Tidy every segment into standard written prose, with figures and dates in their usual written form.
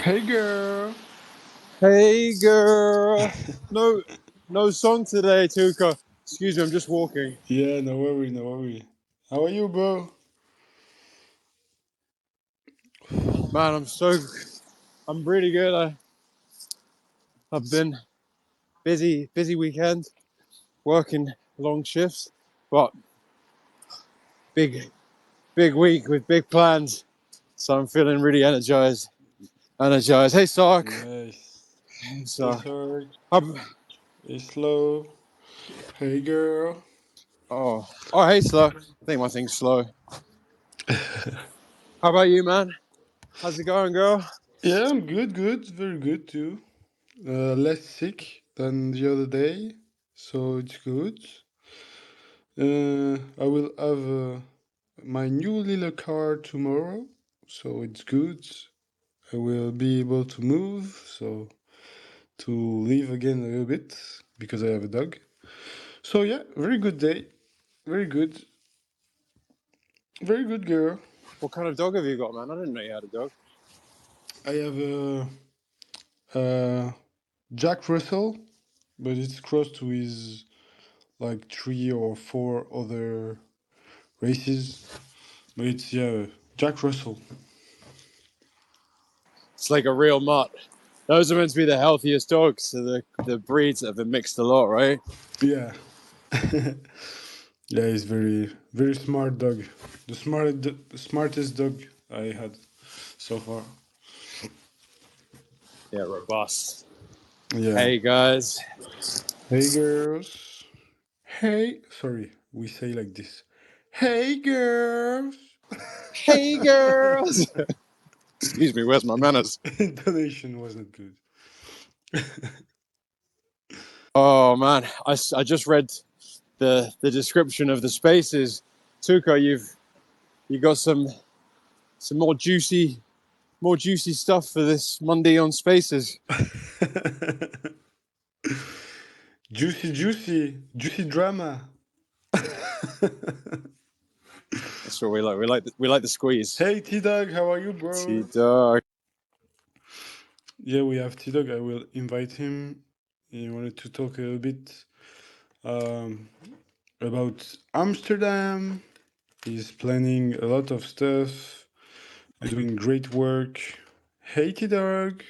Hey girl. Hey girl. No no song today, Tuka. Excuse me, I'm just walking. Yeah, no worry, no worry. How are you, bro? Man, I'm really good. I've been busy weekend, working long shifts, but big big week with big plans. So I'm feeling really energized. Energized. Hey Sark. Nice. Hey Hey, Sark. sorry. How- Hey, slow. Hey, girl. oh hey slow. I think my thing's slow. How about you, man? How's it going, girl? Yeah, I'm good, good. Very good, too. Less sick than the other day, so it's good. I will have my new little car tomorrow, so it's good. I will be able to move, so to live again a little bit, because I have a dog. So yeah, very good day. Very good. Very good, girl. What kind of dog have you got, man? I didn't know you had a dog. I have a Jack Russell, but it's crossed with like 3 or 4 other races. But it's, yeah, Jack Russell. It's like a real mutt. Those are meant to be the healthiest dogs, so the breeds that have been mixed a lot, right? Yeah. Yeah, he's very, very smart dog. The smartest dog I had so far. Yeah, robust. Yeah. Hey guys. Hey, girls. Hey, sorry, we say like this. Hey, girls. Hey girls. Excuse me, where's my manners? Intonation wasn't good. Oh man, I just read the description of the spaces. Tuka, you got some more juicy stuff for this Monday on Spaces. Juicy drama. That's what we like. We like the squeeze. Hey, T-Dog, how are you, bro? T-Dog. Yeah, we have T-Dog. I will invite him. He wanted to talk a little bit um, about Amsterdam. He's planning a lot of stuff, doing great work. Hey, T-Dog.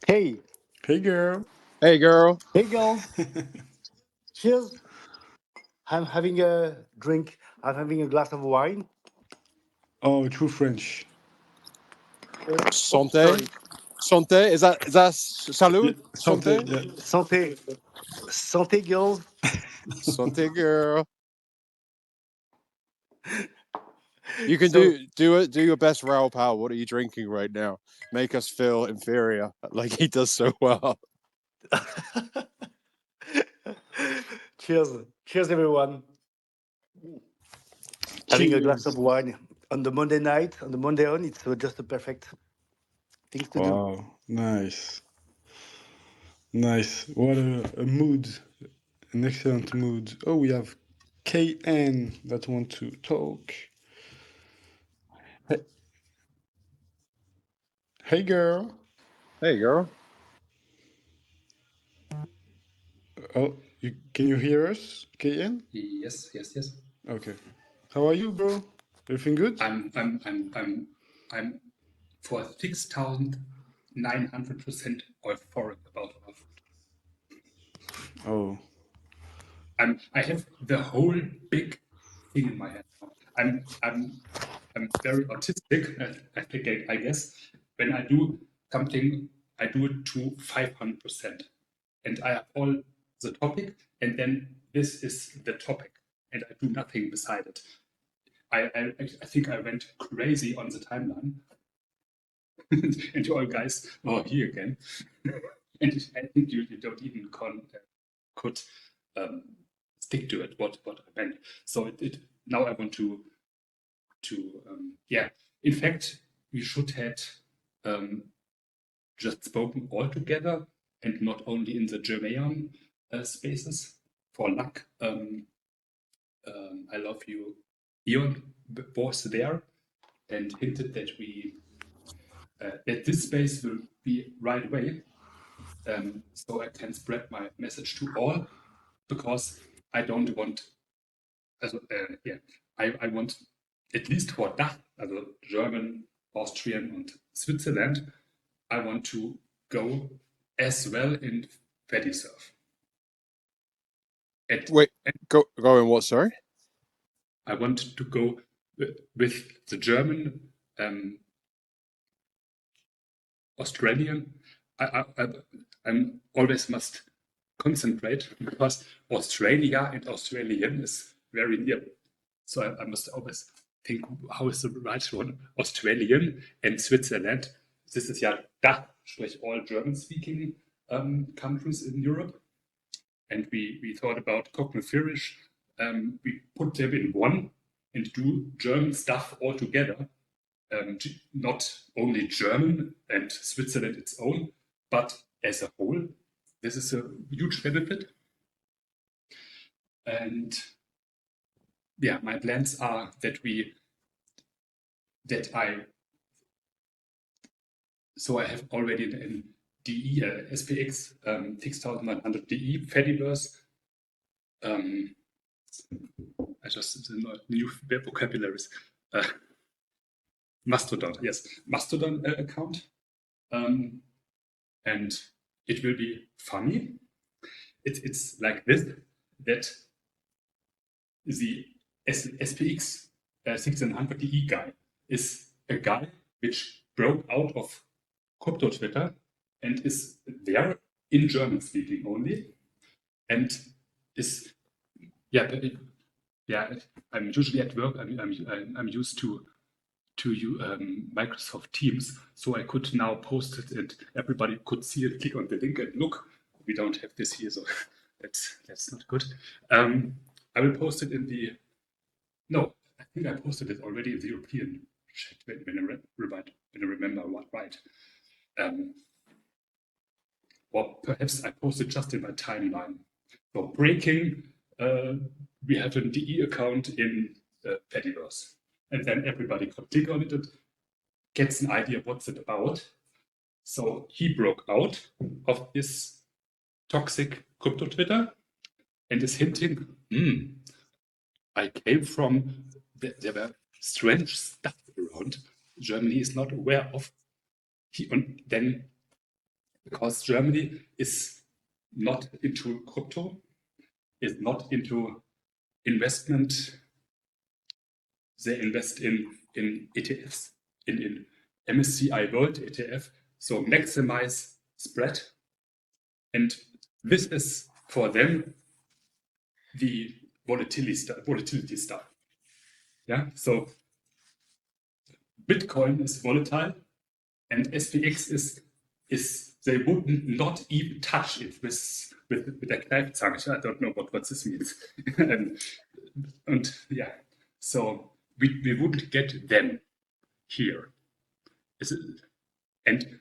Hey, Hey, girl. Hey girl. hey, girl. Cheers. I'm having a drink. I'm having a glass of wine. Oh, true French. Oh, Santé. sorry. Santé. Is that Yeah, salud? santé, Santé. yeah. Santé. Santé, girls. Santé, girl. You can So, do your best, Raoul Pal. What are you drinking right now? Make us feel inferior, like he does so well. cheers. Cheers, everyone. Having a glass of Cheers. wine on the Monday night, on the Monday on, it's just a perfect things to do. Wow, nice. Nice. What a mood. An excellent mood. Oh, we have KN that want to talk. Hey, hey girl. Hey, girl. Oh, can you hear us, KN? Yes. Okay. How are you, bro? Everything good? I'm for 6,900% euphoric about our food. Oh. I have the whole big thing in my head now. I'm very autistic. I guess when I do something, I do it to 500%, and I have all the topic, and then this is the topic, and I do nothing beside it. I think I went crazy on the timeline, and you all guys, oh, here again. And I think you don't even could stick to it what I meant. So now I want to yeah. In fact, we should have just spoken all together and not only in the German spaces. For luck, I love you. Ion was there and hinted that we that this space will be right away, so I can spread my message to all, because I don't want, I want at least for DACH, also German, Austrian and Switzerland, I want to go as well in FediServe. Wait, go in what? Sorry. I want to go with the German, Australian. I'm always must concentrate, because Australia and Australian is very near. So I must always think, how is the right one? Australian and Switzerland. This is DACH, all German-speaking countries in Europe. And we thought about Cognifirish. We put them in one and do German stuff all together. Not only German and Switzerland its own, but as a whole. This is a huge benefit. And yeah, my plans are that I have already an DE, SPX 6900 DE Fediverse. I just new vocabularies. Mastodon, yes, Mastodon account, and it will be funny. It's like this, that the SPX 1600 DE guy is a guy which broke out of crypto Twitter and is there in German speaking only, and is I'm usually at work. I'm used to Microsoft Teams, so I could now post it and everybody could see it, click on the link and look. We don't have this here, so that's not good. I will post it in the, no, I think I posted it already in the European chat when I remember what right. Or perhaps I posted just in my timeline. So breaking, we have a DE account in Fediverse. And then everybody could click on it and gets an idea what's it about. So he broke out of this toxic crypto Twitter and is hinting, I came from, there were strange stuff around Germany is not aware of. And then, because Germany is not into crypto, is not into investment, they invest in ETFs, in MSCI World ETF, so maximize spread. And this is for them the volatility stuff. Yeah, so Bitcoin is volatile, and SPX is they would not even touch it with their Kneifzange. I don't know what this means. and yeah, so we wouldn't get them here. And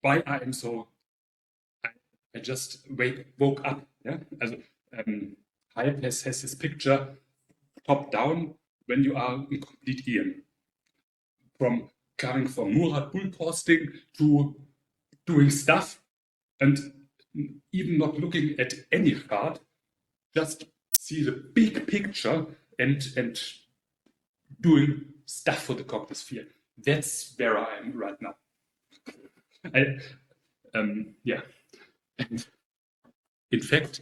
why I am so, I just woke up. Yeah, also, Hype has this picture top down when you are in complete EM. From coming from Murat bull posting to doing stuff and even not looking at any chart, just see the big picture and doing stuff for the cognisphere. That's where I am right now. Yeah. And in fact,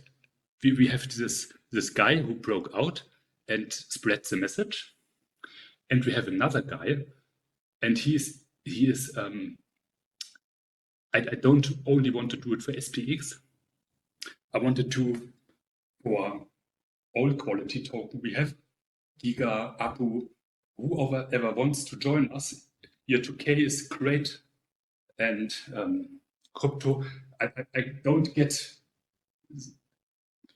we have this guy who broke out and spread the message, and we have another guy, and he is. I don't only want to do it for SPX. I wanted to for all quality token we have, Giga, Apu, whoever wants to join us. Year 2K is great, and crypto. I don't get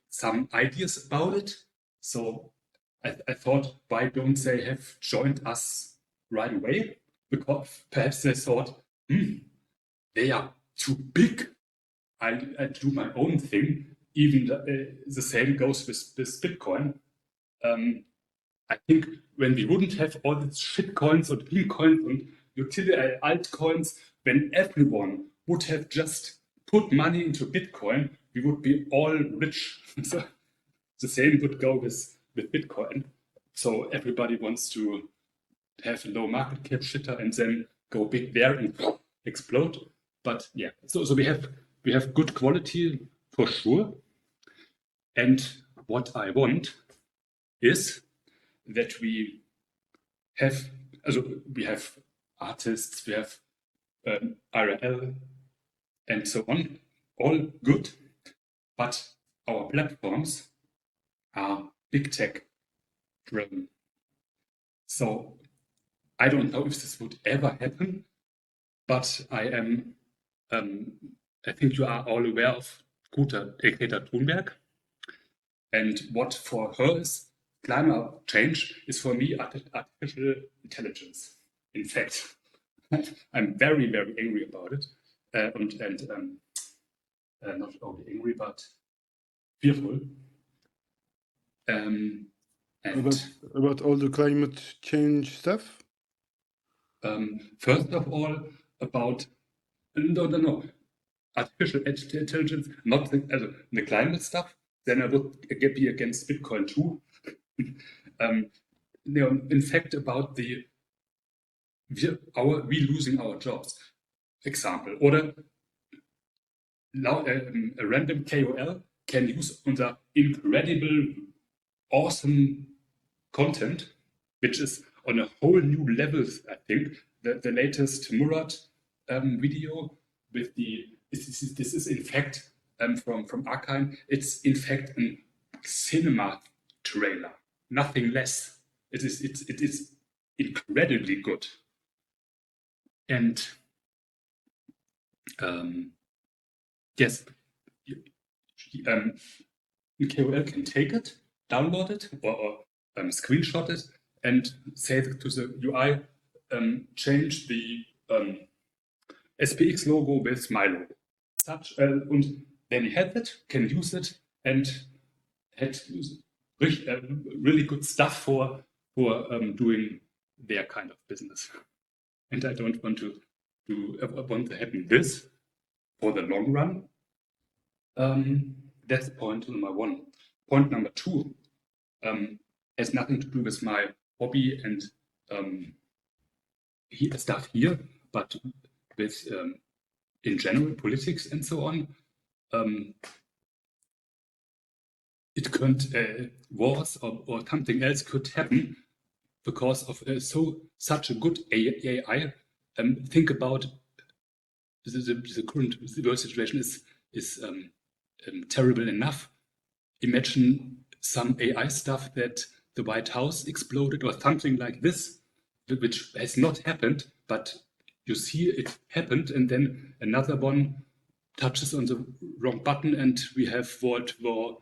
some ideas about it, so I thought, why don't they have joined us right away? Because perhaps they thought, they are too big. I do my own thing. Even the same goes with Bitcoin. I think when we wouldn't have all these shit coins and pink coins and utility altcoins, when everyone would have just put money into Bitcoin, we would be all rich. So the same would go with Bitcoin. So everybody wants to have a low market cap shitter and then go big there and explode. But yeah, so we have good quality for sure. And what I want is that we have artists, we have IRL, and so on, all good, but our platforms are big tech driven. So I don't know if this would ever happen, but I think you are all aware of Greta Thunberg, and what for her is climate change is for me artificial intelligence. In fact, I'm very, very angry about it, and not only angry but fearful. And About all the climate change stuff? first of all, about no, artificial intelligence, not the climate stuff. Then I would be against Bitcoin too. In fact, about we losing our jobs. Example, oder a random KOL can use unser incredible, awesome content, which is on a whole new level. I think the latest Murat video with this is in fact from Archive. It's in fact a cinema trailer, nothing less. It is incredibly good. And yes, KOL can take it, download it, or screenshot it, and say to the UI, change the SPX logo with my logo. And then he had it, can use it, and had really good stuff for doing their kind of business. And I don't want to happen this for the long run. That's point number one. Point number two has nothing to do with my hobby and stuff here, but with in general politics and so on. It could wars or something else could happen because of such a good AI. Think about the current world situation is terrible enough. Imagine some AI stuff that the White House exploded or something like this, which has not happened, but you see it happened, and then another one touches on the wrong button, and we have World War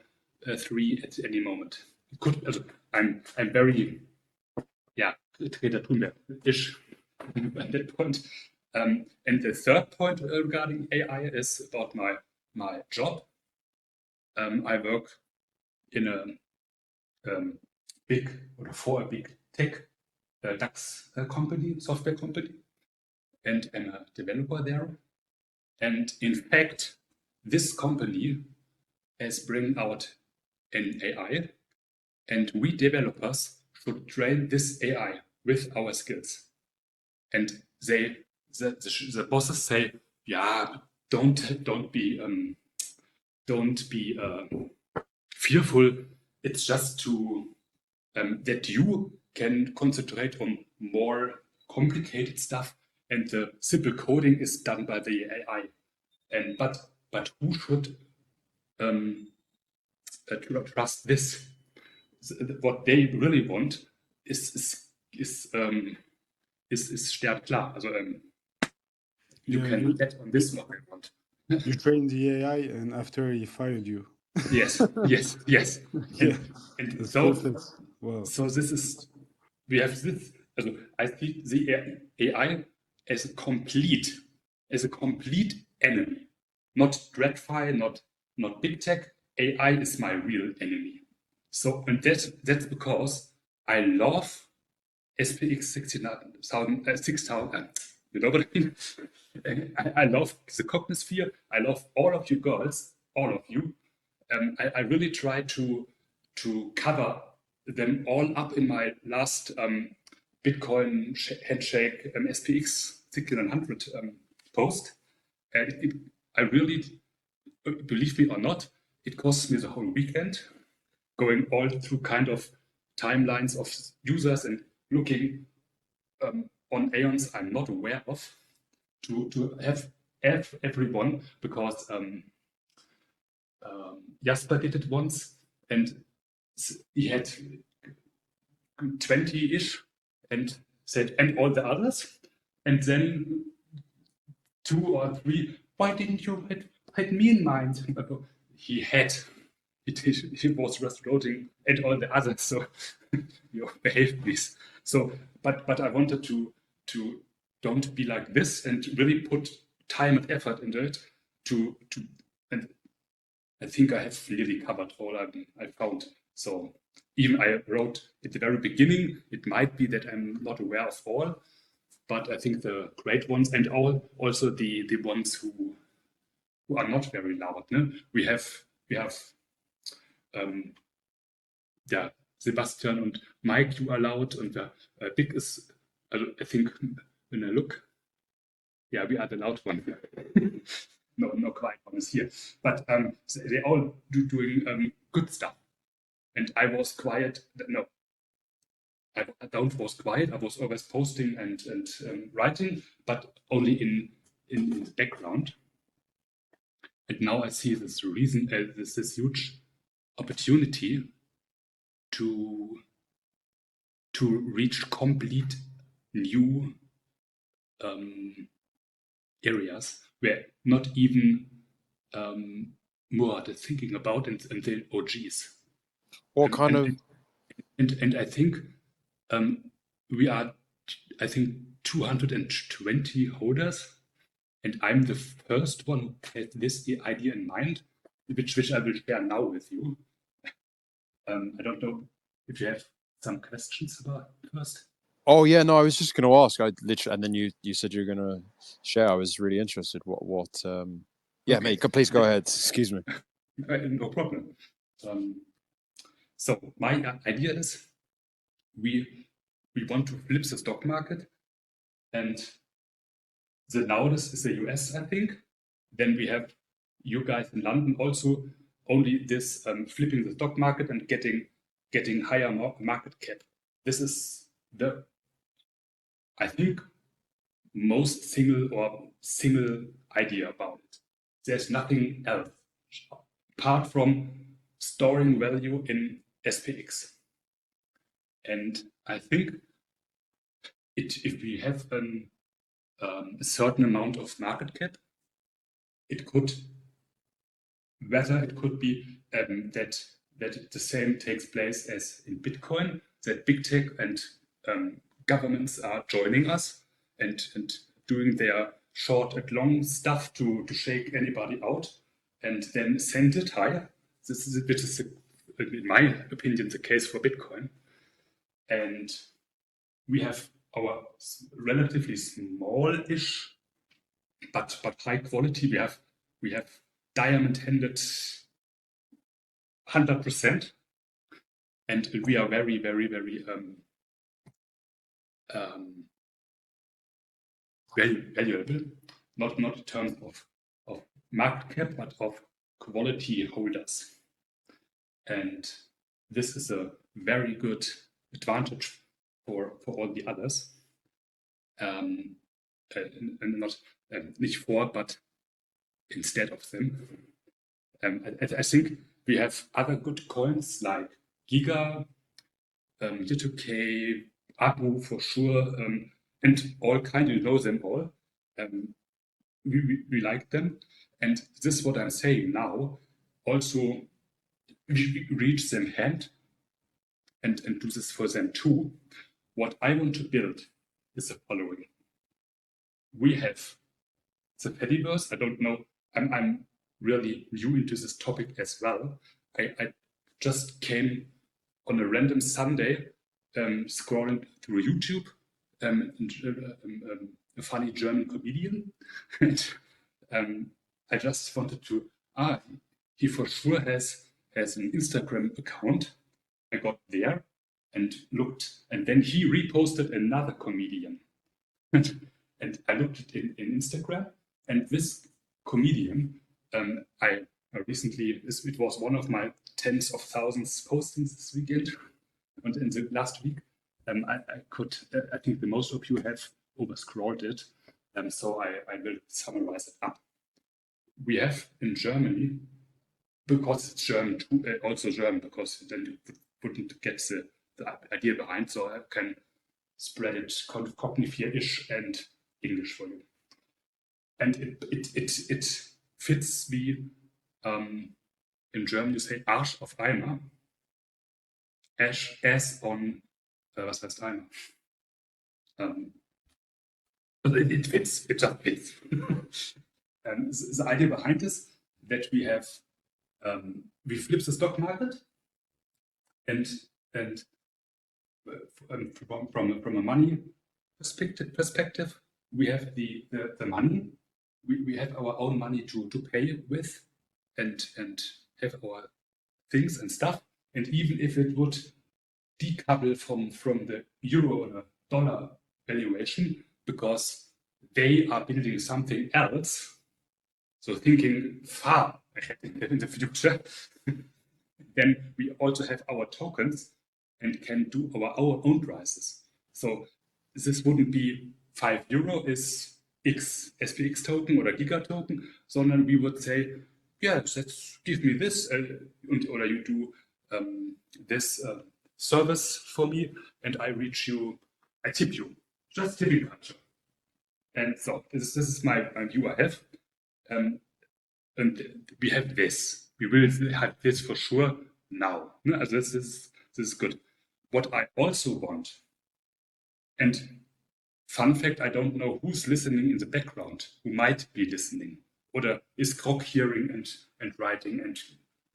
III at any moment. I'm very Greta Thunberg-ish at that point. And the third point regarding AI is about my job. I work in a for a big tech DAX company, software company, and am a developer there. And in fact, this company has bring out an AI, and we developers should train this AI with our skills. And the bosses say, yeah, don't be fearful. It's just to that you can concentrate on more complicated stuff, and the simple coding is done by the AI. And but who should trust this? What they really want is sterbt klar. Also you can bet on this what they want. You trained the AI, and after he fired you. Yes. Yeah. And so wow. So we have this. Also I see the AI as a complete enemy, not TradFi, not big tech. AI is my real enemy. So and that's because I love SPX6000, you know what I mean? I love the Cognisphere. I love all of you girls, all of you. I really try to cover them all up in my last Bitcoin handshake SPX6900 post. And I really, believe me or not, it costs me the whole weekend going all through kind of timelines of users and looking on aeons I'm not aware of to have everyone, because Jasper did it once and he had 20-ish and said, and all the others. And then 2 or 3, why didn't you had me in mind? He had. He was just writing and all the others, so you behave please. So, but I wanted to don't be like this and really put time and effort into it and I think I have really covered all I found. So even I wrote at the very beginning, it might be that I'm not aware of all, but I think the great ones and also the ones who are not very loud. No? We have ja, Sebastian und Mike, you are loud, und Dick is, I think, when I look, yeah, we are the loud one. no quiet one is here. But they all doing good stuff. And I was quiet. No, I don't was quiet. I was always posting and writing, but only in the background. And now I see this reason, this huge opportunity to reach complete new areas where not even Murat is thinking about and the OGs. What kind of? And I think we are, I think, 220 holders, and I'm the first one who had this idea in mind, which I will share now with you. I don't know if you have some questions about it first. Oh yeah, no, I was just going to ask. I literally, and then you said you were going to share. I was really interested. What? Yeah, okay. Mate, please go ahead. Excuse me. No problem. So my idea is we want to flip the stock market, and the loudest is the US, I think. Then we have you guys in London also only this flipping the stock market and getting higher market cap. This is the, I think, most single idea about it. There's nothing else apart from storing value in SPX. And I think if we have a certain amount of market cap, it could be that the same takes place as in Bitcoin, that big tech and governments are joining us and doing their short and long stuff to shake anybody out and then send it higher. This is, which is, in my opinion, the case for Bitcoin. And we have our relatively small-ish but high quality. We have diamond-handed 100%, and we are very, very, very valuable, not in terms of market cap, but of quality holders. And this is a very good advantage for all the others. And not nicht for, but instead of them. I think we have other good coins like Giga, Y2K, Abu for sure, and all kind, you know them all. We like them. And this is what I'm saying now. Also, we reach them hand and do this for them too. What I want to build is the following. We have the Fediverse. I don't know. I'm really new into this topic as well. I just came on a random Sunday scrolling through YouTube, a funny German comedian, and I just wanted to, he for sure has an Instagram account. I got there and looked, and then he reposted another comedian. And I looked at in Instagram, and this comedian, I recently, it was one of my tens of thousands postings this weekend, and in the last week, I think the most of you have overscrolled it, so I will summarize it up. We have in Germany, because it's German, also German, because then you wouldn't get the idea behind, so I can spread it cognitive-ish and English for you. And it fits the, in German you say Arsch auf Eimer, as on, was heißt Eimer? It fits, it just fits. The idea behind this, that we have, we flip the stock market, and from a money perspective, we have the money. We have our own money to pay with, and have our things and stuff. And even if it would decouple from the euro or dollar valuation, because they are building something else, so thinking far ahead in the future, then we also have our tokens and can do our own prices. So this wouldn't be €5 is X SPX token or Giga token, sondern we would say, yeah, let's give me this, or you do this service for me, and I reach you, I tip you, just tipping culture. And so this is my view I have, and we have this. We will have this for sure now. This is good. What I also want, and fun fact, I don't know who's listening in the background, who might be listening, or is Grog hearing and writing, and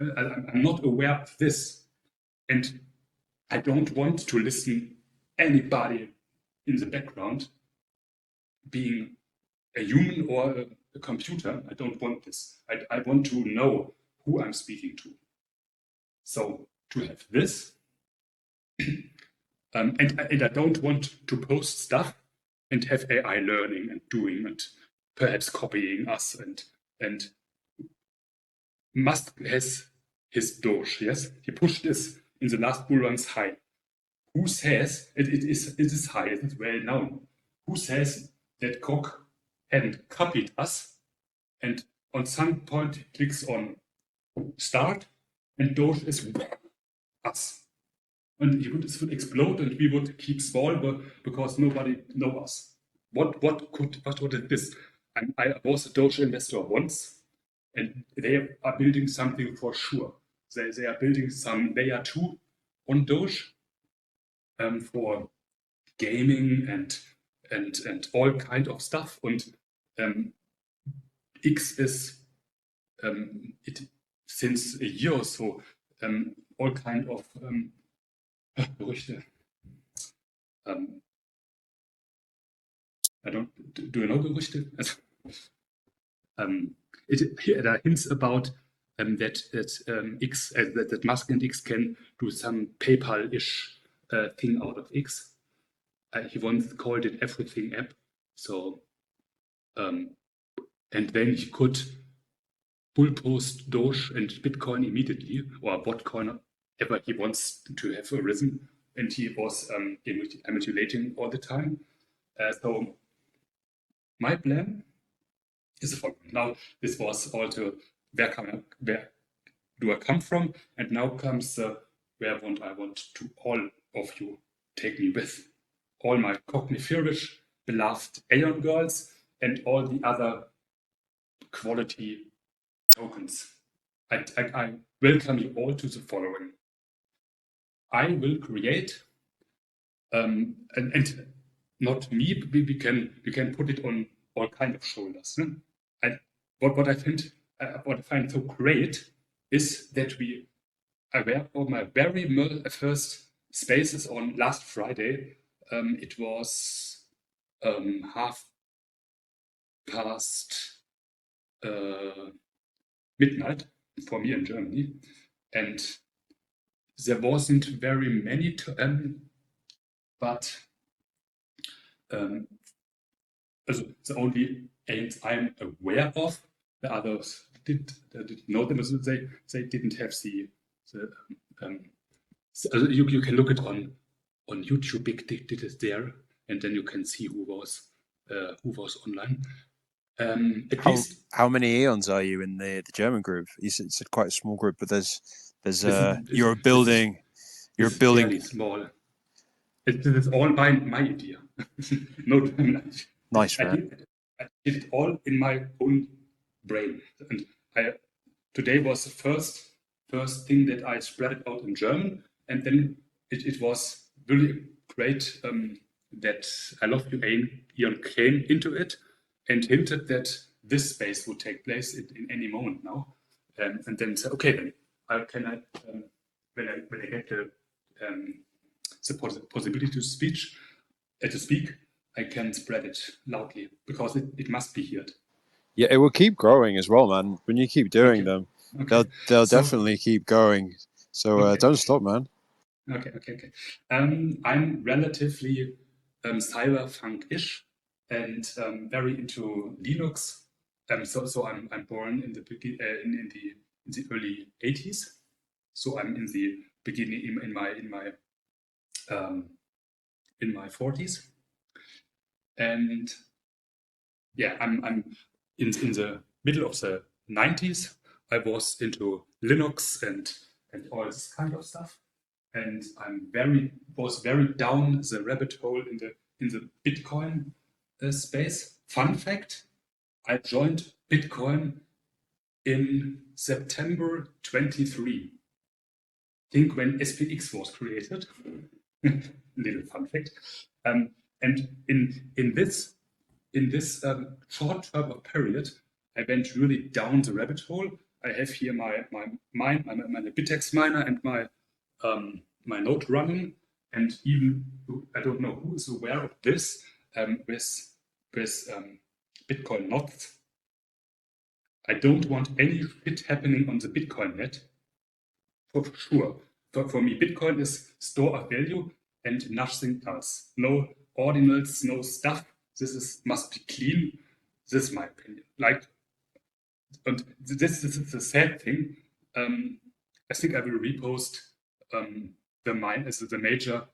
I'm not aware of this, and I don't want to listen anybody in the background being a human or a computer. I don't want this. I want to know who I'm speaking to. So to have this, and I don't want to post stuff and have AI learning and doing and perhaps copying us, and Musk has his Doge, yes? He pushed this in the last bull runs high. Who says it is high, it is well known. Who says that Grog hadn't copied us and on some point clicks on start and Doge is us? And this would explode and we would keep small because nobody knows us. What would this? I was a Doge investor once, and they are building something for sure. They are building some layer 2 on Doge for gaming and all kind of stuff. And X is it since a year or so all kind of Gerüchte. I don't do you know Gerüchte? There are hints about that X that Musk and X can do some PayPal-ish thing out of X. He once called it everything app. So and then he could bull post Doge and Bitcoin immediately, or what coin ever he wants to have arisen, and he was emulating all the time. So my plan is the following. Now this was also where do I come from, and now comes where I want to all of you take me with, all my cognitive beloved Aeon girls and all the other quality tokens. I welcome you all to the following. I will create, and not me, we can put it on all kind of shoulders. What I find so great is that we are aware of my very first Spaces on last Friday. It was 1:30 midnight for me in Germany, and there wasn't very many but also the only aims I'm aware of, the others didn't know them, so they didn't have the so you can look it on YouTube. Did it there, and then you can see who was online. At least How many eons are you in the German group? You said it's quite a small group, but there's you're this building is fairly small. This is all my idea. No, Nice, I man. did it all in my own brain, and today was the first thing that I spread it out in German, and then it was really great that I Love You Ian came into it and hinted that this space would take place in any moment now, and then said, okay, then when I get the possibility to speak, I can spread it loudly because it must be heard. Yeah, it will keep growing as well, man. When you keep doing them, they'll definitely keep going. So don't stop, man. Okay. I'm relatively cyberpunk-ish and very into Linux. So I'm born in the in the early 80s. So I'm in the beginning in my 40s, and yeah, I'm in the middle of the 90s. I was into Linux and all this kind of stuff, and was very down the rabbit hole in the Bitcoin space. Fun fact: I joined Bitcoin in September 23. Think when SPX was created. Little fun fact. And in this short term of period, I went really down the rabbit hole. I have here my Bitex miner and my node running, and even I don't know who is aware of this with Bitcoin nodes. I don't want any shit happening on the Bitcoin net, for sure. For me, Bitcoin is store of value and nothing else. No ordinals, no stuff. This must be clean. This is my opinion. And this is the sad thing. I think I will repost the major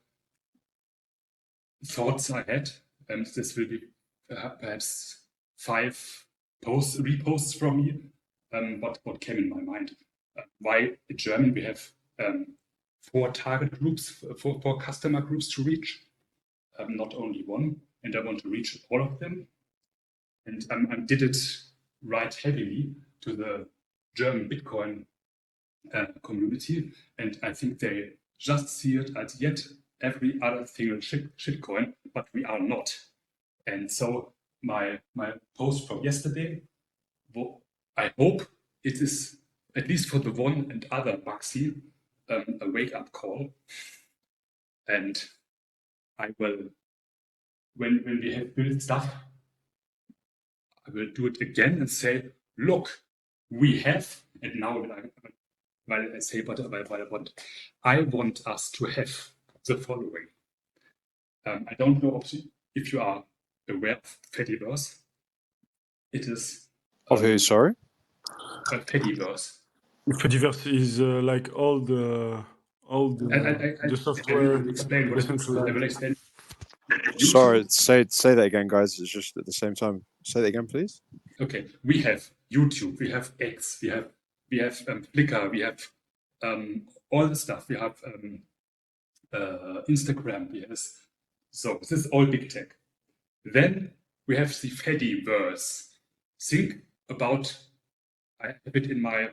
thoughts I had, and this will be perhaps 5 reposts from me. What came in my mind? Why in German we have 4 target groups, 4 customer groups to reach, not only one, and I want to reach all of them. And I did it right heavily to the German Bitcoin community, and I think they just see it as yet every other single shitcoin, but we are not. And so my post from yesterday, I hope it is, at least for the one and other Maxi, a wake-up call. And I will, when we have built stuff, I will do it again and say, look, we have, and now while I say what I want us to have the following. I don't know if you are aware of Fediverse. It is Of who? Sorry. Fediverse. Fediverse is like all the software. I will explain what it is. I will explain. Sorry, say that again, guys. It's just at the same time. Say that again, please. Okay, we have YouTube, we have X, we have Flickr, we have all the stuff. We have Instagram. So this is all big tech. Then we have the Fediverse. Think about, I have it in my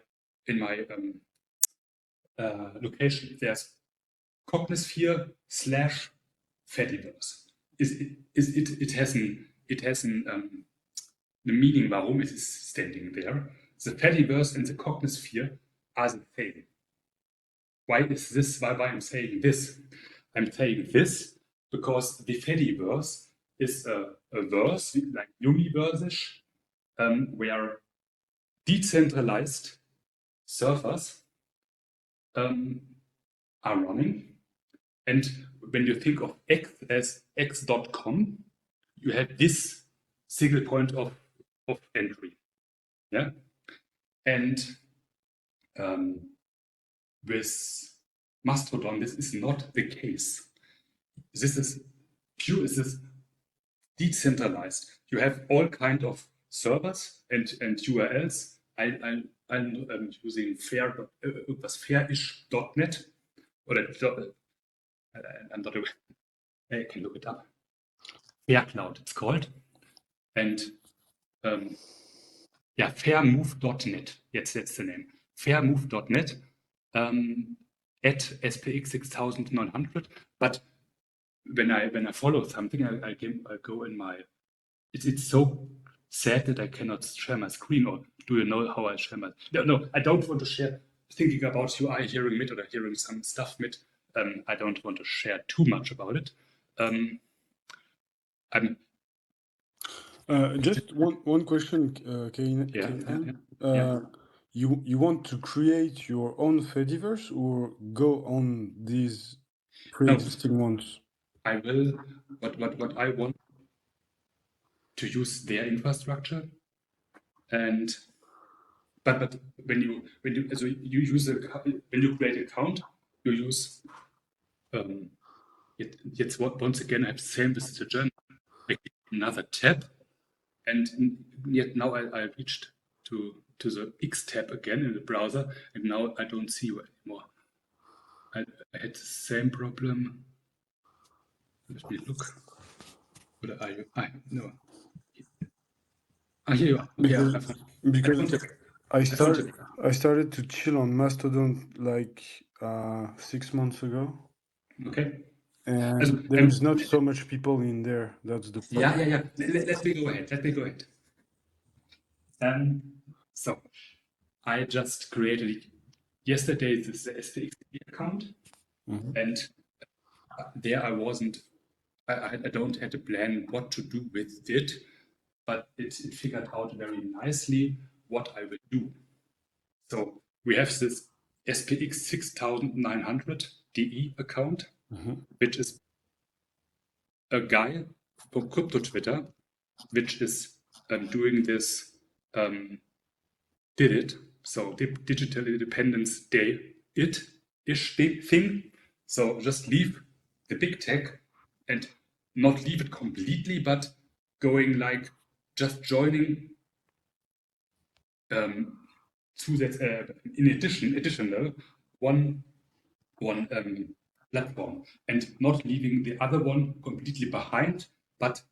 location. There's Cognisphere/Fediverse. It has the meaning warum it is standing there. The Fediverse and the Cognisphere are the same. Why is this? Why I'm saying this? I'm saying this because the Fediverse is a verse, like universe-ish, where decentralized servers are running. And when you think of X as x.com, you have this single point of entry. Yeah. And with Mastodon, this is not the case. This is decentralized. You have all kind of servers and URLs. I'm using fairish.net or I'm not aware. I can look it up. Fair Cloud, it's called. And fairmove.net. Yes, that's the name. Fairmove.net at SPX6900. But when I follow something, I go in my. It's so sad that I cannot share my screen. Or do you know how I share my? No, I don't want to share. Thinking about UI hearing mid or hearing some stuff mid. I don't want to share too much about it. Just one question, Kane. You want to create your own Fediverse or go on these pre-existing ones? I will. What I want to use their infrastructure, and but when you use when you create an account, you use once again I have the same with the German. I click another tab, and yet now I reached to the X tab again in the browser, and now I don't see you anymore. I had the same problem. Let me look. Where are you? No. Here you are. Because I started to chill on Mastodon like 6 months ago. Okay. And there's not so much people in there. That's the problem. Yeah. Let me go ahead. So I just created yesterday this SPX account, and there I don't have a plan what to do with it, but it figured out very nicely what I will do. So we have this SPX6900 DE account, which is a guy from crypto Twitter, which is doing this so Digital Independence Day ish thing. So just leave the big tech and not leave it completely, but going like just joining in additional one platform and not leaving the other one completely behind, but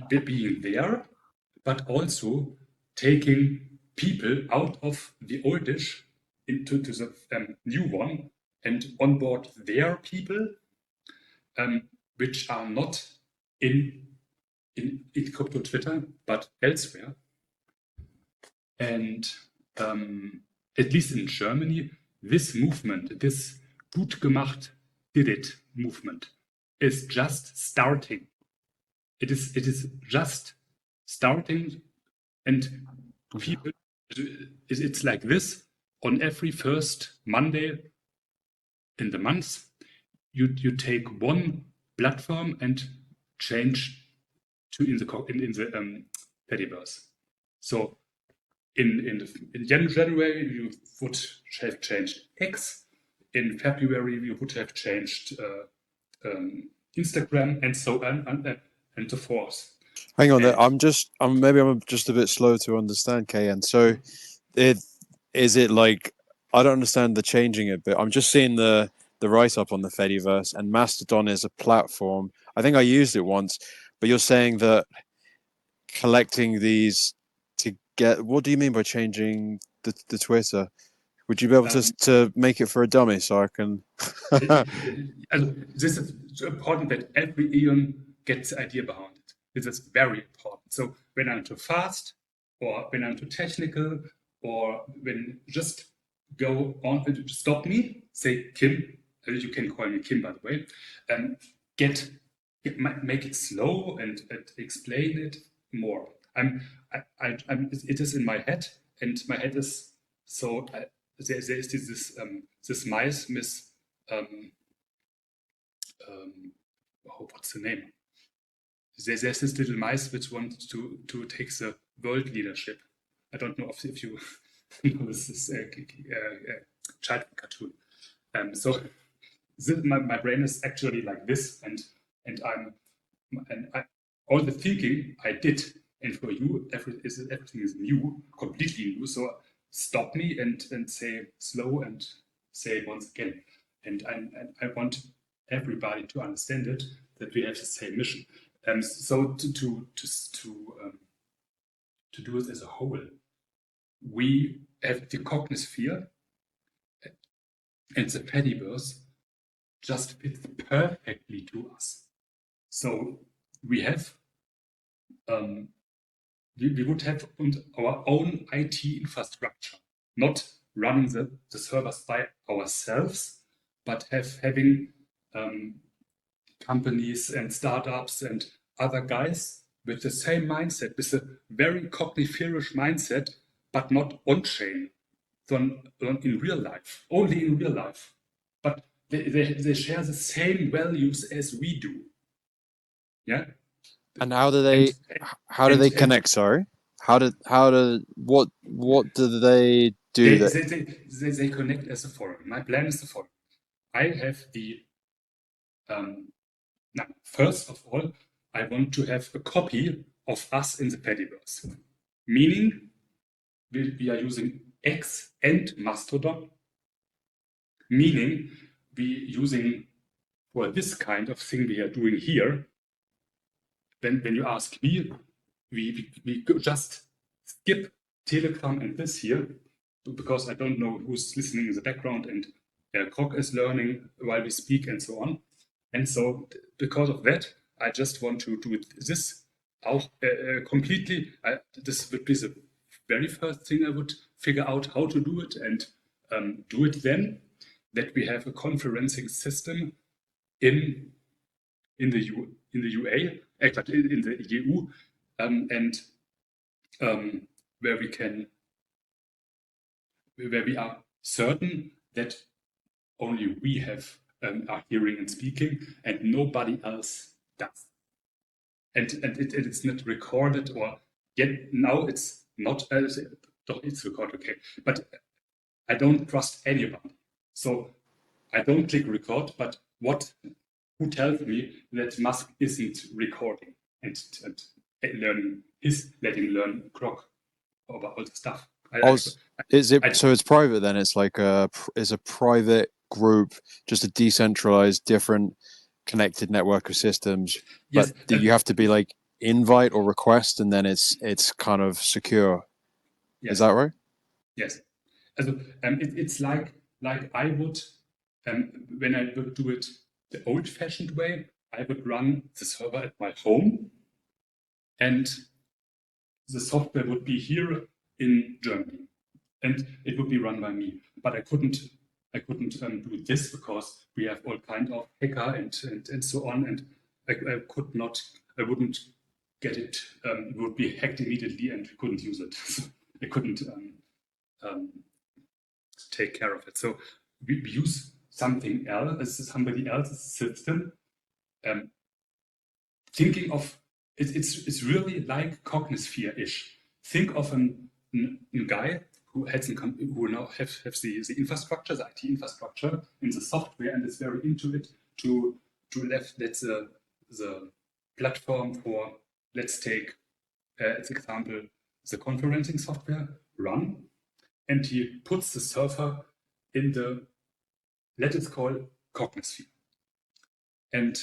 being there, but also taking people out of the oldish into the new one and onboard their people, which are not in crypto Twitter, but elsewhere. And at least in Germany, this movement, this gut gemacht, did it movement, is just starting. It is just starting, and people, it's like this. On every first Monday in the month, you take one platform and change to in the Fediverse. So in January you would have changed X. In February you would have changed Instagram, and so on and so forth. Hang on, I'm just a bit slow to understand, KN. So, is it like I don't understand the changing it, but I'm just seeing the write up on the Fediverse, and Mastodon is a platform. I think I used it once, but you're saying that collecting these to get. What do you mean by changing the Twitter? Would you be able to make it for a dummy so I can? This is important that every Eon gets the idea behind it. This is very important. So when I'm too fast, or when I'm too technical, or when just go on, stop me, say, Kim, you can call me Kim, by the way, make it slow and explain it more. It is in my head, and my head is so. There is this mice miss. What's the name? There's this little mice which wants to take the world leadership. I don't know if you know this is a child cartoon. So my brain is actually like this, and all the thinking I did, and for you everything is new, completely new. So stop me and say slow and say it once again. And I want everybody to understand it, that we have the same mission. So to do it as a whole, we have the cognosphere, and the Fediverse just fits perfectly to us. So we have we would have our own IT infrastructure, not running the servers by ourselves, but having companies and startups and other guys with the same mindset, with a very cognitive mindset, but not on-chain, sondern in real life, only in real life. But they share the same values as we do. Yeah. And how do they connect? Sorry, what do they do? They connect as a forum. My plan is the forum. I have the now, first of all, I want to have a copy of us in the Fediverse, meaning we are using X and Mastodon, meaning we using for this kind of thing we are doing here. When you ask me, we just skip Telegram and this here, because I don't know who's listening in the background, and Krog is learning while we speak and so on. And so because of that, I just want to do this auch completely. This would be the very first thing I would figure out how to do it, and do it then, that we have a conferencing system in the UA, in the EU, and where we are certain that only we have are hearing and speaking, and nobody else does. And it's not recorded, or yet now it's not. It's recorded, okay. But I don't trust anybody, so I don't click record. But who tells me that Musk isn't recording and letting learn Grok about all the stuff? So it's private then? It's like a private group, just a decentralized, different connected network of systems. Yes, but you have to be like invite or request, and then it's kind of secure. Yes. Is that right? Yes. It's like I would, when I would do it the old-fashioned way, I would run the server at my home, and the software would be here in Germany, and it would be run by me. But I couldn't do this because we have all kind of hacker and so on, and I wouldn't get it. It would be hacked immediately, and we couldn't use it. So I couldn't take care of it. So we use something else, somebody else's system. Thinking of it's really like Cognisphere-ish. Think of a guy who now have the infrastructure, the IT infrastructure, in the software, and is very into it to let the platform for, let's take as example the conferencing software run, and he puts the server in the, let us call, Cognisphere. And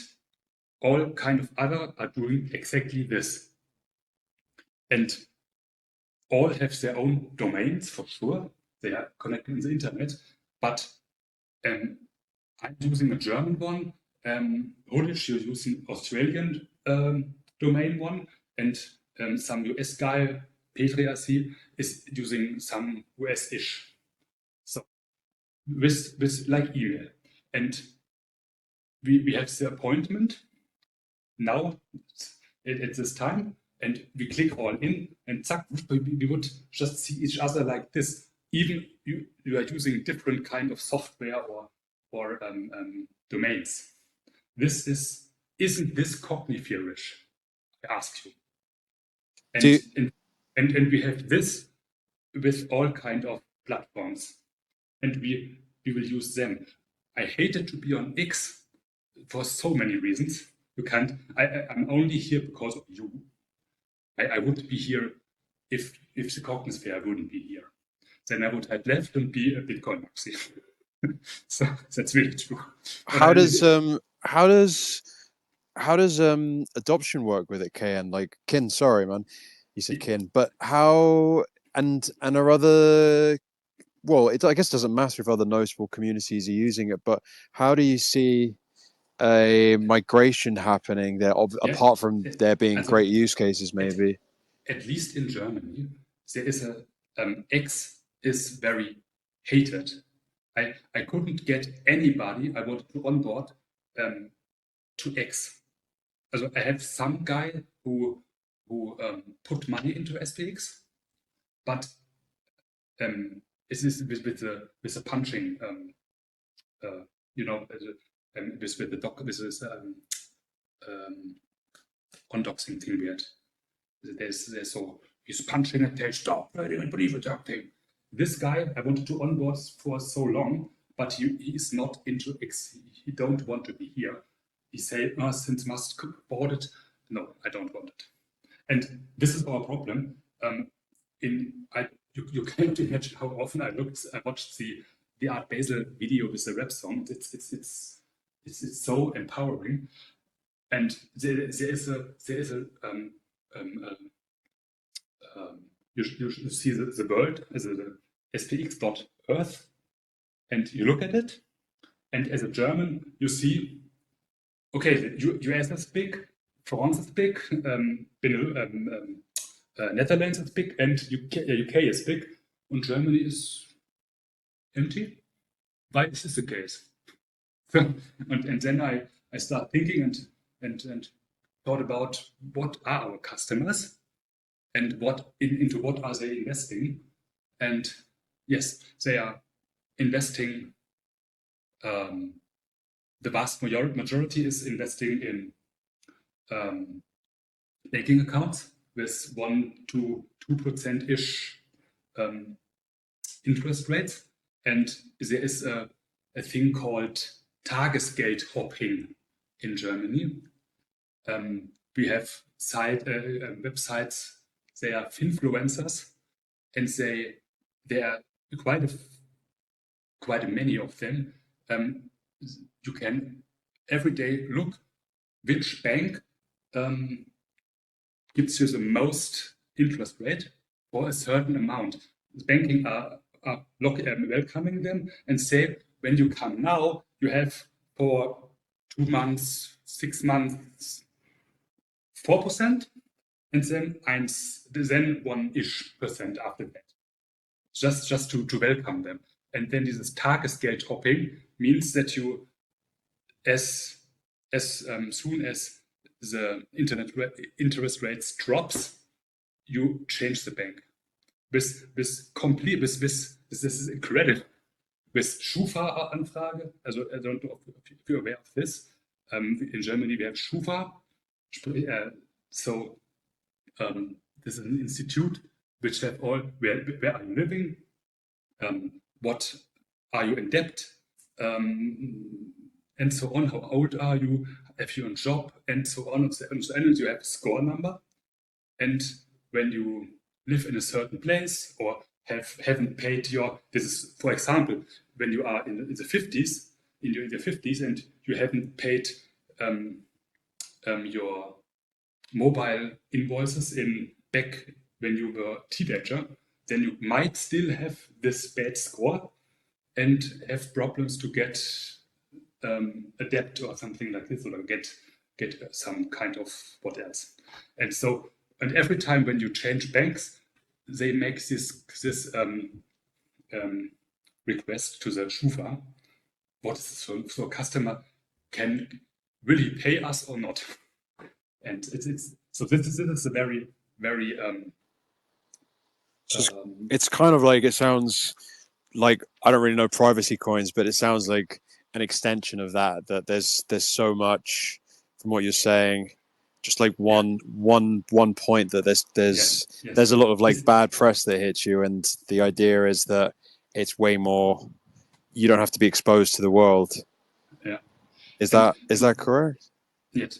all kind of other are doing exactly this. And all have their own domains, for sure. They are connected in the internet, but I'm using a German one, Polish, you're using Australian domain one, and some US guy, Petri, I see, is using some US-ish. So with like email. and we have the appointment now at this time, and we click all in, and zack, we would just see each other like this. Even you are using different kind of software or domains. Isn't this cognifierish? I ask you. And we have this with all kind of platforms, and we will use them. I hated to be on X for so many reasons. You can't. I'm only here because of you. I would be here if the Cognisphere wouldn't be here. Then I would have left and be a Bitcoin maxi. So that's really true. How does adoption work with it, KN? Like Kin, sorry man, you said Kin, but how and are other, well, I guess it doesn't matter if other notable communities are using it, but how do you see a migration happening there, apart from there being great use cases, maybe? At least in Germany, there is a X is very hated. I couldn't get anybody I wanted to onboard to X. Also, I have some guy who put money into SPX, but it is with the punching, with the doc. This is undoxing thing we had. There's so he's punching and they stop writing and believe it thing. This guy I wanted to onboard for so long, but he is not into X. He don't want to be here. He say, since must board it. No, I don't want it. And this is our problem. You can't imagine how often I watched the Art Basel video with the rap song. It's so empowering. And there is a you see the world as a SPX.Earth, and you look at it, and as a German, you see, okay, the US is big, France is big, Netherlands is big, and UK is big, and Germany is empty. Why is this the case? and then I start thinking and thought about what are our customers and into what are they investing. And yes, they are investing, the vast majority is investing in banking accounts with 1 to 2%-ish interest rates. And there is a thing called Tagesgeld hopping in Germany. We have websites, they are influencers, and they are quite many of them. You can every day look which bank gives you the most interest rate for a certain amount. The banking are welcoming them and say, when you come now, you have for 2 months, 6 months, 4%, and then 1-ish% after that. Just to welcome them. And then dieses Tagesgeld hopping means that you, as soon as the interest rates drops, you change the bank. This is incredible. With Schufa-Anfrage, also I don't know if you're aware of this. In Germany, we have Schufa. This is an institute which have all where are you living, what are you in debt, and so on. How old are you? Have you a job, and so on and so on. And you have a score number, and when you live in a certain place or haven't paid your, this is, for example, when you are in the 50s, in your 50s, and you haven't paid your mobile invoices back when you were a teenager, then you might still have this bad score and have problems to get a debt or something like this, or get some kind of what else. And every time when you change banks, they make this request to the Schufa, what is this so a customer will he pay us or not? And it's so this is a very So it's kind of like, it sounds like, I don't really know privacy coins, but it sounds like an extension of that. That there's so much from what you're saying, just like one point that there's a lot of like bad press that hits you, and the idea is that it's way more. You don't have to be exposed to the world. Yeah. Is that correct? Yes.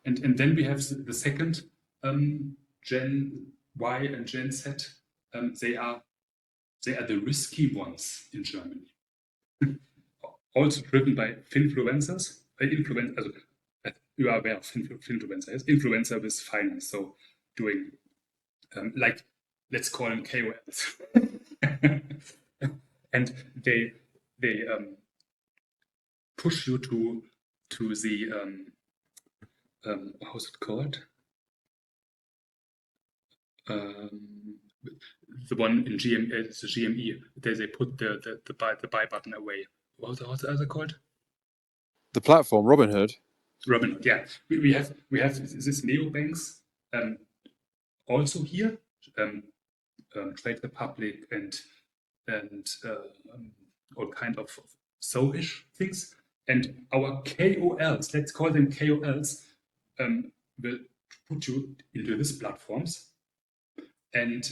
And then we have the second Gen Y and Gen Z. They are the risky ones in Germany. Also driven by finfluencers. You are aware of finfluencers. Influencer with finance. So doing like, let's call them KOLs. And they push you to the how's it called? The one in GM, it's the GME. They put the buy button away. What's the other called? The platform, Robinhood. Robinhood, yeah. We have this neobanks also here, Trade Republic and all kind of so-ish things. And our KOLs, let's call them KOLs, will put you into these platforms. And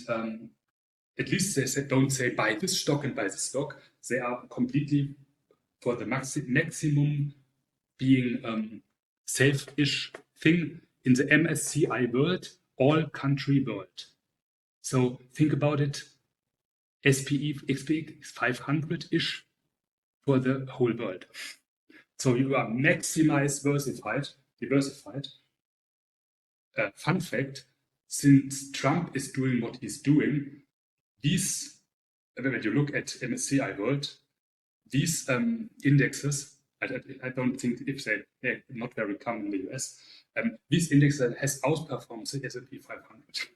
at least they don't say buy this stock and buy this stock. They are completely for the maximum being safe-ish thing in the MSCI world, all country world. So think about it, SPX500-ish for the whole world. So you are maximized, diversified. Fun fact, since Trump is doing what he's doing, when you look at MSCI World, these indexes, I don't think if they're not very common in the US, these indexes has outperformed the S&P 500,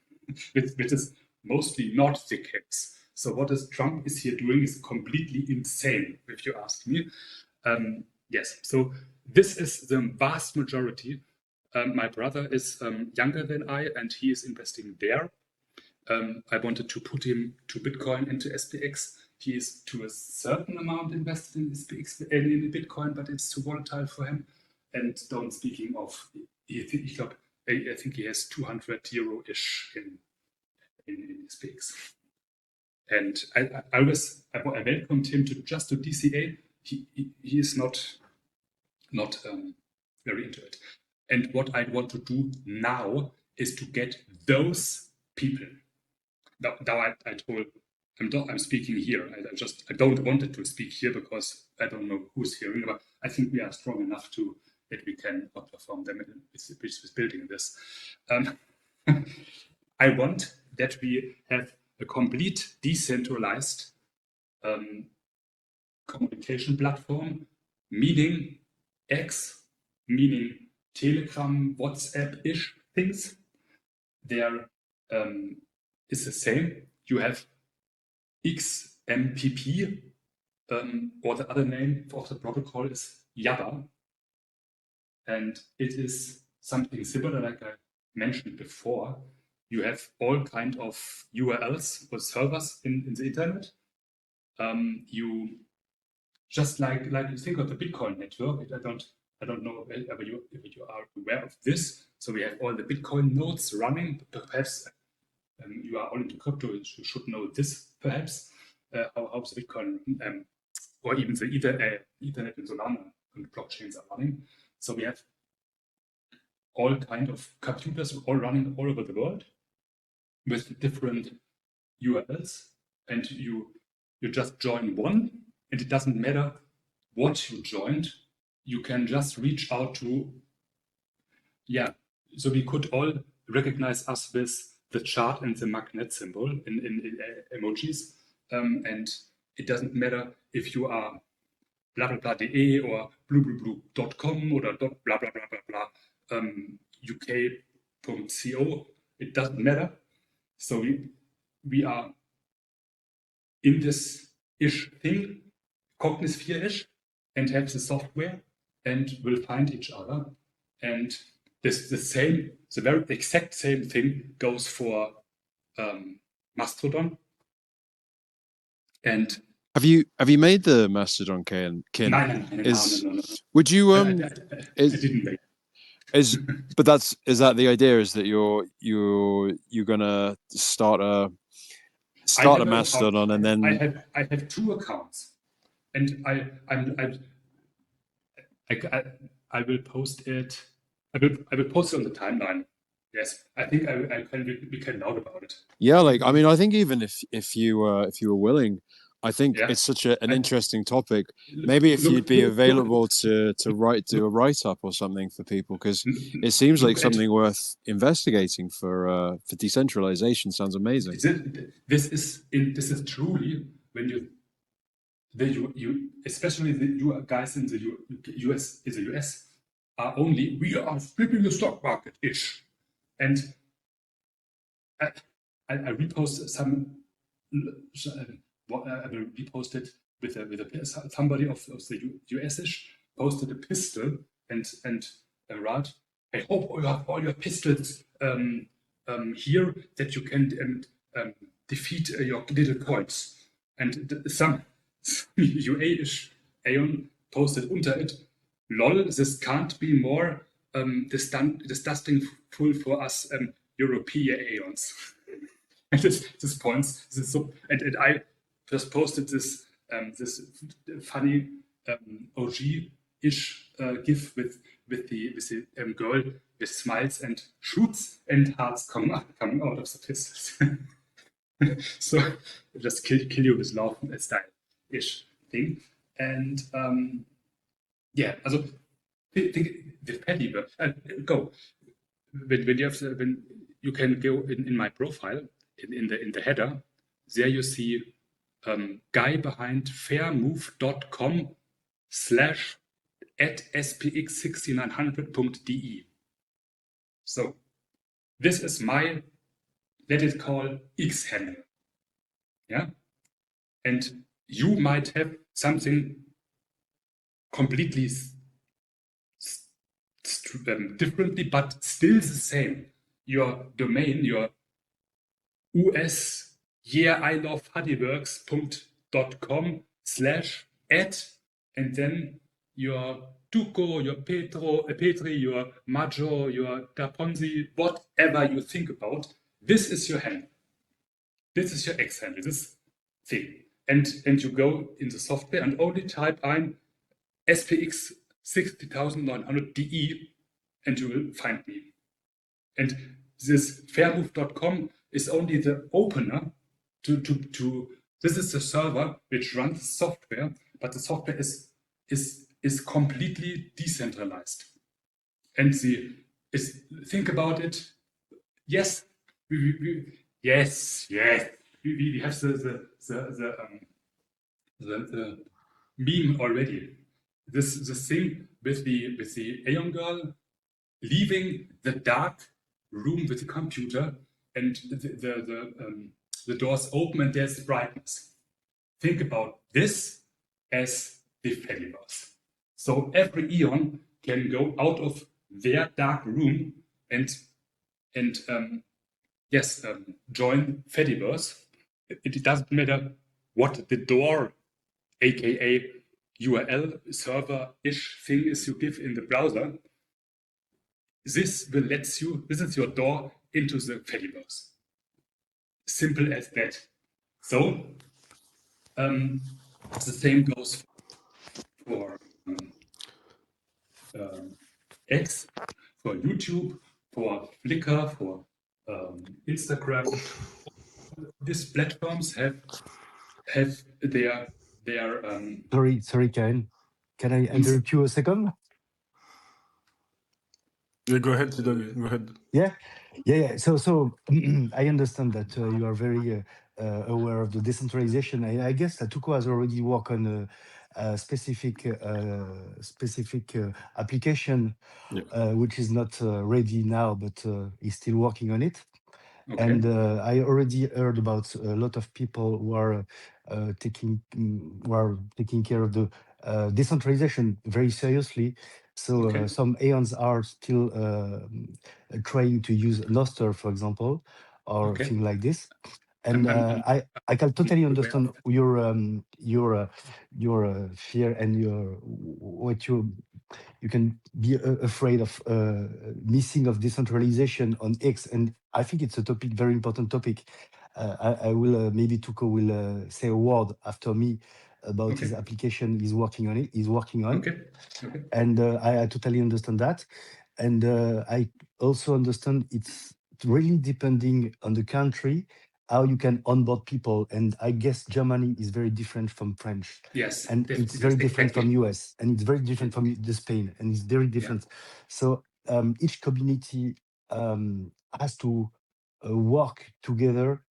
which is mostly not the case. So what Trump is here doing is completely insane, if you ask me. Yes, so this is the vast majority. My brother is younger than I, and he is investing there. I wanted to put him to Bitcoin into SPX. He is to a certain amount invested in SPX and in Bitcoin, but it's too volatile for him. And don't speaking of, I think he has 200 euro-ish in SPX. And I welcomed him to DCA. He is not very into it. And what I want to do now is to get those people. Now I told I'm speaking here. I don't want it to speak here because I don't know who's hearing, but I think we are strong enough that we can outperform them with building this. I want that we have a complete decentralized communication platform, meaning X, meaning Telegram, WhatsApp-ish things. There is the same. You have XMPP, or the other name of the protocol is Jabber. And it is something similar, like I mentioned before. You have all kind of URLs or servers in the internet. You just like you think of the Bitcoin network. I don't know if you are aware of this. So we have all the Bitcoin nodes running. Perhaps you are all into crypto. You should know this, perhaps, how the Bitcoin or even the Ethernet and Solana and blockchains are running. So we have all kind of computers all running all over the world with different URLs, and you just join one, and it doesn't matter what you joined. You can just reach out to, so we could all recognize us with the chart and the magnet symbol in emojis, and it doesn't matter if you are blah blah blah.de or blue.com or blah blah blah blah blah UK.co. It doesn't matter. So we are in this ish thing, Cognisphere-ish, and have the software and will find each other. And the very exact same thing goes for Mastodon. And have you made the Mastodon, Kin? No. Would you I didn't make. But is that the idea? Is that you're gonna start a Mastodon and then I have 2 accounts, and I will post it. I will post it on the timeline. Yes, I think we can loud about it. yeah, like I mean, I think even if you were willing, I think Yeah. it's such an interesting topic. Maybe if you'd be available to do a write up or something for people, because it seems like something worth investigating for decentralization. Sounds amazing. This is truly when you especially you guys in the US are only we are flipping the stock market ish, and I repost some. I will repost it with somebody of the US-ish posted a pistol and wrote, I hope you have all your pistols here that you can defeat your little coins. And some UA-ish Aeon posted under it, lol, this can't be more disgusting full for us European Aeons. And this points, and I just posted this funny OG-ish GIF with the girl with smiles and shoots and hearts coming out of the pistols. So just kill you with love style-ish thing. And yeah, also think the petty go when you can go in my profile in the header. There you see guy behind fairmove.com /@spx6900.de. So this is my, let it call X handle. Yeah. And you might have something completely differently, but still the same. Your domain, your US I love honeyworks.com /@ and then your Tuco, your Petri, your Maggio, your Da Ponzi, whatever you think about, this is your handle. This is your X handle, this thing. And you go in the software and only type in SPX6900DE and you will find me. And this fairmove.com is only the opener to this is the server which runs software, but the software is completely decentralized. And think about it. Yes, we have the meme already. This thing with the Aeon girl leaving the dark room with the computer and the doors open and there's brightness. Think about this as the Fediverse. So every Eon can go out of their dark room and join Fediverse. It doesn't matter what the door, aka URL server-ish thing is you give in the browser. This is your door into the Fediverse. Simple as that. So the same goes for X, for YouTube, for Flickr, for Instagram. These platforms have their Sorry, Karen. Can I interrupt you a second? Yeah, go ahead, Sidog. Go ahead. Yeah. So I understand that you are very aware of the decentralization. I guess that Tuco has already worked on a specific application, which is not ready now, but he's still working on it. Okay. And I already heard about a lot of people who are taking care of the decentralization very seriously. So Okay. some Aeons are still trying to use Noster, for example, or Okay. thing like this. And I'm I can totally aware understand of. your fear and what you can be afraid of missing of decentralization on X. And I think it's a topic, very important topic. I will maybe Tuko will say a word after me about his Okay. application he's working on. He's working on, Okay. Okay. and I totally understand that. And I also understand it's really depending on the country how you can onboard people. And I guess Germany is very different from French, Yes, and it's definitely. very Yes, different from exactly. US, and it's very Yes. different from the Spain, and it's very Yeah. different. So each community has to work together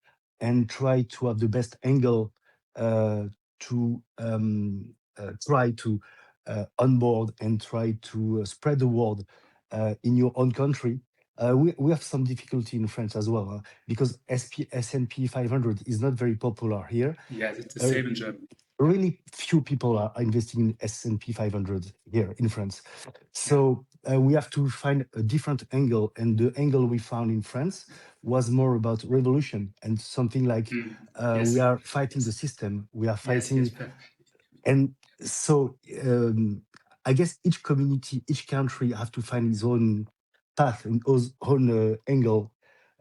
and try to have the best angle to try to onboard and try to spread the word in your own country. We have some difficulty in France as well, because S&P 500 is not very popular here. Yes, it's the Uh, same in Germany. Really few people are investing in S&P 500 here in France. Yeah. So we have to find a different angle. And the angle we found in France was more about revolution and something like Mm. we Yes. are fighting Yes. the system. We are Yes. Yes. fighting, and so I guess each community, each country have to find its own path and its own angle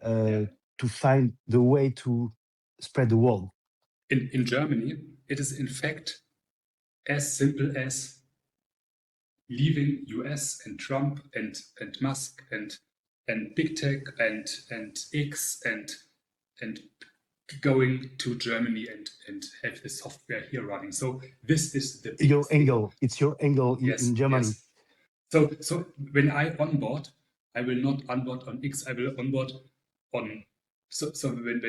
Yeah. to find the way to spread the word. In Germany, it is in fact as simple as leaving US and Trump and Musk and big tech and X and going to Germany and have the software here running. So this is the Your biggest thing. angle, it's your angle in Yes, Germany. yes. So when I onboard, I will not onboard on X. I will onboard on. So when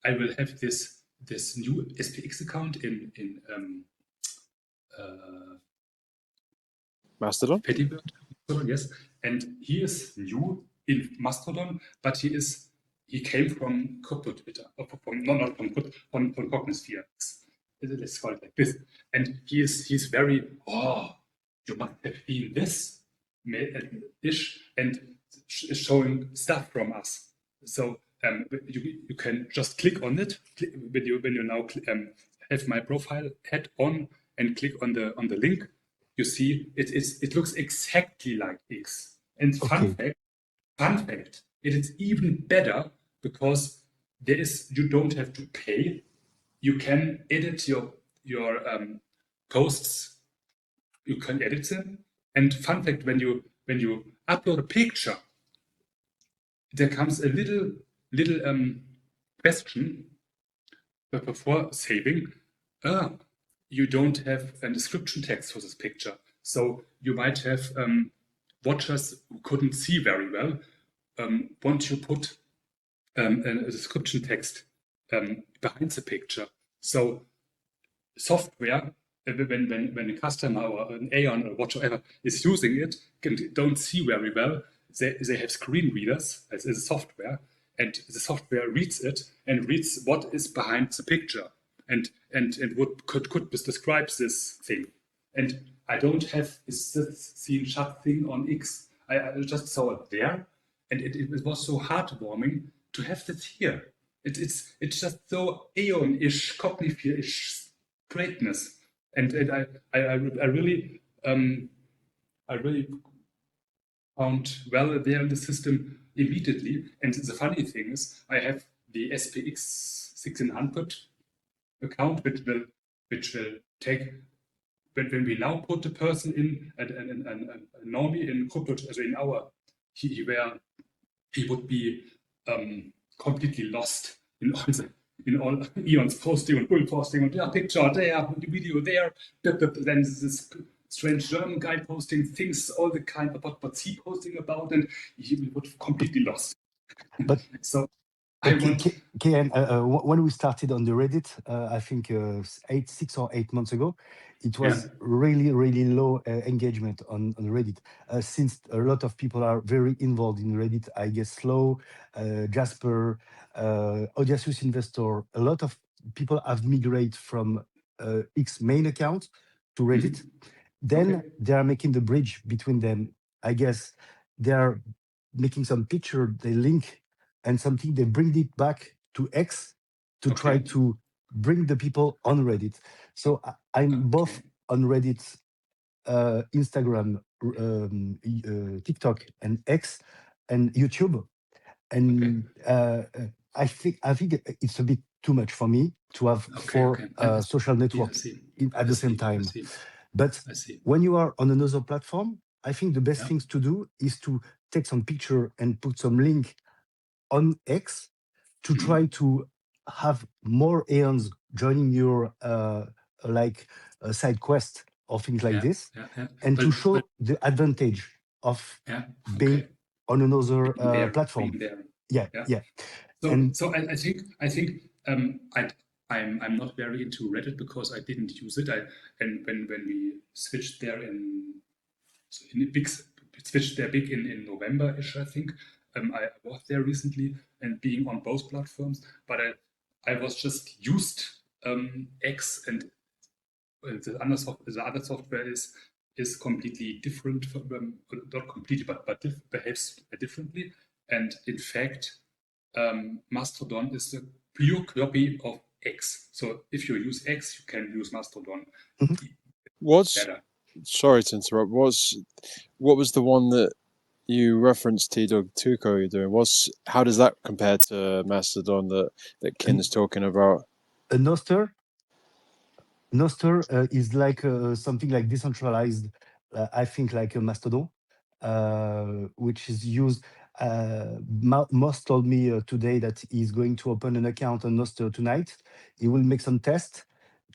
I will have this new SPX account in Mastodon. Petibird, yes, and he is new in Mastodon, but he came from crypto Twitter, or from not from Cognisphere. Let's call it like this. And he's very you must have seen this ish and showing stuff from us. So you can just click on it when you now have my profile head on and click on the link. You see it looks exactly like X. And Okay. fun fact, it is even better because you don't have to pay. You can edit your posts. You can edit them. And fun fact, when you upload a picture, there comes a little question before saving. You don't have a description text for this picture, so you might have watchers who couldn't see very well. Want you put a description text behind the picture. So software, when a customer or an Aeon or whatsoever is using it, don't see very well. They have screen readers as a software, and the software reads it and reads what is behind the picture, and what could describe this thing. And I don't have this scene shut thing on X. I just saw it there, and it was so heartwarming to have that here. It's just so Aeon-ish, Cognifier-ish greatness, and I really found well there in the system immediately. And the funny thing is, I have the SPX6900 account, which will take when we now put the person in a normie in crypto, so in our he would be completely lost in all Eon's posting and Bull posting and there picture there, video there, then this strange German guy posting things, all the kind of what's he posting about, and he would completely lost. But So I want. KN, when we started on the Reddit, I think 6 or 8 months ago, it Yeah. was really, really low engagement on Reddit. Since a lot of people are very involved in Reddit, I guess Slow, Jasper, Audacious Investor, a lot of people have migrated from X main account to Reddit. Then they are making the bridge between them. I guess they are making some picture, they link and something, they bring it back to X to try to bring the people on Reddit. So I'm both on Reddit, Instagram, TikTok, and X, and YouTube. And I think it's a bit too much for me to have four social networks at the same time. But when you are on another platform, I think the best things to do is to take some picture and put some link on X to try to have more Aeons joining your like side quest or things like this, and to show the advantage of being on another platform. Yeah. So I think I'm not very into Reddit because I didn't use it. And when we switched there switched there big in November-ish, I think. I was there recently and being on both platforms, but I was just used X, and the other software is completely different from, not completely, but behaves differently. And in fact, Mastodon is a pure copy of X. So if you use X, you can use Mastodon. Better. Sorry to interrupt. What was the one that you referenced, T-Dog Tuco, you're doing? How does that compare to Mastodon that Kin's talking about? A Noster is like something like decentralized, I think, like a Mastodon, which is used. Moss told me today that he's going to open an account on Noster tonight. He will make some tests,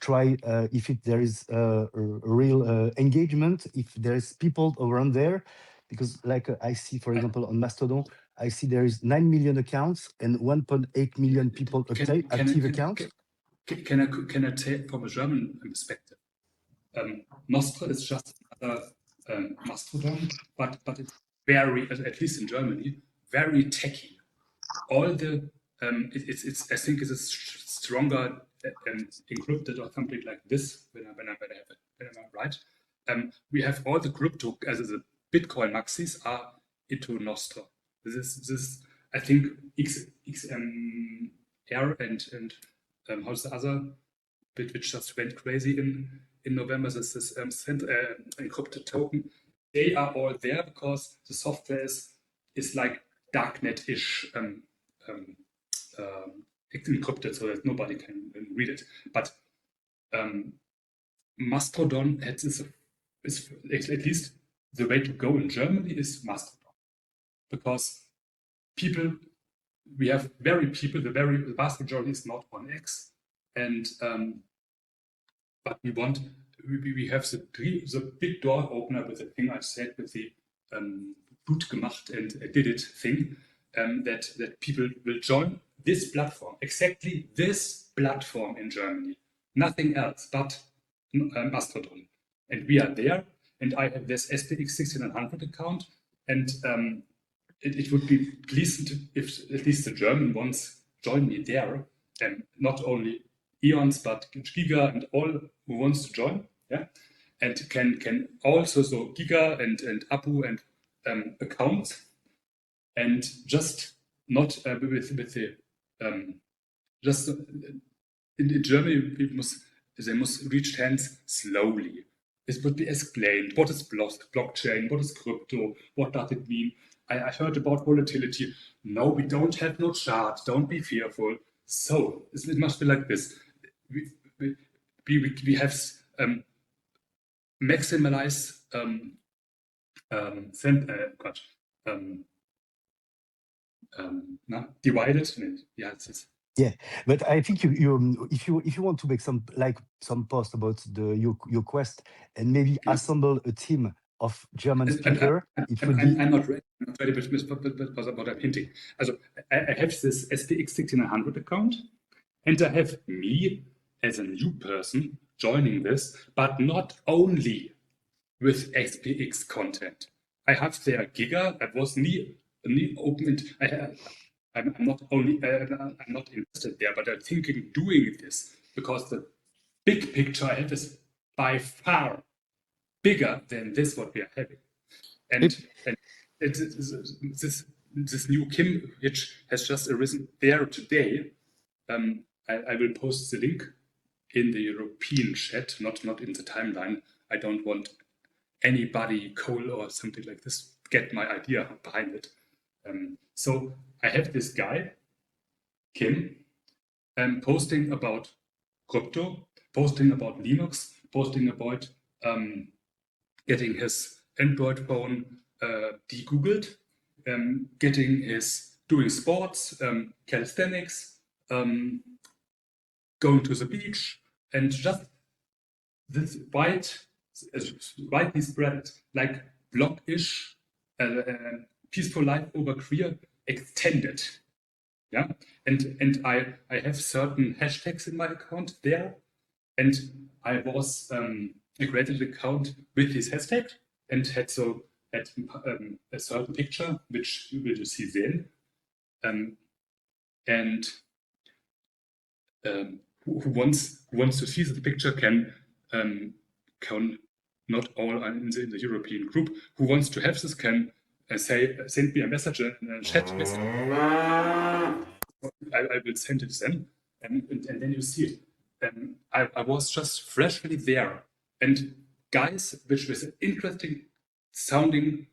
try if there is a real engagement, if there is people around there. Because like I see, for example, on Mastodon, I see there is 9 million accounts and 1.8 million people active accounts. Can I take from a German perspective? Nostra is just another Mastodon, but it's very, at least in Germany, very techy. All the I think it's stronger encrypted or something like this. When I'm right, we have all the crypto as the Bitcoin maxis are into Nostra. This is I think XMR and how's the other bit which just went crazy in November? This is encrypted token. They are all there because the software is like darknet-ish encrypted, so that nobody can read it. But Mastodon is at least the way to go in Germany is Mastodon, because we have the vast majority is not on X, and but we have the big door opener with the thing I said, with the gut gemacht and did it thing, that people will join this platform, exactly this platform in Germany, nothing else but Mastodon. And we are there, and I have this SPX6900 account, and it would be pleasant if at least the German ones join me there, and not only Eons, but Giga and all who wants to join, and can also, so Giga and Apu and accounts, and just not with the just in Germany they must reach hands slowly. This would be explained. What is blockchain? What is crypto? What does it mean? I heard about volatility. No, we don't have no chart. Don't be fearful. So it must be like this. We have maximize divided. Yeah, yeah, but I think you if you want to make some post about your quest and maybe assemble a team of German speaker, it would be. I'm not ready, but what I'm hinting. Also, I have this SPX6900 account, and I have me as a new person joining this, but not only with SPX content. I have their Giga. I was open. I'm not invested there, but I'm thinking doing this because the big picture I have is by far bigger than this what we are having. And this new Kim, which has just arisen there today, I will post the link in the European chat, not in the timeline. I don't want anybody, Cole or something like this, get my idea behind it. So I have this guy, Kim, posting about crypto, posting about Linux, posting about getting his Android phone de-googled, doing sports, calisthenics, going to the beach, and just this widely spread, like blog-ish, peaceful life over queer extended. Yeah, and I have certain hashtags in my account there, and I was I created an account with this hashtag and had a certain picture which you will see then, and who wants to see the picture can not all in the European group. Who wants to have this can send me a message in a chat message. I will send it then, and then you see it. I was just freshly there, and guys, which was an interesting sounding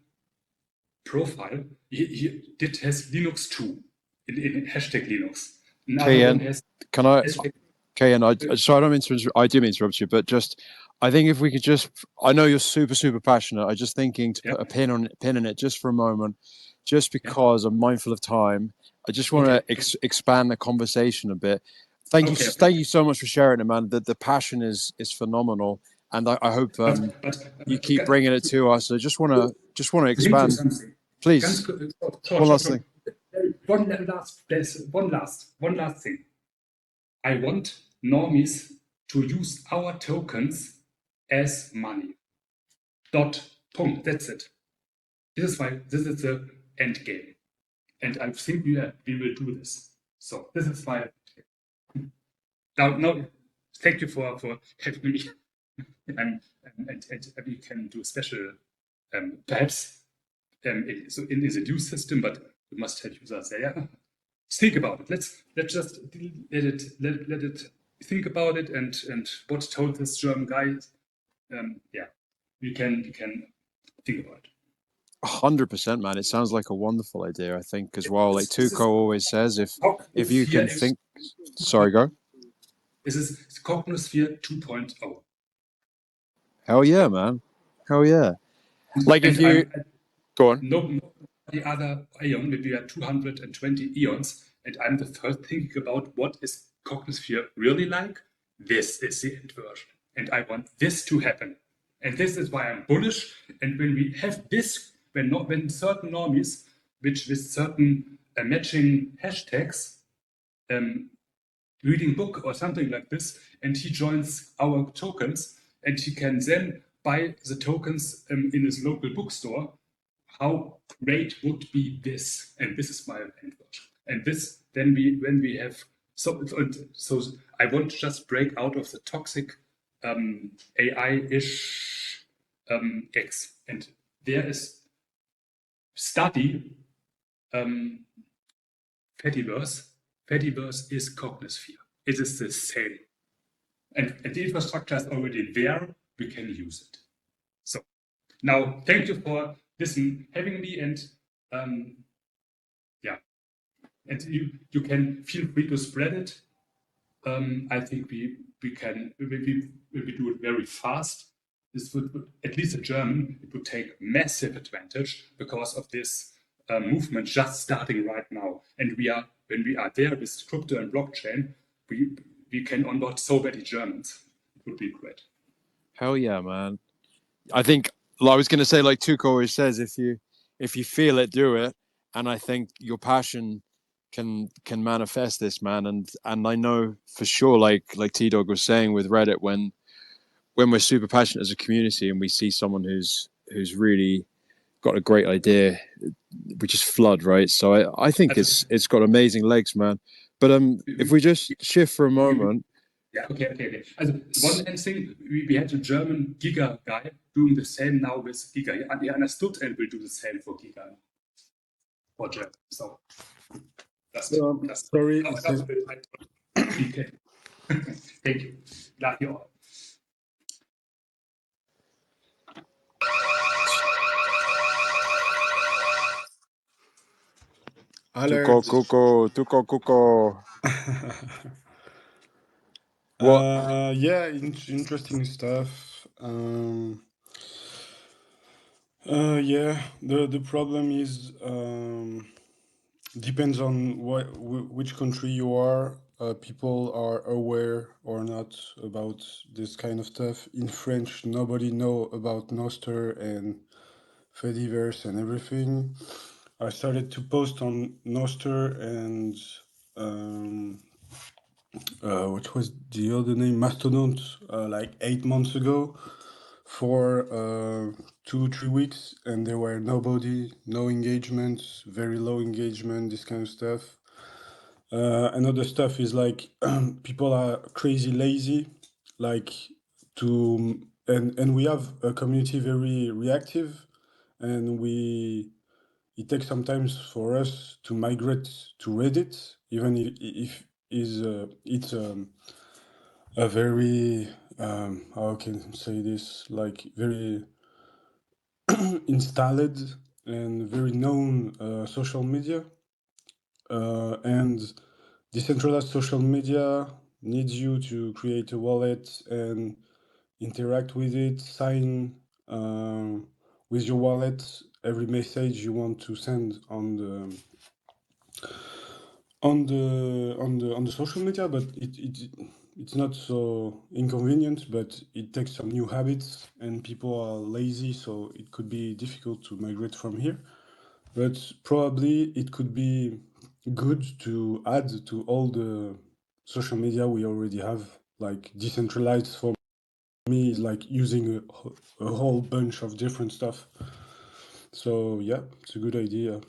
profile, he has Linux too, in hashtag Linux. Another one has can I? hashtag. KN, sorry, I do mean to interrupt you, but just I think if we could just, I know you're super passionate. I'm just thinking to put a pin in it just for a moment, just because I'm mindful of time. I just want to expand the conversation a bit. Thank you so much for sharing it, man. The passion is phenomenal, and I hope you keep bringing it to us. I just want to expand, please. One last thing. One last thing. I want normies to use our tokens as money. Punkt. That's it. This is the end game, and I think we will do this. So this is my now. Thank you for having me, and we can do a special perhaps in the new system, but we must have users there. Yeah. Think about it. Let's just let it think about it and what told this German guy. We can think about it. 100%, man. It sounds like a wonderful idea. I think as well. Like Tuco always says, if you can think. Sorry, go. This is Cognosphere 2.0. Hell yeah, man. Hell yeah. Like if you go on. No, the other Ion, maybe we are 220 eons, and I'm the first thinking about what is Cognosphere really like. This is the end version, and I want this to happen, and this is why I'm bullish. And when we have this, when certain normies, which with certain matching hashtags, reading book or something like this, and he joins our tokens, and he can then buy the tokens in his local bookstore. How great would be this? And this is my end version. And this, then when we have so I want to just break out of the toxic AI-ish X. And there is study Fediverse. Fediverse is Cognosphere. It is the same. And the infrastructure is already there. We can use it. So now, thank you for having me, and and you can feel free to spread it. I think we can do it very fast. This would, at least in German, it would take massive advantage because of this movement just starting right now. And when we are there with crypto and blockchain, we can onboard so many Germans. It would be great. Hell yeah, man. I think I was going to say, like Tuco always says, if you feel it, do it. And I think your passion can manifest this, man. And I know for sure, like T-Dog was saying with Reddit, when we're super passionate as a community and we see someone who's really got a great idea, we just flood, right? So I think it's got amazing legs, man. But if we just shift for a moment, Yeah, okay. Also, one end thing, we had a German Giga guy doing the same now with Giga. He understood and will do the same for Giga for German. So, just Sorry, DK. Thank you. Love you all. alert. Tuko kuko. What? Yeah, interesting stuff. Yeah, the problem is depends on which country you are. People are aware or not about this kind of stuff. In French, nobody know about Noster and Fediverse and everything. I started to post on Noster and what was the other name? Mastodon, like 8 months ago for 2-3 weeks, and there were nobody, no engagement, very low engagement, this kind of stuff. Another stuff is like people are crazy lazy, like and we have a community very reactive, and it takes sometimes for us to migrate to Reddit, even if it's a very how can I say this, like very installed and very known social media, and decentralized social media needs you to create a wallet and interact with it, sign with your wallet every message you want to send on the social media, but it's not so inconvenient, but it takes some new habits and people are lazy, so it could be difficult to migrate from here. But probably it could be good to add to all the social media we already have, like decentralized for me is like using a whole bunch of different stuff. So yeah, it's a good idea.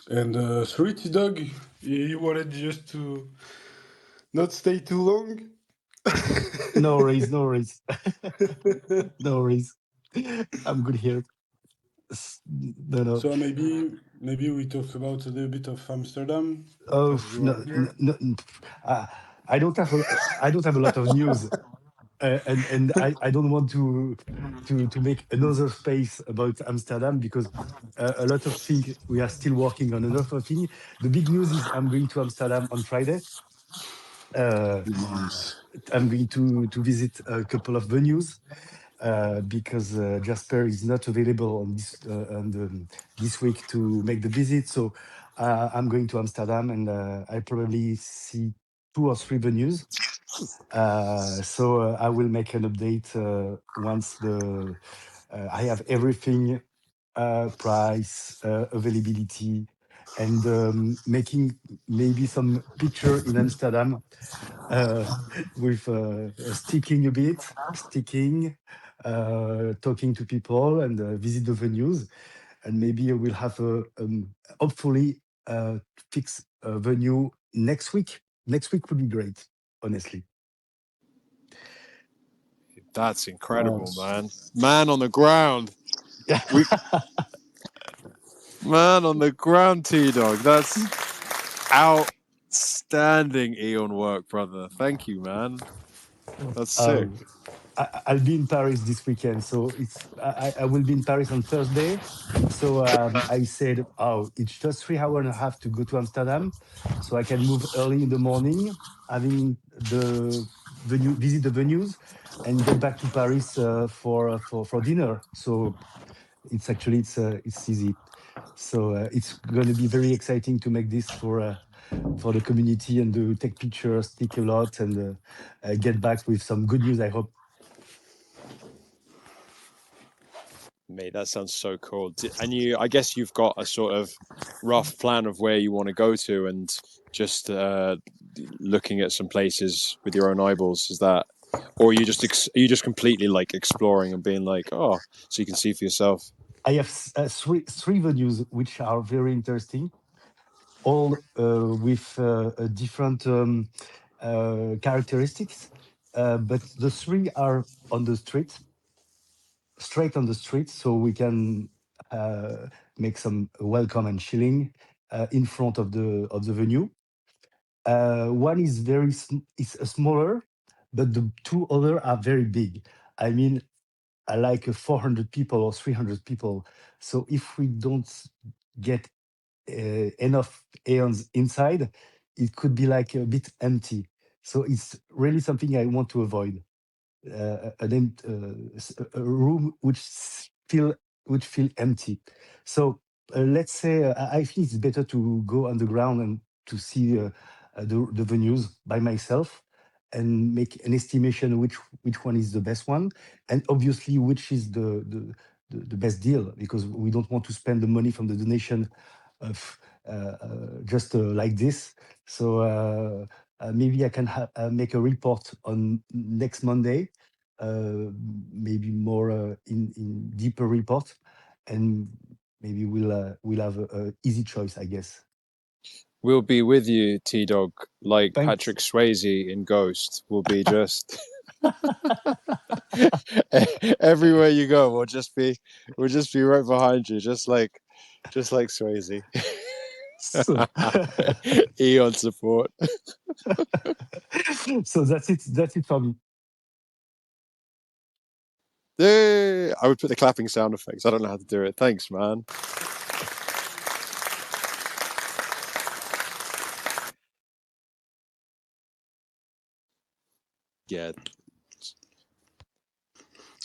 And sorry, T-Dog, you wanted just to not stay too long? No worries, no worries. No worries. I'm good here. No. So maybe we talk about a little bit of Amsterdam Oh as you no, are here. uh, I don't have a lot of news, and I don't want to make another space about Amsterdam because a lot of things we are still working on another thing. The big news is I'm going to Amsterdam on Friday. Uh, Nice. I'm going to visit a couple of venues because Jasper is not available this week to make the visit. So I'm going to Amsterdam and I probably see 2 or 3 venues. So I will make an update once I have everything, price, availability, and making maybe some picture in Amsterdam uh, with sticking a bit, talking to people and visit the venues. And maybe I will have hopefully fix a venue next week. Next week would be great, honestly. That's incredible, Nice. man. Man on the ground. Yeah. Man on the ground, T-Dog. That's outstanding Eon work, brother. Thank you, man. That's sick. I'll be in Paris this weekend, so I will be in Paris on Thursday. So I said, oh, it's just 3 hours and a half to go to Amsterdam, so I can move early in the morning, having the venue visit the venues, and get back to Paris for dinner. So it's easy. So it's going to be very exciting to make this for the community and to take pictures, stick a lot, and get back with some good news. I hope. Mate, that sounds so cool. And I guess you've got a sort of rough plan of where you want to go to, and just looking at some places with your own eyeballs. Is that, or are you just completely like exploring and being like, oh, so you can see for yourself? I have three venues which are very interesting, all with a different characteristics, but the three are on the street, straight on the street, so we can make some welcome and chilling in front of the venue. One is is smaller, but the two other are very big. I mean, I like 400 people or 300 people. So if we don't get enough aeons inside, it could be like a bit empty. So it's really something I want to avoid. A room which feel empty. So let's say I think it's better to go underground and to see the venues by myself and make an estimation which one is the best one, and obviously which is the best deal, because we don't want to spend the money from the donation of just like this. So maybe I can make a report on next Monday, maybe more in deeper report, and maybe we'll have a easy choice, I guess. We'll be with you, T-Dog, like Thanks. Patrick Swayze in Ghost. We'll be just everywhere you go. We'll just be right behind you, just like Swayze. So, Eon support. so that's it for me. Yay! I would put the clapping sound effects. I don't know how to do it. Thanks, man. Yeah.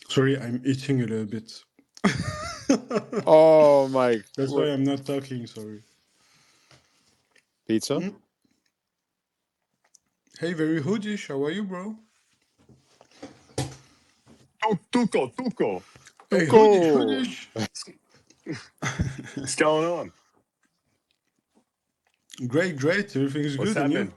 Sorry, I'm itching a little bit. Oh my. That's why I'm not talking, sorry. Pizza? Hey, very hoodish. How are you, bro? Tuco. Hey, Cool. hoodish. What's going on? Great. Everything's What's good, and happening?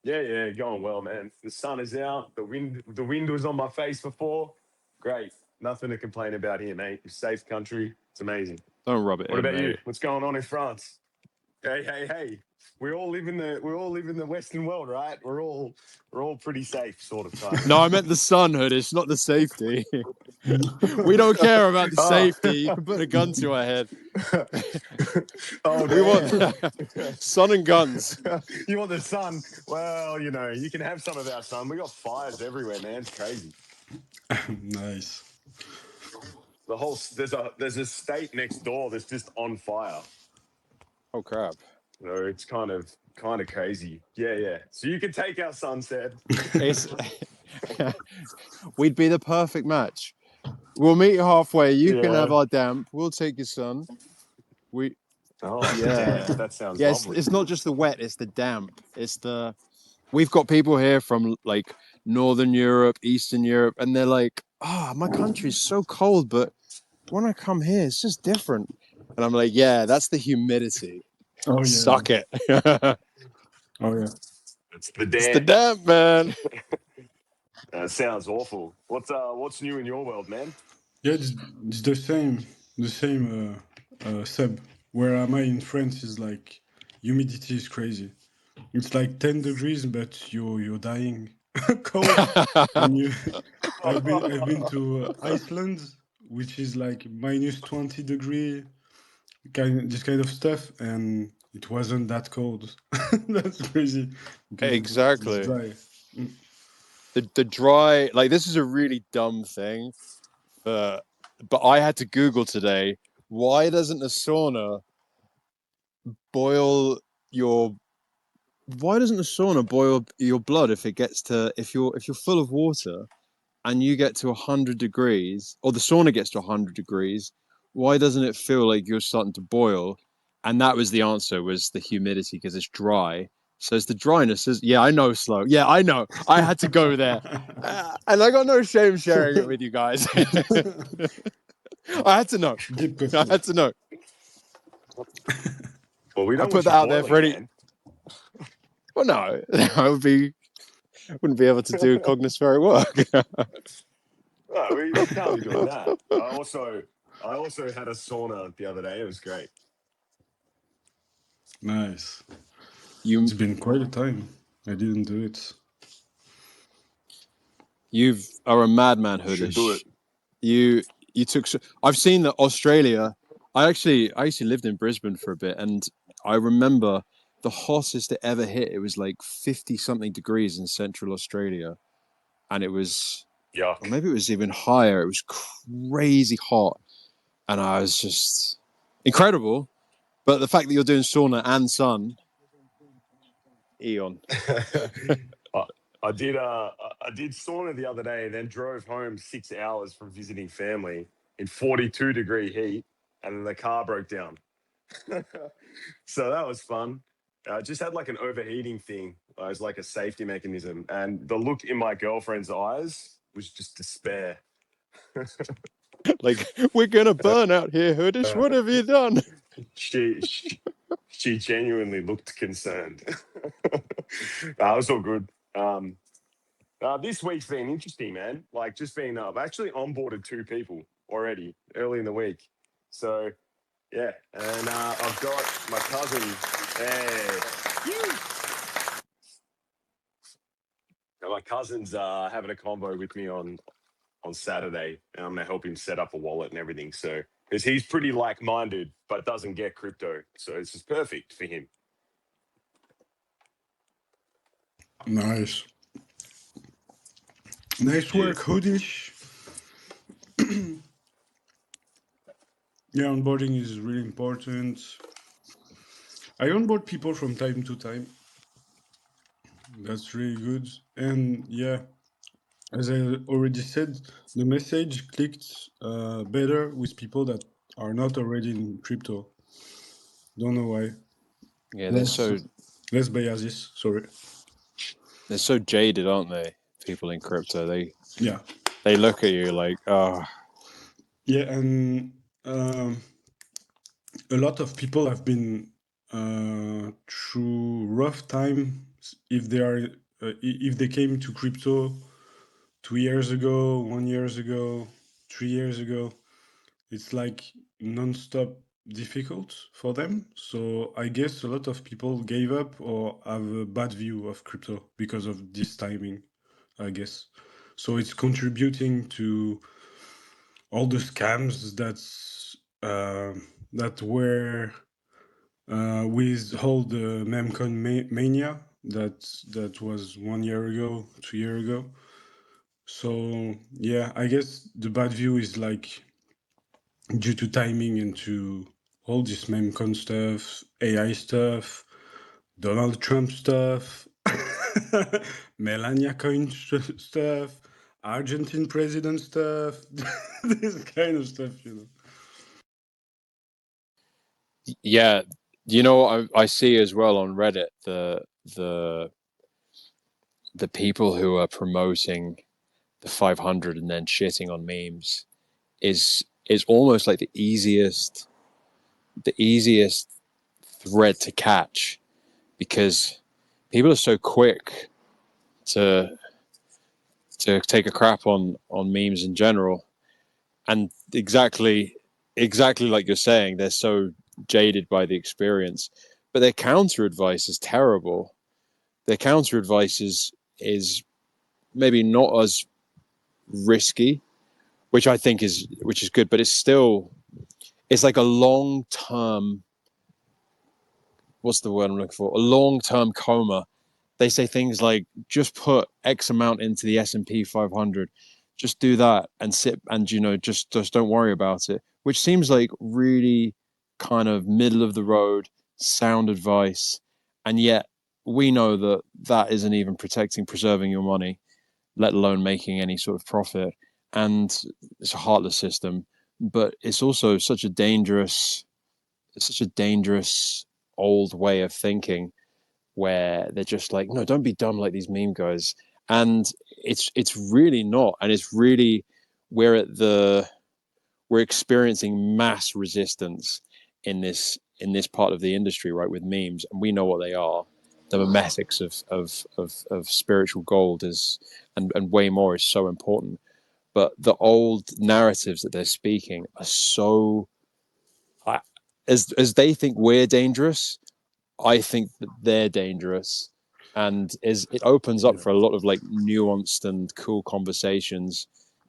Yeah, going well, man. The sun is out. The wind was on my face before. Great. Nothing to complain about here, mate. Safe country. It's amazing. Don't rub it What in, about you? mate. What's going on in France? Hey. We all live in the Western world, right? We're all pretty safe, sort of type. No, I meant the sun, Hoodish, not the safety. We don't care about the safety. You can put a gun to our head. Oh, We want damn. sun and guns. You want the sun? Well, you can have some of our sun. We got fires everywhere, man. It's crazy. Nice. The whole there's a state next door that's just on fire. Oh crap! So it's kind of crazy. Yeah. So you can take our sunset. It's we'd be the perfect match. We'll meet halfway. You can have our damp. We'll take your sun. Damn, that sounds lovely. It's not just the wet. It's the damp. We've got people here from like Northern Europe, Eastern Europe, and they're like, my country's so cold, but when I come here, it's just different. And I'm like, yeah, that's the humidity. Oh yeah. Suck it. Oh yeah. It's the damp. It's the damp, man. That sounds awful. What's new in your world, man? Yeah, it's the same. Seb. Where am I in France is like humidity is crazy. It's like 10 degrees, but you're dying cold. And I've been to Iceland, which is like minus 20 degree, this kind of stuff, and it wasn't that cold. That's crazy. Exactly. It's dry. The dry, like, this is a really dumb thing, but I had to Google today, why doesn't a sauna boil your blood if you're full of water and you get to 100 degrees, or the sauna gets to 100 degrees, why doesn't it feel like you're starting to boil? And that was the answer, was the humidity, because it's dry. So it's the dryness. I know, Slow. Yeah, I know. I had to go there. And I got no shame sharing it with you guys. I had to know. Deep cut. I had to know. Well, we don't put that out there for any. Well, no, I wouldn't be able to do cognospheric work. No, we can't be doing that. I also had a sauna the other day. It was great. Nice. It's been quite a time. I didn't do it. You are a madman, You should do Hoodish. it. You took. I've seen that Australia. I actually lived in Brisbane for a bit, and I remember the hottest it ever hit. It was like 50 something degrees in Central Australia, and it was, or Yuck. maybe it was even higher. It was crazy hot, and I was just incredible. But the fact that you're doing sauna and sun, Eon. I I did sauna the other day, then drove home 6 hours from visiting family in 42-degree heat, and then the car broke down. So that was fun. Just had like an overheating thing. It was like a safety mechanism, and the look in my girlfriend's eyes was just despair. Like, we're gonna burn out here, Hoodish. What have you done? She genuinely looked concerned. That was all good. This week's been interesting, man. Like, just been I've actually onboarded 2 people already early in the week. So yeah, and I've got my cousin. Hey, my cousin's having a convo with me on Saturday, and I'm gonna help him set up a wallet and everything. So because he's pretty like-minded, but doesn't get crypto, so it's just perfect for him. Nice. Nice work, Cheers. Hoodish. Yeah, onboarding is really important. I onboard people from time to time. That's really good. And yeah, as I already said, the message clicked better with people that are not already in crypto. Don't know why. Yeah, they're Less biases, sorry. so jaded, aren't they? People in crypto, Yeah. they look at you like, oh. Yeah, and a lot of people have been through rough times if they are if they came to crypto 2 years ago, 1 year ago, 3 years ago. It's like non-stop difficult for them. So I guess a lot of people gave up or have a bad view of crypto because of this timing, I guess. So it's contributing to all the scams that were with all the memcoin mania that was 1 year ago, 2 year ago. So yeah, I guess the bad view is like due to timing and to all this memcon stuff, AI stuff, Donald Trump stuff, Melania coin stuff, Argentine president stuff, this kind of stuff, you know. Yeah, you know what I see as well on Reddit, the people who are promoting the 500 and then shitting on memes is almost like the easiest thread to catch, because people are so quick to take a crap on memes in general, and exactly like you're saying, they're so jaded by the experience, but their counter advice is terrible. Their counter advice is maybe not as risky, which I think is good, but it's like a long term, what's the word I'm looking for? A long term coma. They say things like, just put X amount into the S&P 500, just do that and sit, and just don't worry about it, which seems like really kind of middle of the road sound advice, and yet we know that isn't even preserving your money, let alone making any sort of profit. And it's a heartless system, but it's also such a dangerous old way of thinking, where they're just like, no, don't be dumb like these meme guys. And it's really not. And it's really, we're experiencing mass resistance in this part of the industry, right, with memes, and we know what they are. The memetics of spiritual gold is, and way more, is so important. But the old narratives that they're speaking are so, as they think we're dangerous, I think that they're dangerous. and it opens up Yeah. for a lot of like nuanced and cool conversations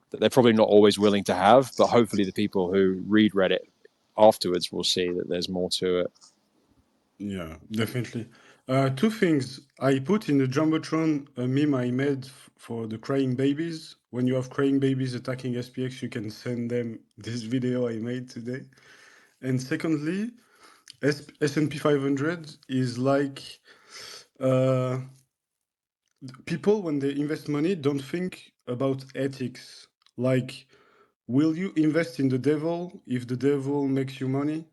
that they're probably not always willing to have, but hopefully the people who read Reddit afterwards will see that there's more to it. Yeah, definitely. Two things. I put in the Jumbotron a meme I made for the crying babies. When you have crying babies attacking SPX, you can send them this video I made today. And secondly, S&P 500 is like uh, people, when they invest money, don't think about ethics. Like, will you invest in the devil if the devil makes you money?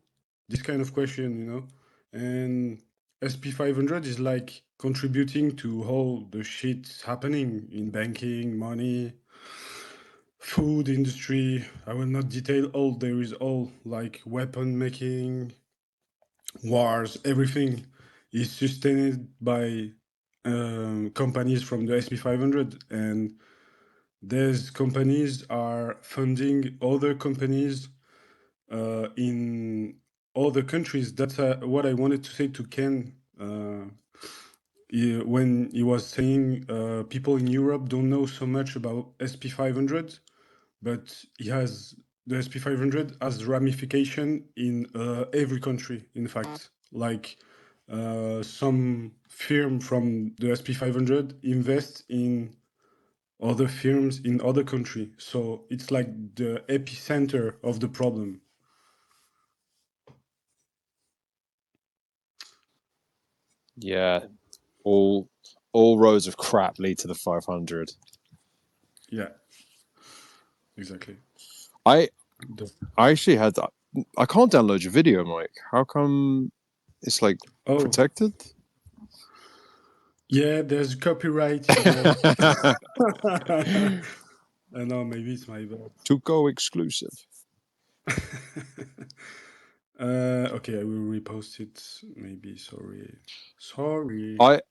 This kind of question, you know? And SP 500 is like contributing to all the shit happening in banking, money, food industry. I will not detail all. There is all like weapon making, wars, everything is sustained by companies from the SP 500, and these companies are funding other companies in other countries. That's what I wanted to say to Ken when he was saying people in Europe don't know so much about SP 500, but the SP 500 has ramification in every country, in fact. Like some firm from the SP 500 invest in other firms in other country. So it's like the epicenter of the problem. Yeah, all roads of crap lead to the 500. Yeah, exactly. I actually had I can't download your video, Mike. How come it's like protected? Yeah, there's copyright involved. I know, maybe it's my bad. To go exclusive. Okay, I will repost it. Maybe. Sorry.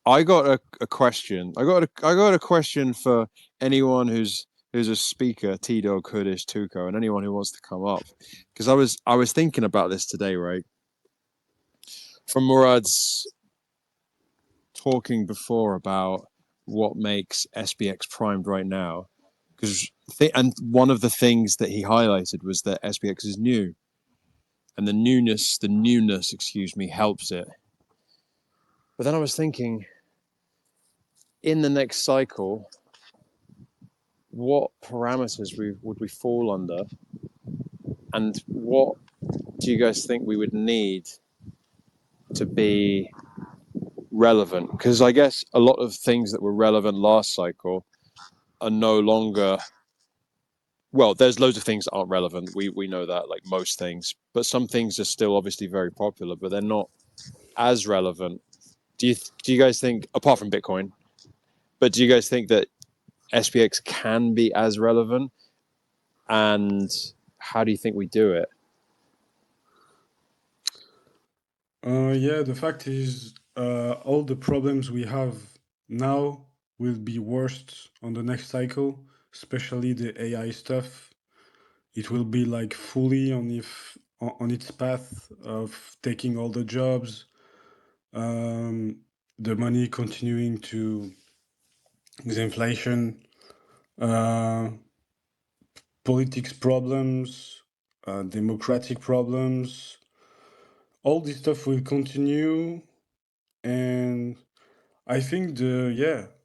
I got a question. I got a question for anyone who's a speaker, T-Dog, Kurdish, Tuco, and anyone who wants to come up. Because I was thinking about this today, right? From Murad's talking before about what makes SPX primed right now, because and one of the things that he highlighted was that SPX is new, and the newness, excuse me, helps it. But then I was thinking, in the next cycle, what parameters would we fall under, and what do you guys think we would need to be relevant? Because I guess a lot of things that were relevant last cycle are no longer. Well, there's loads of things that aren't relevant. We know that, like most things, but some things are still obviously very popular, but they're not as relevant. Do you guys think, apart from Bitcoin, but do you guys think that SPX can be as relevant? And how do you think we do it? Yeah, the fact is, all the problems we have now will be worse on the next cycle, especially the AI stuff. It will be like fully on its path of taking all the jobs, the money continuing to with inflation, politics problems, democratic problems. All this stuff will continue, and I think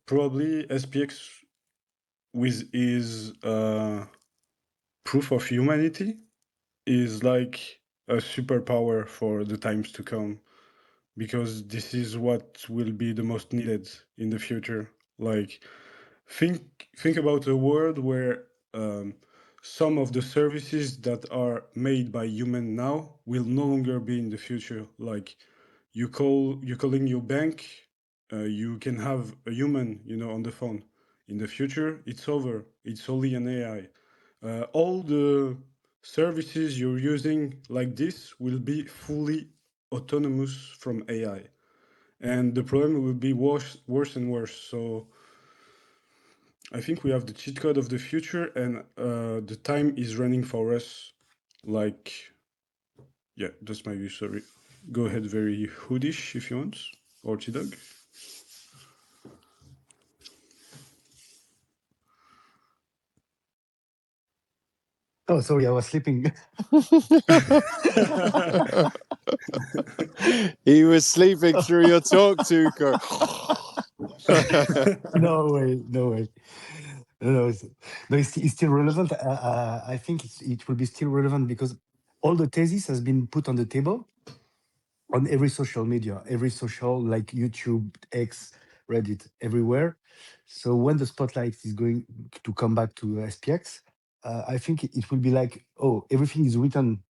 probably SPX with his proof of humanity is like a superpower for the times to come, because this is what will be the most needed in the future. Like think about a world where some of the services that are made by human now will no longer be in the future. Like you're calling your bank, you can have a human, on the phone. In the future, it's over. It's only an AI. All the services you're using like this will be fully autonomous from AI, and the problem will be worse and worse. So I think we have the cheat code of the future, and the time is running for us. Like, yeah, that's my view. Sorry. Go ahead, very hoodish if you want, or T-Dog. Oh, sorry, I was sleeping. He was sleeping through your talk, Tuco. No way, no way. No, it's still relevant. I think it will be still relevant because all the thesis has been put on the table on every social media, every social like YouTube, X, Reddit, everywhere. So when the spotlight is going to come back to SPX, I think it will be like, oh, everything is written.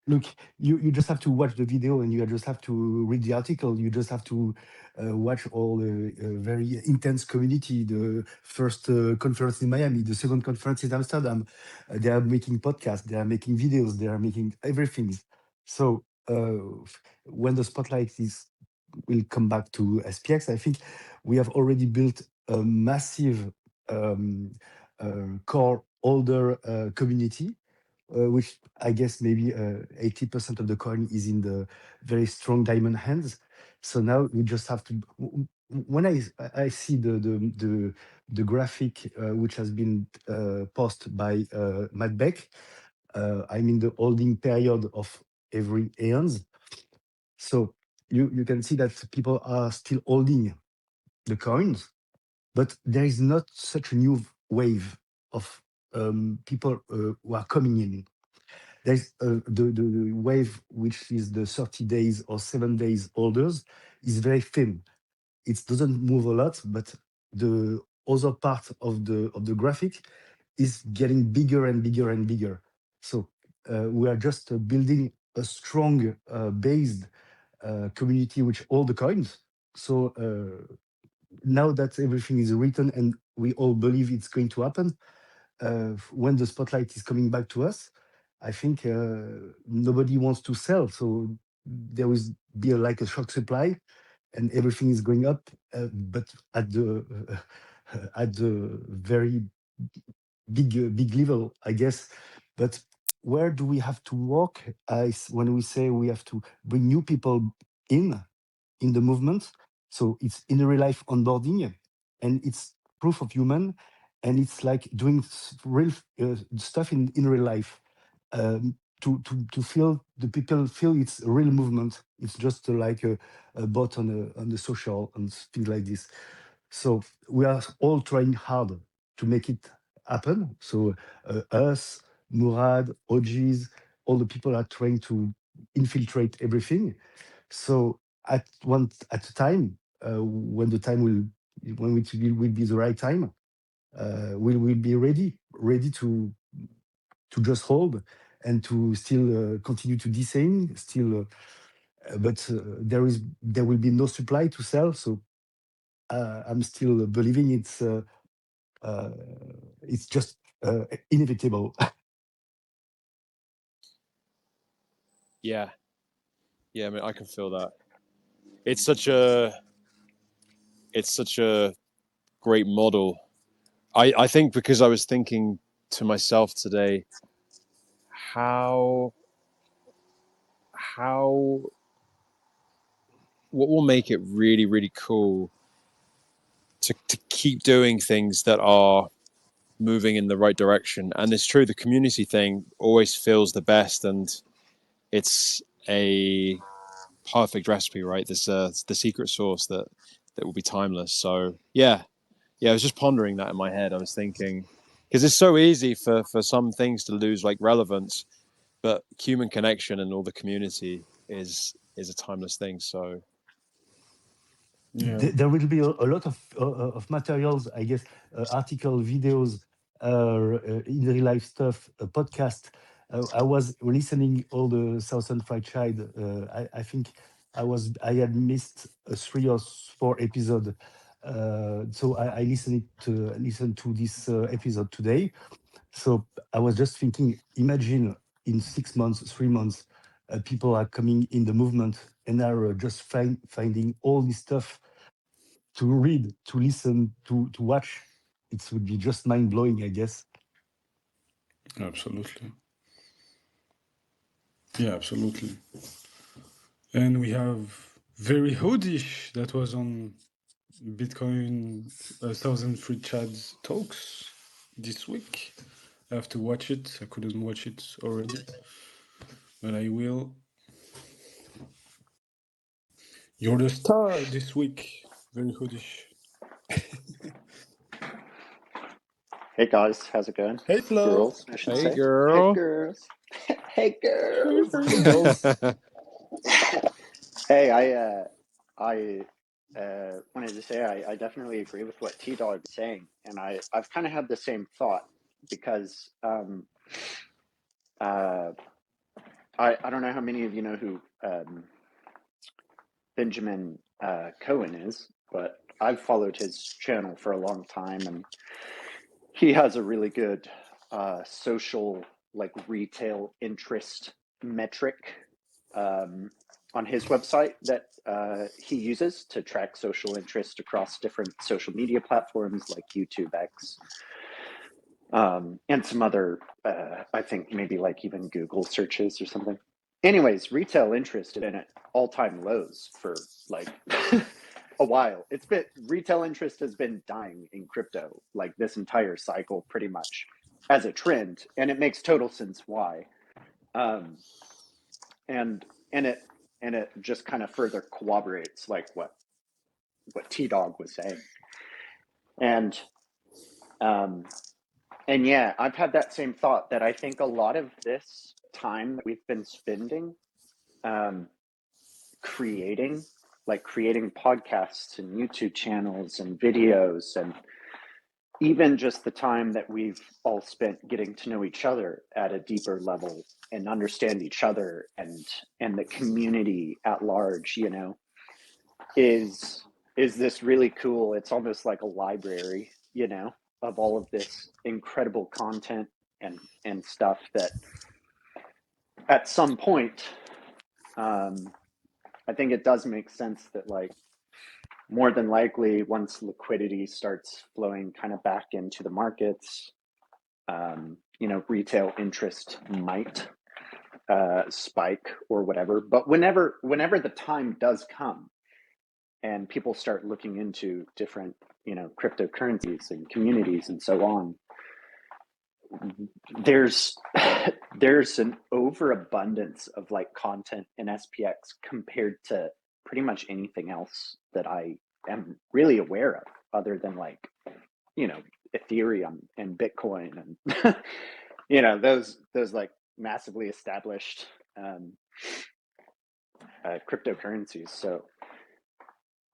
Look, you just have to watch the video and you just have to read the article. You just have to watch all the very intense community. The first conference in Miami, the second conference in Amsterdam. They are making podcasts, they are making videos, they are making everything. So when the spotlight is will come back to SPX, I think we have already built a massive core older community, which I guess maybe 80% of the coin is in the very strong diamond hands. So now we just have to. When I see the graphic which has been posted by Matt Beck, I mean the holding period of every eons. So you can see that people are still holding the coins, but there is not such a new wave of people who are coming in. There's the wave which is the 30 days or 7 days holders is very thin. It doesn't move a lot, but the other part of the graphic is getting bigger and bigger and bigger. So we are just building a strong based community with all the coins. So now that everything is written and we all believe it's going to happen, when the spotlight is coming back to us, I think nobody wants to sell. So there will be like a short supply, and everything is going up, but at the very big level, I guess. But where do we have to work? When we say we have to bring new people in the movement. So it's in real life onboarding, and it's proof of human, and it's like doing real stuff in real life, to feel the people feel it's a real movement. It's just like a bot on the social and things like this. So we are all trying hard to make it happen. So us, Murad, OGs, all the people are trying to infiltrate everything. So at a time, when the time when it will be the right time, we will be ready to just hold and to still continue to design still, but there will be no supply to sell. So I'm still believing uh, it's just inevitable. Yeah, yeah. I mean, I can feel that. It's such a great model. I think because I was thinking to myself today, how how what will make it really really cool to keep doing things that are moving in the right direction. And it's true, the community thing always feels the best, and it's a perfect recipe, right? This the secret sauce that will be timeless. So yeah, I was just pondering that in my head. I was thinking, because it's so easy for some things to lose like relevance, but human connection and all the community is a timeless thing. So Yeah. There will be a lot of materials, I guess, article, videos, in real life stuff, a podcast. I was listening all the Southern Fried Child. I think I had missed 3 or 4 episode. So I listened to this episode today. So I was just thinking, imagine in 6 months, 3 months, people are coming in the movement and are just finding all this stuff to read, to listen, to watch. It would be just mind blowing, I guess. Absolutely. Yeah, absolutely. And we have Very Hodish that was on Bitcoin 1000 Free Chad's talks this week. I have to watch it. I couldn't watch it already, but I will. You're the star this week. Very hoodish. Hey guys, how's it going? Hey, Flo. Girls, I should Hey, say. Hey girl. girls. Hey Hey, girls. girls. Hey, I wanted to say I definitely agree with what T-Dog is saying, and I've kind of had the same thought because I don't know how many of you know who Benjamin Cohen is, but I've followed his channel for a long time, and he has a really good social, like, retail interest metric on his website that he uses to track social interest across different social media platforms like YouTube, X, and some other, I think maybe like even Google searches or something. Anyways, retail interest has been at all-time lows for like a while. Retail interest has been dying in crypto like this entire cycle pretty much as a trend, and it makes total sense why. Um, and it just kind of further corroborates like what T-Dog was saying. And yeah, I've had that same thought that I think a lot of this time that we've been spending creating podcasts and YouTube channels and videos, and even just the time that we've all spent getting to know each other at a deeper level and understand each other and the community at large, you know, is this really cool. It's almost like a library, you know, of all of this incredible content and stuff that at some point, I think it does make sense that, like, more than likely, once liquidity starts flowing kind of back into the markets, you know, retail interest might spike or whatever. But whenever the time does come and people start looking into different, you know, cryptocurrencies and communities and so on, there's an overabundance of like content in SPX compared to pretty much anything else that I am really aware of, other than, like, you know, Ethereum and Bitcoin and you know, those like massively established cryptocurrencies. So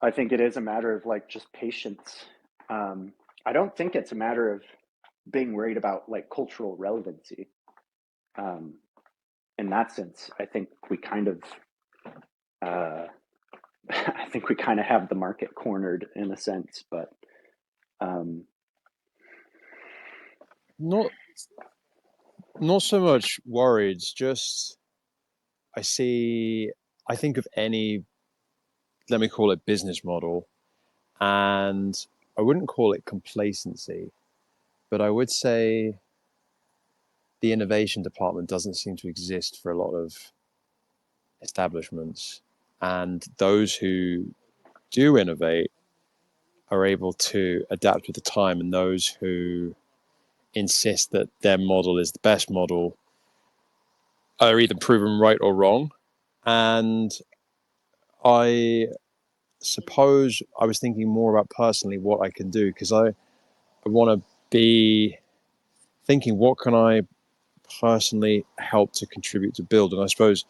I think it is a matter of like just patience. I don't think it's a matter of being worried about like cultural relevancy. In that sense, I think we kind of I think we kind of have the market cornered in a sense, but Not so much worried. Just I think of any, let me call it, business model, and I wouldn't call it complacency, but I would say the innovation department doesn't seem to exist for a lot of establishments, and those who do innovate are able to adapt with the time, and those who insist that their model is the best model are either proven right or wrong. And I suppose I was thinking more about personally what I can do, because I want to be thinking, what can I personally help to contribute to build? And I suppose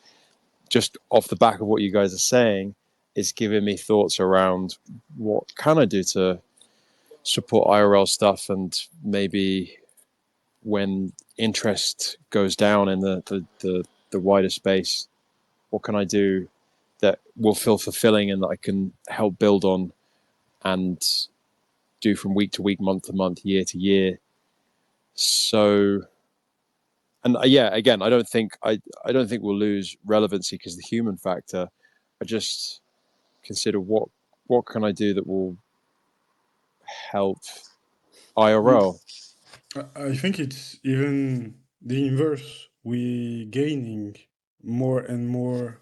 just off the back of what you guys are saying, it's giving me thoughts around what can I do to support IRL stuff, and maybe when interest goes down in the wider space, what can I do that will feel fulfilling and that I can help build on and do from week to week, month to month, year to year. So, and yeah, again, I don't think we'll lose relevancy because the human factor. I just consider what can I do that will help IRL. I think it's even the inverse. We gaining more and more.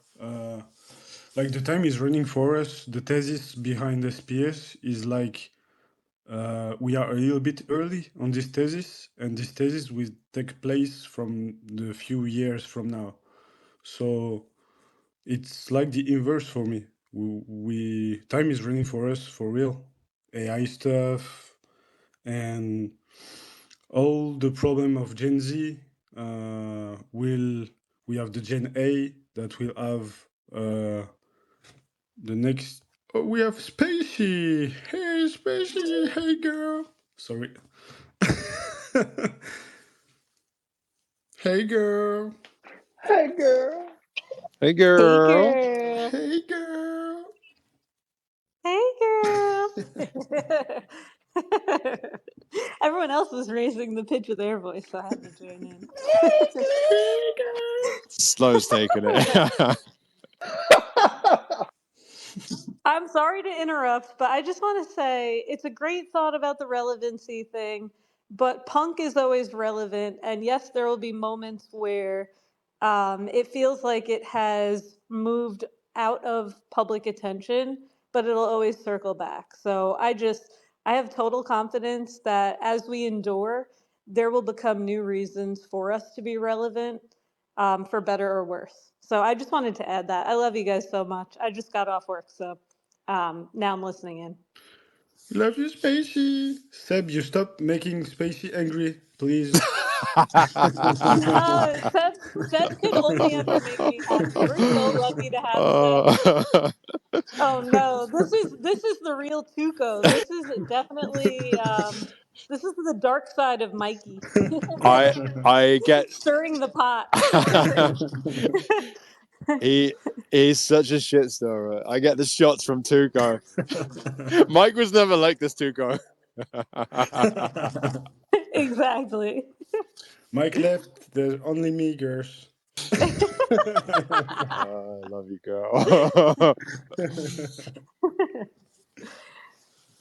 Like, the time is running for us. The thesis behind SPS is like we are a little bit early on this thesis, and this thesis will take place from the few years from now. So it's like the inverse for me. Time is running for us for real. AI stuff and all the problem of Gen Z we have the Gen A that will have the next. Oh, we have Spacey. Hey, Spacey. Hey, girl. Sorry. Hey, girl. Hey, girl. Hey, Hey, girl. girl. Hey, girl. Hey, girl. Everyone else was raising the pitch of their voice, so I had to join in. Hey, girl. Slow's taking it. I'm sorry to interrupt, but I just want to say it's a great thought about the relevancy thing, but punk is always relevant. And yes, there will be moments where it feels like it has moved out of public attention, but it'll always circle back. So I have total confidence that as we endure, there will become new reasons for us to be relevant, for better or worse. So I just wanted to add that. I love you guys so much. I just got off work, so now I'm listening in. Love you, Spacey. Seb, you stop making Spacey angry, please. Seb could only ever make me happy. We're so lucky to have Seb. Uh, Oh no, this is the real Tuco. This is definitely this is the dark side of Mikey. I get Stirring the pot. he he's such a shit stirrer. I get the shots from Tuco. Mike was never like this, Tuco. Exactly. Mike left. There's only me, girls. I love you, girl.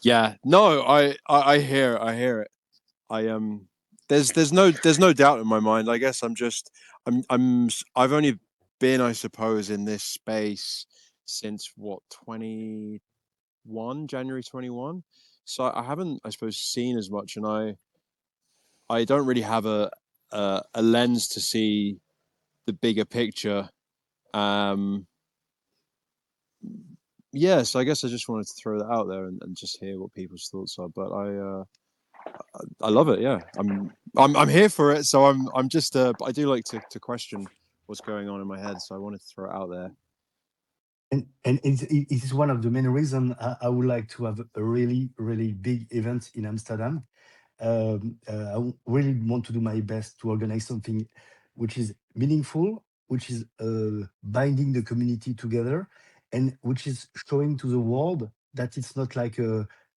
Yeah, no, I hear it. There's no doubt in my mind. I guess I've only been, I suppose, in this space since what, 21, January 21. So I haven't, I suppose, seen as much, and I don't really have a lens to see the bigger picture. Yes, I guess I just wanted to throw that out there and just hear what people's thoughts are. But I love it. Yeah, I'm here for it. So I'm just I do like to question what's going on in my head. So I wanted to throw it out there. And it is one of the main reasons I would like to have a really big event in Amsterdam. Really want to do my best to organize something which is meaningful, which is binding the community together, and which is showing to the world that it's not like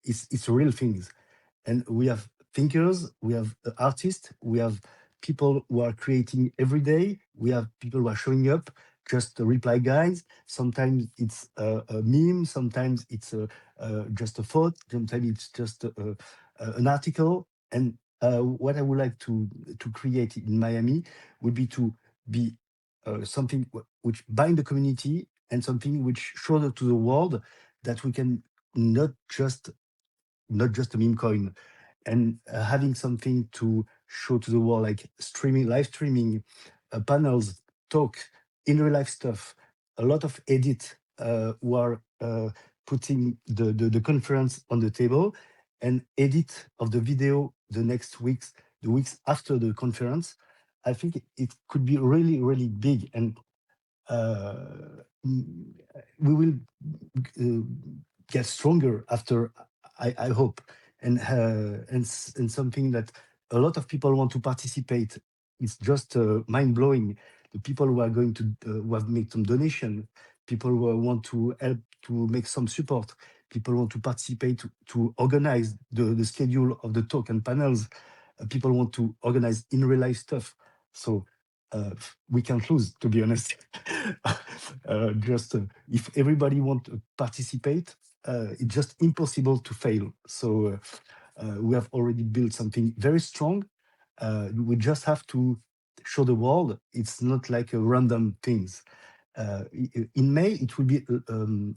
it's real things. And we have thinkers, we have artists, we have people who are creating every day, we have people who are showing up, just reply guys. Sometimes it's a meme, sometimes it's just a thought, sometimes it's just an article. And what I would like to create in Miami would be to be something which bind the community and something which shows to the world that we can not just a meme coin, and having something to show to the world like live streaming, panels, talk, in real life stuff, a lot of edit who are putting the conference on the table, and edit of the video the next weeks, the weeks after the conference. I think it could be really big, and we will uh, get stronger after. I hope, and something that a lot of people want to participate. It's just mind blowing. The people who are going to who have made some donation, people who want to help to make some support, people want to participate to organize the schedule of the talk and panels. People want to organize in real life stuff. So we can't lose, to be honest. Just if everybody want to participate, it's just impossible to fail. So we have already built something very strong. We just have to show the world it's not like a random things. In May, it will be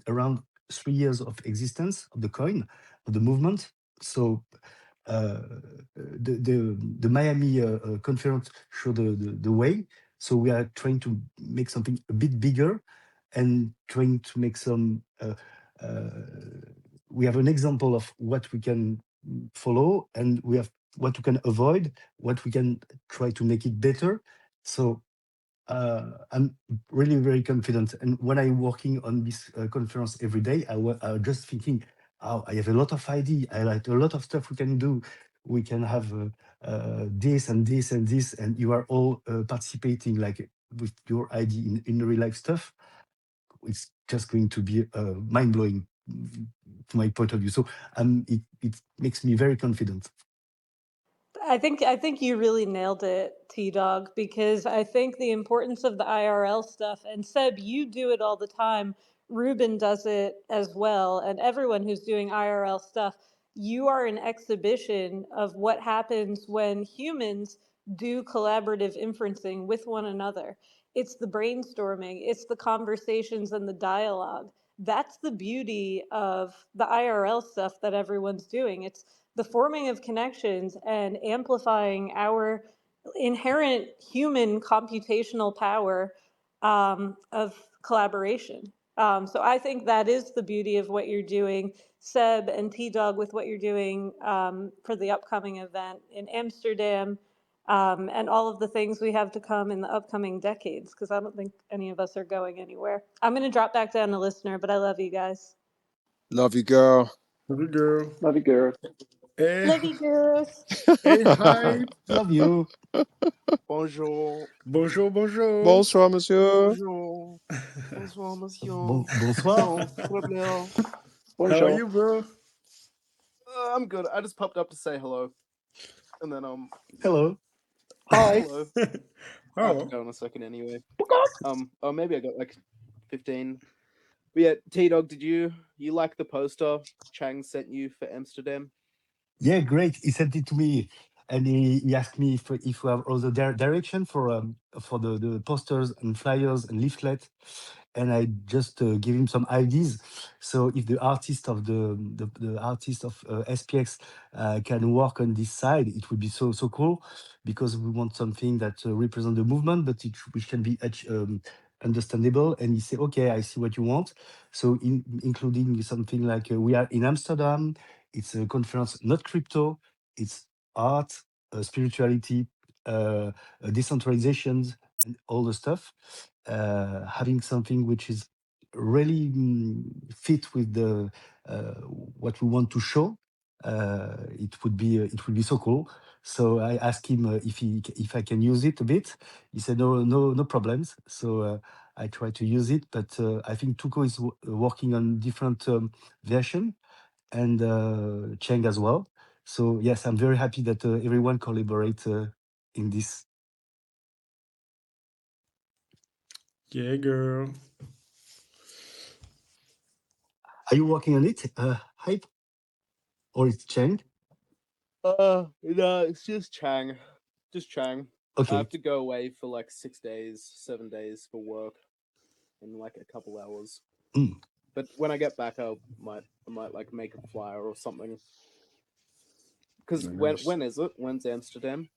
around 3 years of existence of the coin, of the movement. So the Miami conference showed the way. So we are trying to make something a bit bigger and trying to make some. We have an example of what we can follow, and we have what we can avoid, what we can try to make it better. So I'm really very confident. And when I'm working on this conference every day, I was just thinking, oh, I have a lot of idea. I like a lot of stuff we can do. We can have this and this and this, and you are all participating like with your idea in real life stuff. It's just going to be mind blowing to my point of view. So it makes me very confident. I think you really nailed it, T Dog, because I think the importance of the IRL stuff, and Seb, you do it all the time. Ruben does it as well, and everyone who's doing IRL stuff, you are an exhibition of what happens when humans do collaborative inferencing with one another. It's the brainstorming, it's the conversations and the dialogue. That's the beauty of the IRL stuff that everyone's doing. It's the forming of connections and amplifying our inherent human computational power of collaboration. So I think that is the beauty of what you're doing, Seb and T Dog, with what you're doing for the upcoming event in Amsterdam, and all of the things we have to come in the upcoming decades, because I don't think any of us are going anywhere. I'm going to drop back down to listener, but I love you guys. Love you, girl. Love you, girl. Love you, girl. Hey, Love you, girls. hey, hi. Love you. Bonjour. Bonjour, bonjour. Bonsoir, monsieur. Bonjour. Bonsoir, monsieur. Bonsoir. Bonjour. How are Bonjour. you, bro? I'm good. I just popped up to say hello. And then, Hello. Hi. hello. I have to Oh, go in a second anyway. Oh, maybe I got like 15. But yeah, T-Dog, did you like the poster Chang sent you for Amsterdam? Yeah, great. He sent it to me, and he asked me if we have other direction for the posters and flyers and leaflet, and I just give him some ideas. So if the artist of the artist of SPX can work on this side, it would be so cool, because we want something that represent the movement, but which can be understandable. And he said, okay, I see what you want. So including something like we are in Amsterdam. It's a conference, not crypto. It's art, spirituality, decentralizations, and all the stuff. Having something which is really fit with the what we want to show. It would be so cool. So I asked him if I can use it a bit. He said no problems. So I try to use it, but I think Tuco is working on different version, and Cheng as well. So yes, I'm very happy that everyone collaborate in this. yeah, girl. Are you working on it, Hype, or it's Cheng? No, it's just Chang. Just Chang. I Okay. have to go away for like 6 days, 7 days for work in like a couple hours. Mm. But when I get back, I might like make a flyer or something. Because Nice. when is it? When's Amsterdam?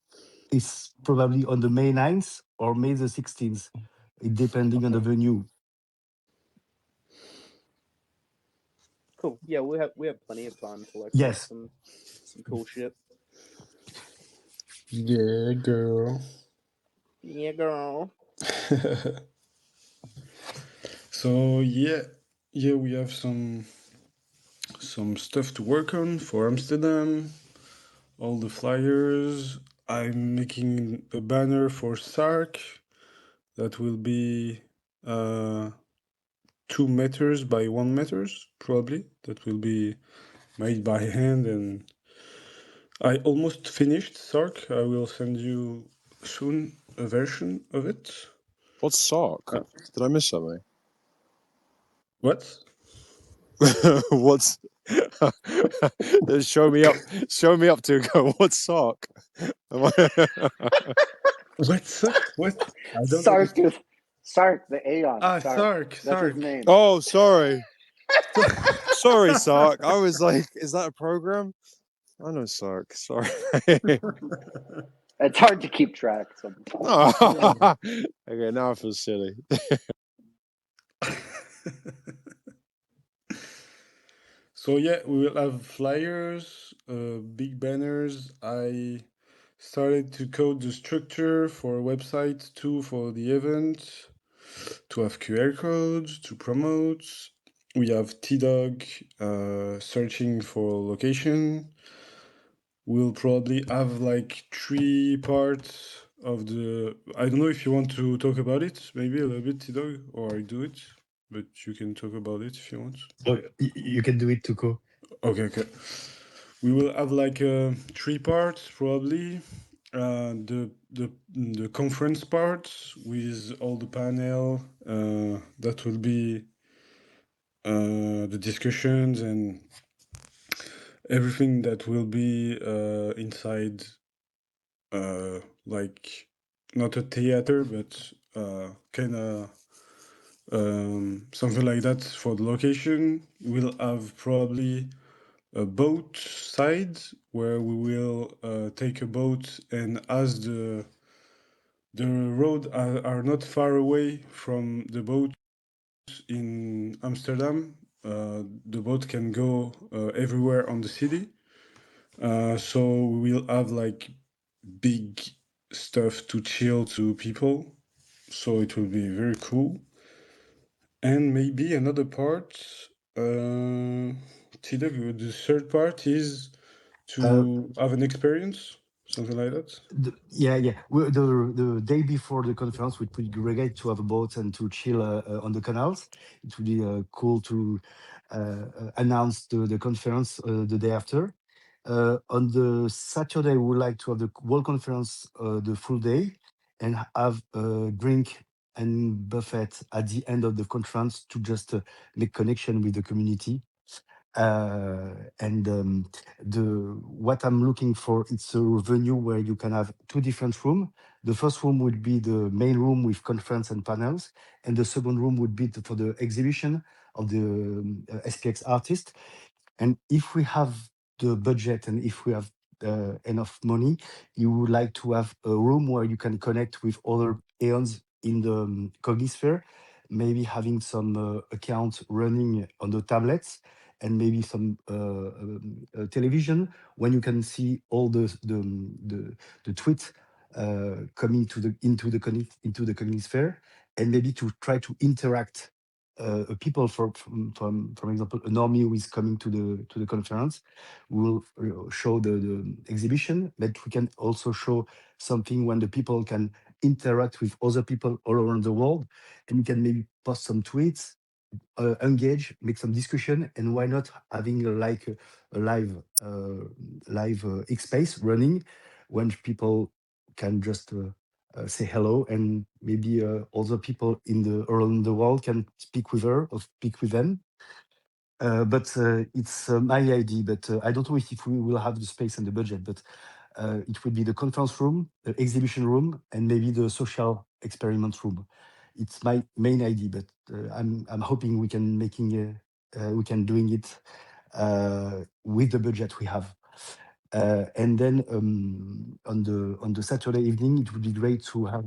It's probably on the May 9th or May the 16th, depending on the venue. Cool. Yeah, we have plenty of time to like make Yes. some cool shit. Yeah, girl. Yeah, girl. So yeah, we have some stuff to work on for Amsterdam. All the flyers. I'm making a banner for Sark that will be 2 meters by 1 meters, probably. That will be made by hand, and I almost finished Sark. I will send you soon a version of it. What's Sark? Did I miss something? What? What's show me up to go? What's Sark? What's up? What? I don't Sark understand. is Sark, the Aeon. Sark. That's his name. Oh, sorry. Sorry, Sark. I was like, is that a program? I know Sark. Sorry. It's hard to keep track sometimes. Oh. Okay, now I feel silly. So yeah, we will have flyers, big banners. I started to code the structure for a website too for the event, to have QR codes to promote. We have T-Dog searching for location. We'll probably have like 3 parts of the. I don't know if you want to talk about it, maybe a little bit, T-Dog, or I do it, but you can talk about it if you want. No, you can do it, Tuko. Okay, okay. We will have like 3 parts probably. The conference part with all the panel. That will be the discussions and everything that will be inside, like not a theater, but kind of something like that for the location. We'll have probably a boat side where we will take a boat, and as the road are not far away from the boat in Amsterdam, the boat can go everywhere on the city. So we will have like big stuff to chill to people. So it will be very cool. And maybe another part, the third part is to have an experience, something like that. Yeah. The day before the conference, it would be great to have a boat and to chill on the canals. It would be cool to announce the conference the day after. On the Saturday, we would like to have the whole conference the full day and have a drink and buffet at the end of the conference to just make connection with the community. And the what I'm looking for, it's a venue where you can have 2 different rooms. The first room would be the main room with conference and panels, and the second room would be for the exhibition of the SPX artist. And if we have the budget and if we have enough money, you would like to have a room where you can connect with other Aeons in the Cognisphere, maybe having some accounts running on the tablets and maybe some television when you can see all the tweets coming to the into the Cognisphere, and maybe to try to interact people from example, a normie who is coming to the conference. We will show the exhibition, but we can also show something when the people can interact with other people all around the world, and we can maybe post some tweets, engage, make some discussion, and why not having a live X space running when people can just say hello, and maybe other people around the world can speak with her or speak with them. But it's my idea, but I don't know if we will have the space and the budget, but it would be the conference room, the exhibition room, and maybe the social experiment room. It's my main idea, but I'm hoping we can doing it with the budget we have. And then on the Saturday evening, it would be great to have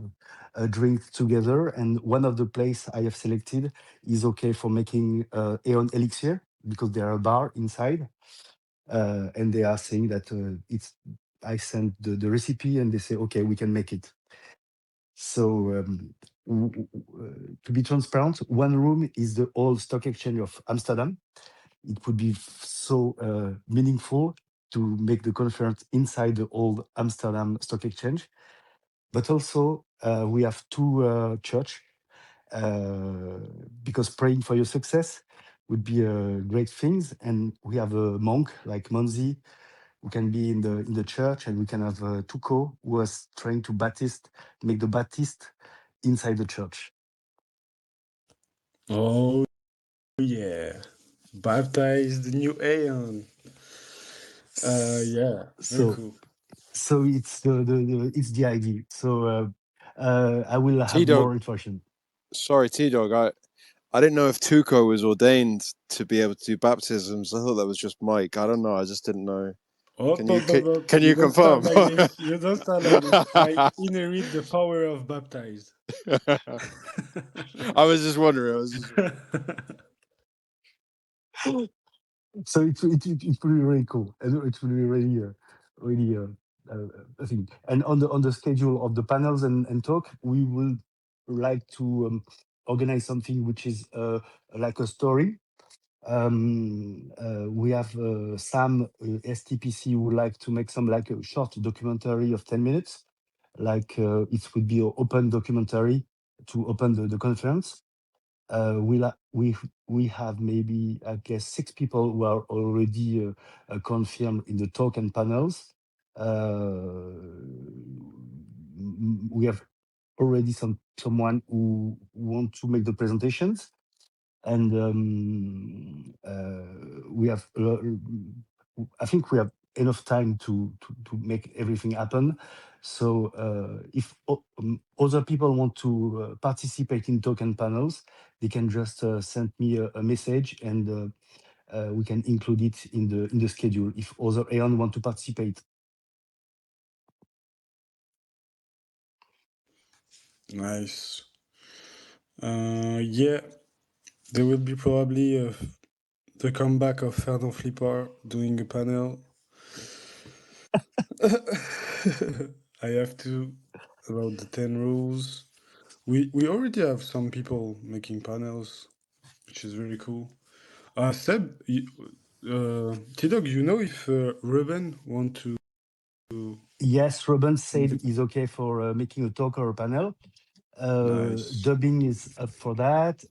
a drink together. And one of the place I have selected is okay for making Aeon Elixir, because there are a bar inside, and they are saying that it's. I sent the recipe, and they say, okay, we can make it. So to be transparent, one room is the old stock exchange of Amsterdam. It would be so meaningful to make the conference inside the old Amsterdam Stock Exchange. But also, we have 2 church, because praying for your success would be a great things. And we have a monk like Monzi who can be in the church, and we can have Tuko who was trying to make the Baptist inside the church. Oh yeah, baptize the new Aeon. Yeah, very So cool. so it's it's the idea. So I will have T-Dog. more information. Sorry, T-Dog. I didn't know if Tuco was ordained to be able to do baptisms. I thought that was just Mike. I don't know. I just didn't know. Oh, Can you don't start confirm? like this. You don't start like this. I inherit the power of baptized. I was just wondering. So it will be really cool, and it will be really I think. And on the schedule of the panels and talk, we will like to organize something which is like a story. We have Sam STPC would like to make some like a short documentary of 10 minutes, like it would be an open documentary to open the conference. We have maybe, I guess, 6 people who are already confirmed in the talk and panels. We have already someone who want to make the presentations, and we have. I think we have enough time to make everything happen. So if other people want to participate in talk and panels, they can just send me a message, and we can include it in the schedule if other Aeon want to participate. Nice. Yeah, there will be probably the comeback of Fernand Flippard doing a panel. I have to about the 10 rules. We already have some people making panels, which is really cool. Seb, T-Dog, you know if Ruben want to... Yes, Ruben said he's okay for making a talk or a panel. Nice. Dubbing is up for that.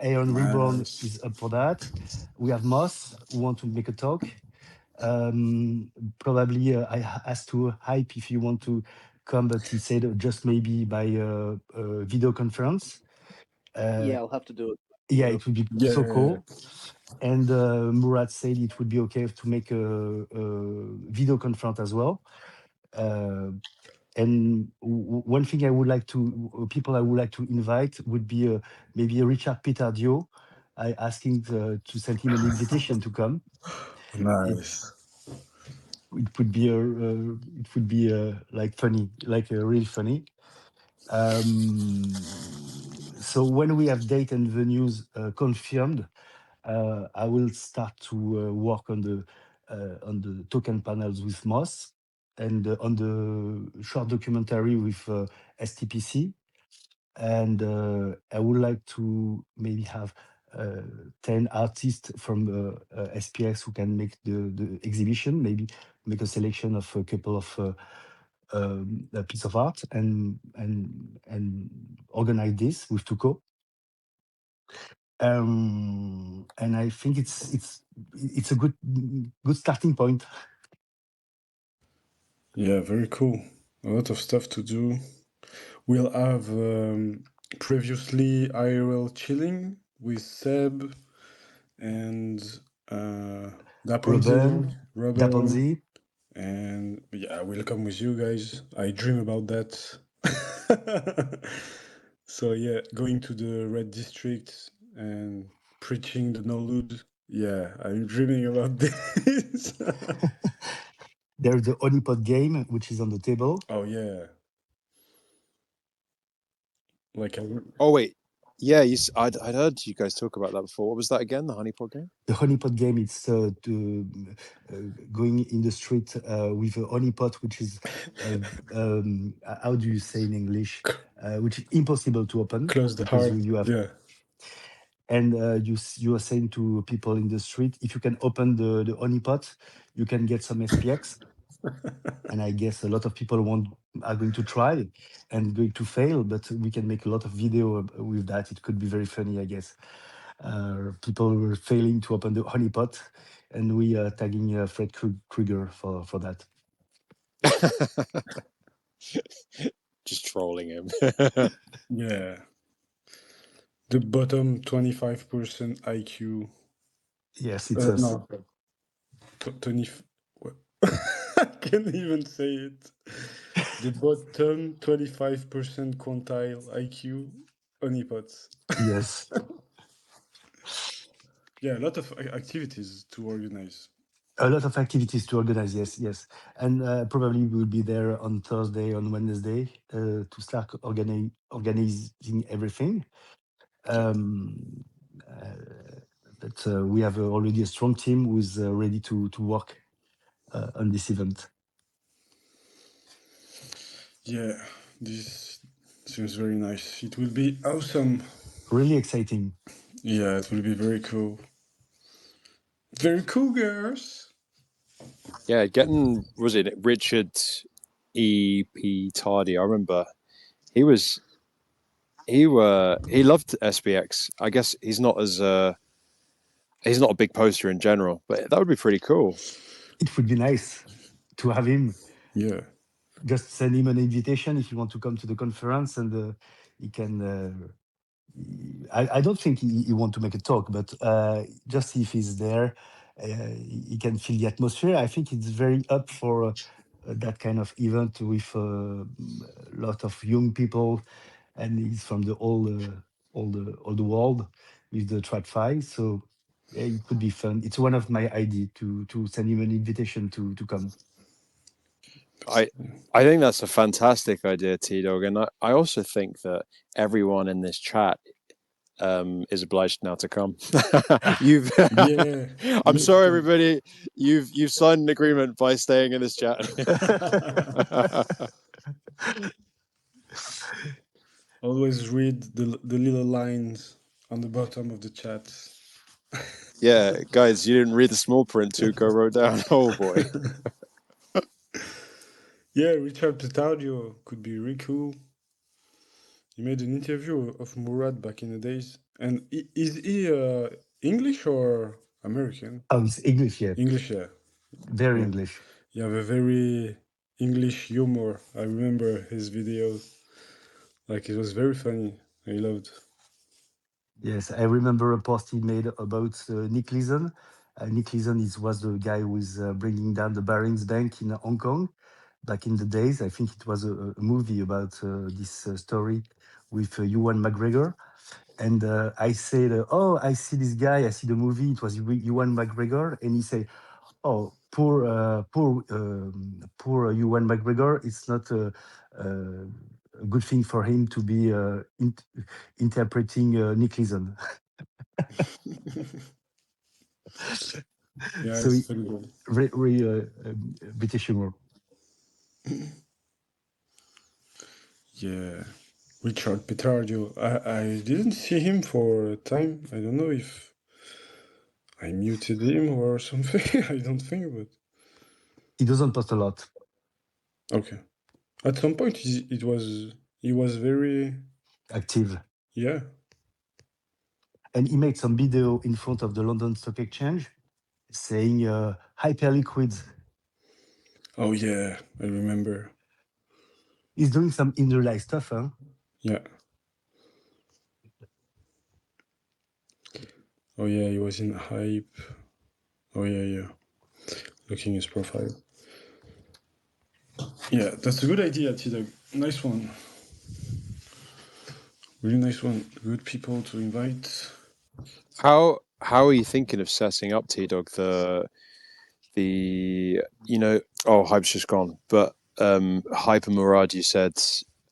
Aeon Reborn Nice. is up for that. We have Moss who want to make a talk. Probably I asked to Hype if you want to come, but he said just maybe by video conference. Yeah, I'll have to do it. Yeah, it would be so Yeah. cool. And Murat said it would be okay to make a video conference as well. And one thing I would like to, people I would like to invite would be maybe Richard Petardio. I asking to send him an invitation to come. Nice. It would be like funny, like really funny. So when we have date and venues confirmed, I will start to work on the token panels with Moss, and on the short documentary with STPC. And I would like to maybe have 10 artists from SPX who can make the exhibition, maybe make a selection of a couple of a piece of art, and organize this with Tuco. And I think it's a good starting point. Yeah, very cool. A lot of stuff to do. We'll have previously IRL chilling with Seb and Daponzi, Ruben, Daponzi. and yeah, welcome with you guys. I dream about that. So yeah, going to the Red District and preaching the no loot. Yeah, I'm dreaming about this. There's the honeypot game, which is on the table. Oh yeah. Like Oh wait, yeah. I'd heard you guys talk about that before. What was that again? The honeypot game? The honeypot game, it's going in the street with a honeypot, which is how do you say in English? Which is impossible to open close the because heart. you have. Yeah. And you are saying to people in the street, if you can open the honeypot, you can get some SPX. And I guess a lot of people are going to try and going to fail, but we can make a lot of video with that. It could be very funny, I guess. People were failing to open the honeypot, and we are tagging Fred Krueger for that. Just trolling him. Yeah. The bottom 25% IQ. Yes, it's us. No. 20. What? I can't even say it. The bottom 25% quantile IQ honeypots. Yes. Yeah, a lot of activities to organize. A lot of activities to organize. Yes, yes, and probably we'll be there on Thursday, on Wednesday, to start organizing everything. Um, but we have already a strong team who's ready to work on this event. Yeah, this seems very nice. It will be awesome. Really exciting. Yeah, it will be very cool. Very cool, girls. Yeah, getting was it Richard E.P. Tardy? I remember he was he loved SPX. I guess he's not a big poster in general, but that would be pretty cool. It would be nice to have him. Yeah. Just send him an invitation if you want to come to the conference, and he can. I don't think he want to make a talk, but just if he's there, he can feel the atmosphere. I think it's very up for that kind of event with a lot of young people, and he's from the all the world with the track 5. So yeah, it could be fun. It's one of my idea to send him an invitation to come. I think that's a fantastic idea, T Dog, and I also think that everyone in this chat is obliged now to come. You've Yeah. I'm sorry, everybody. You've signed an agreement by staying in this chat. Always read the little lines on the bottom of the chat. Yeah, guys, you didn't read the small print Tuco wrote down. Oh boy. Yeah, Richard Petardio could be really cool. He made an interview of Murad back in the days. And is he English or American? Oh, it's English, yeah. English, yeah. Very Yeah. English. You have a very English humor. I remember his videos. Like, it was very funny. I loved. Yes, I remember a post he made about Nick Leeson. Nick Leeson was the guy who was bringing down the Barings Bank in Hong Kong back in the days. I think it was a movie about this story with Ewan McGregor. And I said, "Oh, I see this guy. I see the movie. It was Ewan McGregor." And he said, "Oh, poor Ewan McGregor. It's not a good thing for him to be interpreting Nick Leeson." Yeah, So it's very good. British humor. Yeah. Richard Petardio. I didn't see him for a time. I don't know if I muted him or something. I don't think, but He doesn't post a lot. okay. At some point, he was very Active. yeah. And he made some video in front of the London Stock Exchange saying hyperliquid. Oh yeah, I remember. He's doing some inner life stuff, huh? Yeah. Oh yeah, he was in hype. Oh yeah. Looking his profile. Yeah, that's a good idea, Tida. Nice one. Really nice one. Good people to invite. How are you thinking of setting up T Dog the Hype's just gone, but Hype and Murad, you said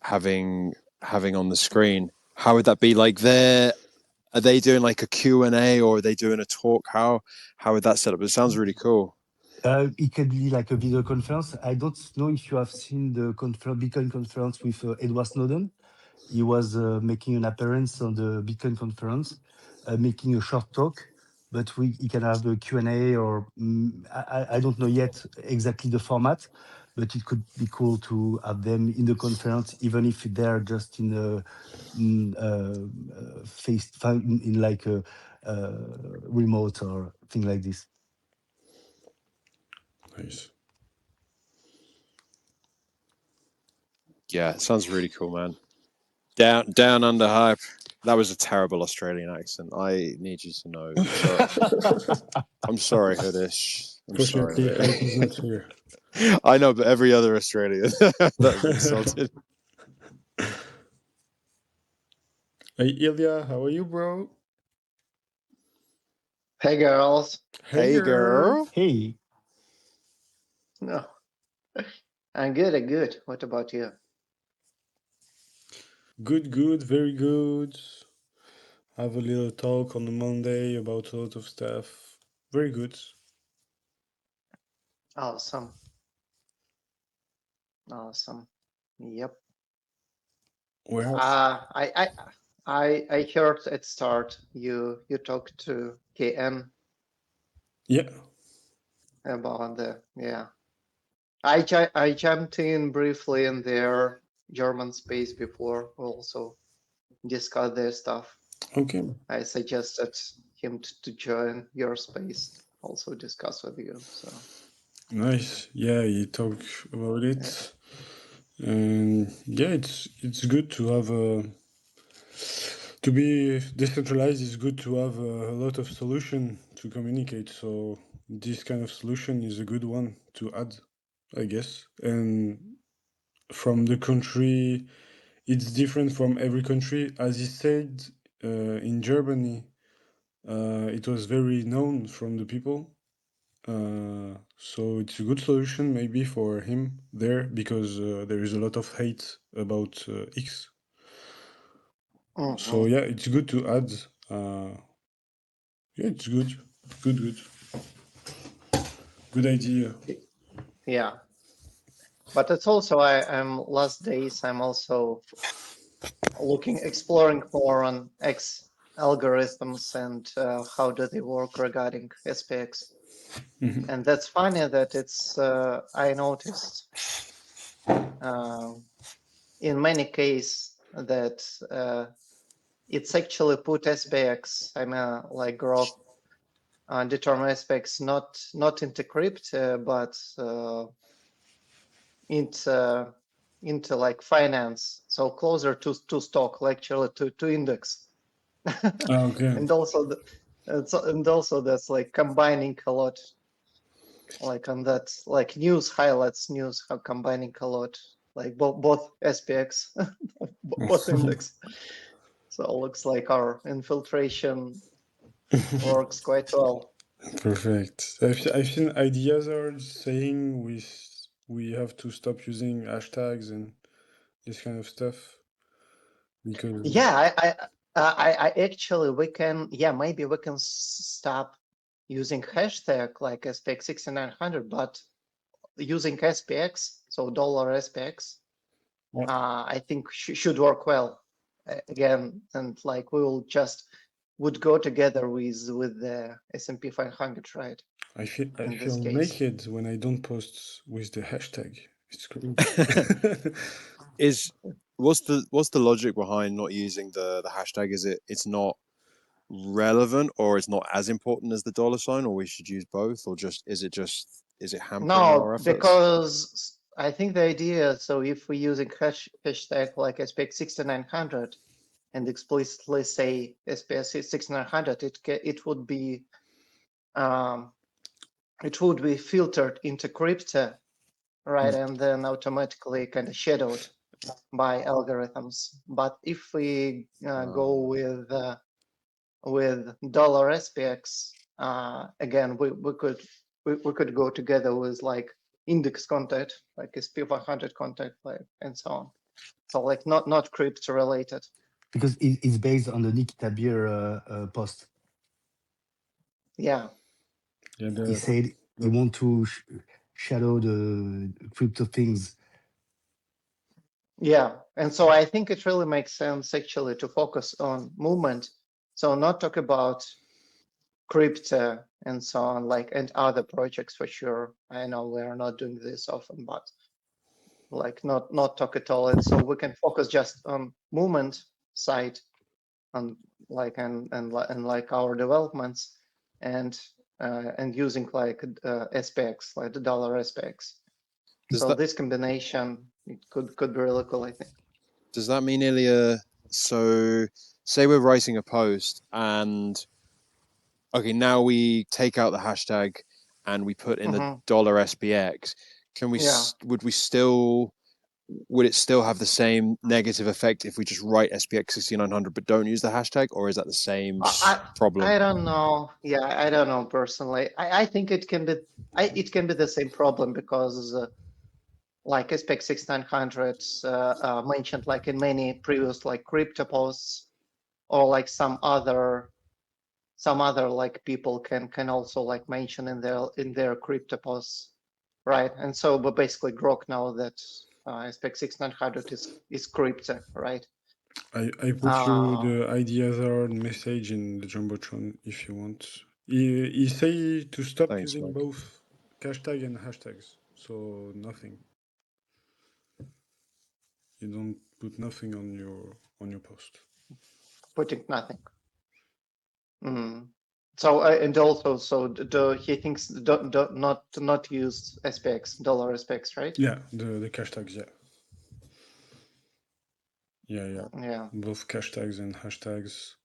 having on the screen, how would that be? Like, are they doing like a Q&A, or are they doing a talk? How would that set up? It sounds really cool. It can be like a video conference. I don't know if you have seen the Bitcoin conference with Edward Snowden. He was making an appearance on the Bitcoin conference, making a short talk, but he can have a Q&A, or I don't know yet exactly the format, but it could be cool to have them in the conference, even if they're just in a face in like a remote or thing like this. Nice. Yeah, sounds really cool, man. Down under Hype. That was a terrible Australian accent. I need you to know. I'm sorry, Hoodish. Fortunately, Hype is not here. I know, but every other Australian that's insulted. Hey Ilya, how are you, bro? Hey girls. Hey girl. Hey, No, I'm good. I'm good. What about you? Good, very good. Have a little talk on the Monday about a lot of stuff. Very good. Awesome. Awesome. Yep. Well, I heard at start you talked to KN yeah. about yeah. I jumped in briefly in their German space before. We also discussed their stuff. Okay. I suggested him to join your space, also discuss with you. So Nice. Yeah, you talk about it. And yeah, it's good to have to be decentralized is good to have a lot of solution to communicate. So this kind of solution is a good one to add, I guess. And from the country, it's different from every country. As he said, in Germany, it was very known from the people. So it's a good solution maybe for him there because there is a lot of hate about X. So yeah, it's good to add. Yeah, it's good. Good. Good idea. yeah, but it's also I'm last days I'm also exploring more on X algorithms and how do they work regarding SPX. Mhm. And that's funny that it's I noticed in many cases that it's actually put SPX, I mean like grok determine SPX not into crypt but into like finance, so closer to stock, actually to index. Okay. And also that's like combining a lot, like on that like news highlights news how combining a lot, like both SPX both index. So it looks like our infiltration works quite well. Perfect. I've seen ideas are saying we have to stop using hashtags and this kind of stuff because Yeah, I actually we can, yeah, maybe we can stop using hashtag like SPX6900, but using SPX, so dollar SPX, yeah, I think should work well again, and like we will just would go together with the S&P 500, right? I In this feel case. naked when I don't post with the hashtag. It's great. What's the logic behind not using the hashtag? Is it's not relevant, or it's not as important as the dollar sign, or we should use both, or is it hampering our No, efforts? because I think the idea, so if we're using hashtag like SPX6900 and explicitly say SPX6900, it would be filtered into crypto, right? And then automatically kind of shadowed by algorithms. But if we go with dollar SPX, again, we could go together with like index content, like SP500 content, like and so on. So like not crypto related. Because it's based on the Nikita Beer post. Yeah. Yeah, He said he want to shadow the crypto things. Yeah, and so I think it really makes sense actually to focus on movement. So not talk about crypto and so on, like, and other projects for sure. I know we're not doing this often, but like not talk at all. And so we can focus just on movement side, on like and like our developments and using like SPX, like the dollar SPX. So this combination, it could be really cool, I think. Does that mean, Ilya? So, say we're writing a post, and okay, now we take out the hashtag and we put in the dollar SPX. Can we? Yeah. Would we still would it still have the same negative effect if we just write SPX6900 but don't use the hashtag, or is that the same problem? I don't know. Yeah, I don't know personally. I think it can be the same problem because like SPX6900 mentioned like in many previous like crypto posts, or like some other like people can also like mention in their crypto posts, right? And so but basically Grok know that SPX6900 is crypto, right? I put you the IDR message in the Jumbotron if you want. He say to stop Thanks, using Mike. both hashtag and hashtags, so nothing. You don't put nothing on your post. Putting nothing. So and also he thinks not use SPX $SPX, right? Yeah, the hashtags, yeah. Yeah. Both hashtags and hashtags.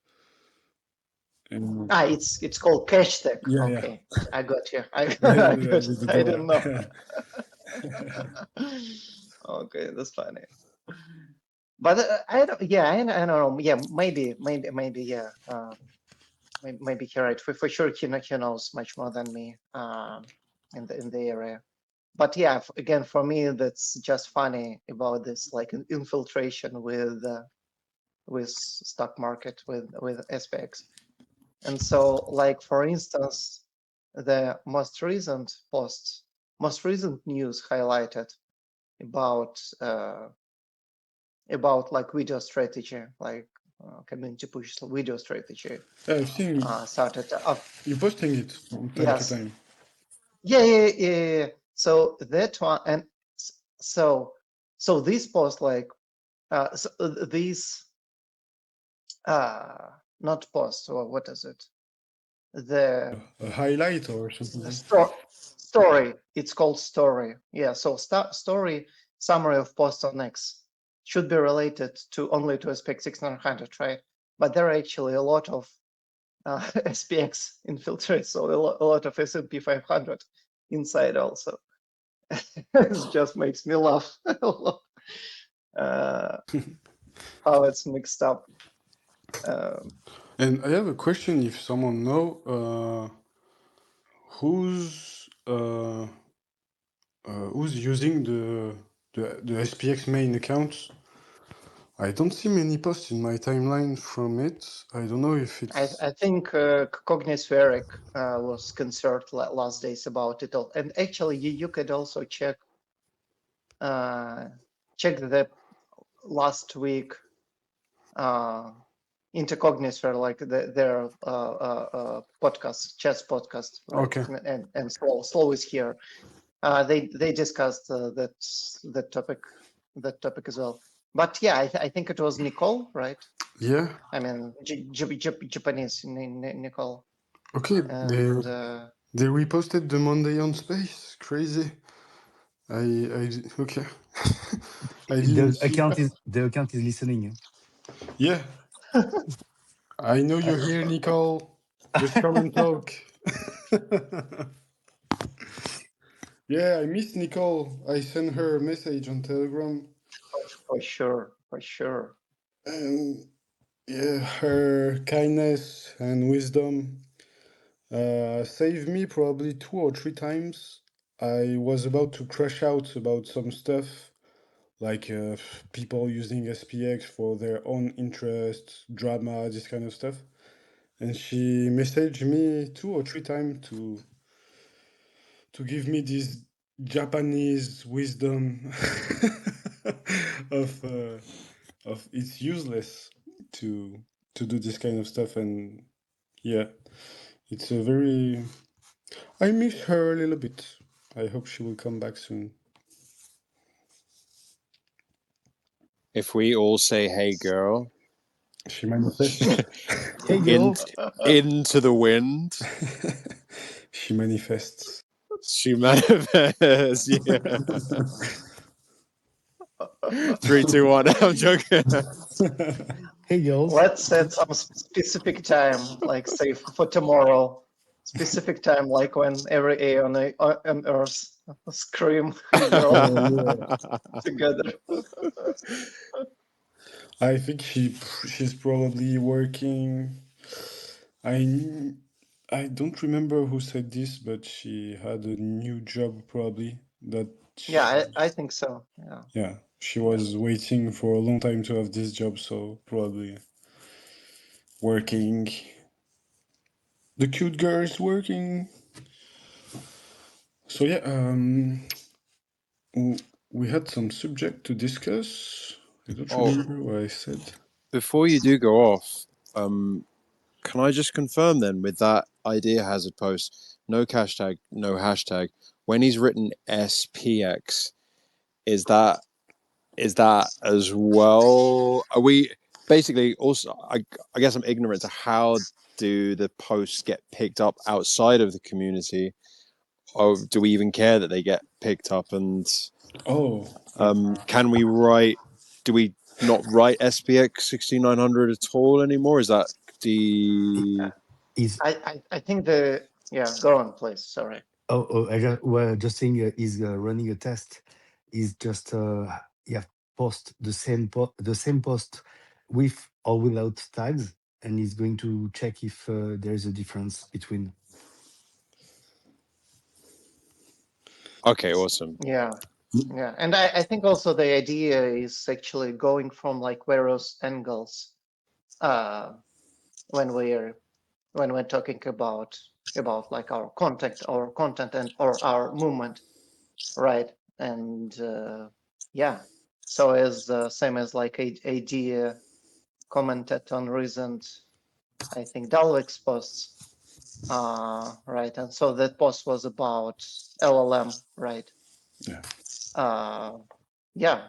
And It's called cash tag. yeah, Okay, I got you. I the I don't know. dollar. Okay, that's funny. But I don't. Yeah, I don't know. Yeah, maybe. Yeah. Maybe you're right. For sure, he knows much more than me. In the area. But yeah, again, for me, that's just funny about this like infiltration with stock market with SPX. And so, like for instance, the most recent news highlighted about like video strategy, like community push video strategy. I've seen Started up. you posting it from time to time. Yeah. So that one, and so this post like these not post, or what is it? The a highlight or something. Story. It's called story. Yeah. So story summary of post on X should be related only to SPX6900, right? But there are actually a lot of SPX infiltrates, so a lot of S&P 500 inside also. It just makes me laugh how it's mixed up. And I have a question. If someone know who's using the SPX main account. I don't see many posts in my timeline from it. I don't know if it's. I think Cognispheric was concerned last days about it all. And actually, you could also check the last week into Cognisphere, like their podcast, chess podcast, right? Okay. And Slow is here. They discussed that topic as well. But yeah, I think it was Nicole, right? Yeah. I mean, Japanese Nicole. Okay. And they reposted the Monday on Space. Crazy. Okay. The account is listening. Yeah. I know you're here, Nicole. Just come and talk. Yeah, I miss Nicole. I sent her a message on Telegram. For sure. And yeah, her kindness and wisdom saved me probably 2 or 3 times. I was about to crash out about some stuff, like people using SPX for their own interests, drama, this kind of stuff. And she messaged me 2 or 3 times to give me this Japanese wisdom of it's useless to do this kind of stuff. And yeah, it's a very, I miss her a little bit. I hope she will come back soon. If we all say "Hey, girl," she manifests. Hey, girl. into the wind. She manifests. She manifests. Yeah. 3, 2, 1. I'm joking. Hey, girls. Let's set some specific time, like say for tomorrow, specific time, like when every A on Earth scream, they're all together. I think she's probably working. I I don't remember who said this, but she had a new job probably that Yeah, I think so. Yeah. she was waiting for a long time to have this job, so probably working. The cute girl is working. So yeah, we had some subject to discuss. I don't remember what I said. Before you do go off, can I just confirm then with that idea hazard post, no hashtag, no hashtag, when he's written SPX, is that as well? Are we basically also? I guess I'm ignorant to how do the posts get picked up outside of the community, or do we even care that they get picked up? And can we write? Do we not write SPX6900 at all anymore? Is that the? Is I think go on, please. Sorry. just saying is running a test is just post the same post with or without tags, and he's going to check if there is a difference between. Okay, awesome. Yeah, and I think also the idea is actually going from like various angles when we're talking about like our content and or our movement, right? And so as same as like idea commented on recent, I think Dalvic's posts, right? And so that post was about LLM, right?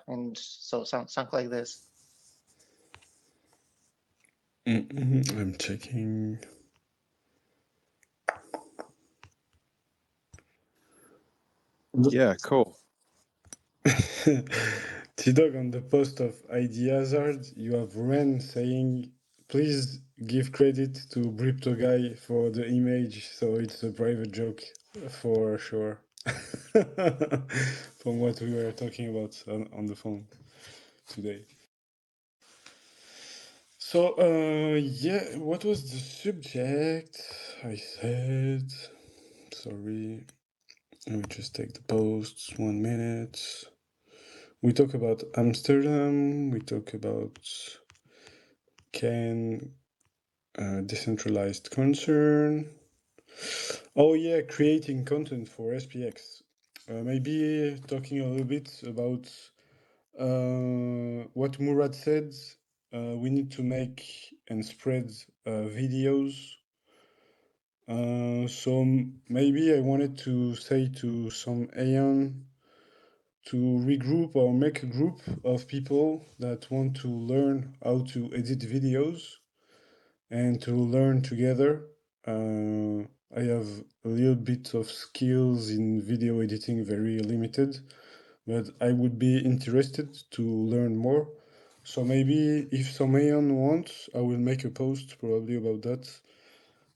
And so something like this. I'm checking. Yeah, cool. T-Dog, on the post of ID Hazard, you have Ren saying, please give credit to Brypto guy for the image, so it's a private joke for sure. From what we were talking about on the phone today. So, what was the subject? I said, sorry, let me just take the posts, 1 minute. We talk about Amsterdam, we talk about decentralized concern. Oh yeah, creating content for SPX. Maybe talking a little bit about what Murad said. We need to make and spread videos. So maybe I wanted to say to some Aeon to regroup or make a group of people that want to learn how to edit videos and to learn together. I have a little bit of skills in video editing, very limited, but I would be interested to learn more. So maybe if someone wants, I will make a post probably about that.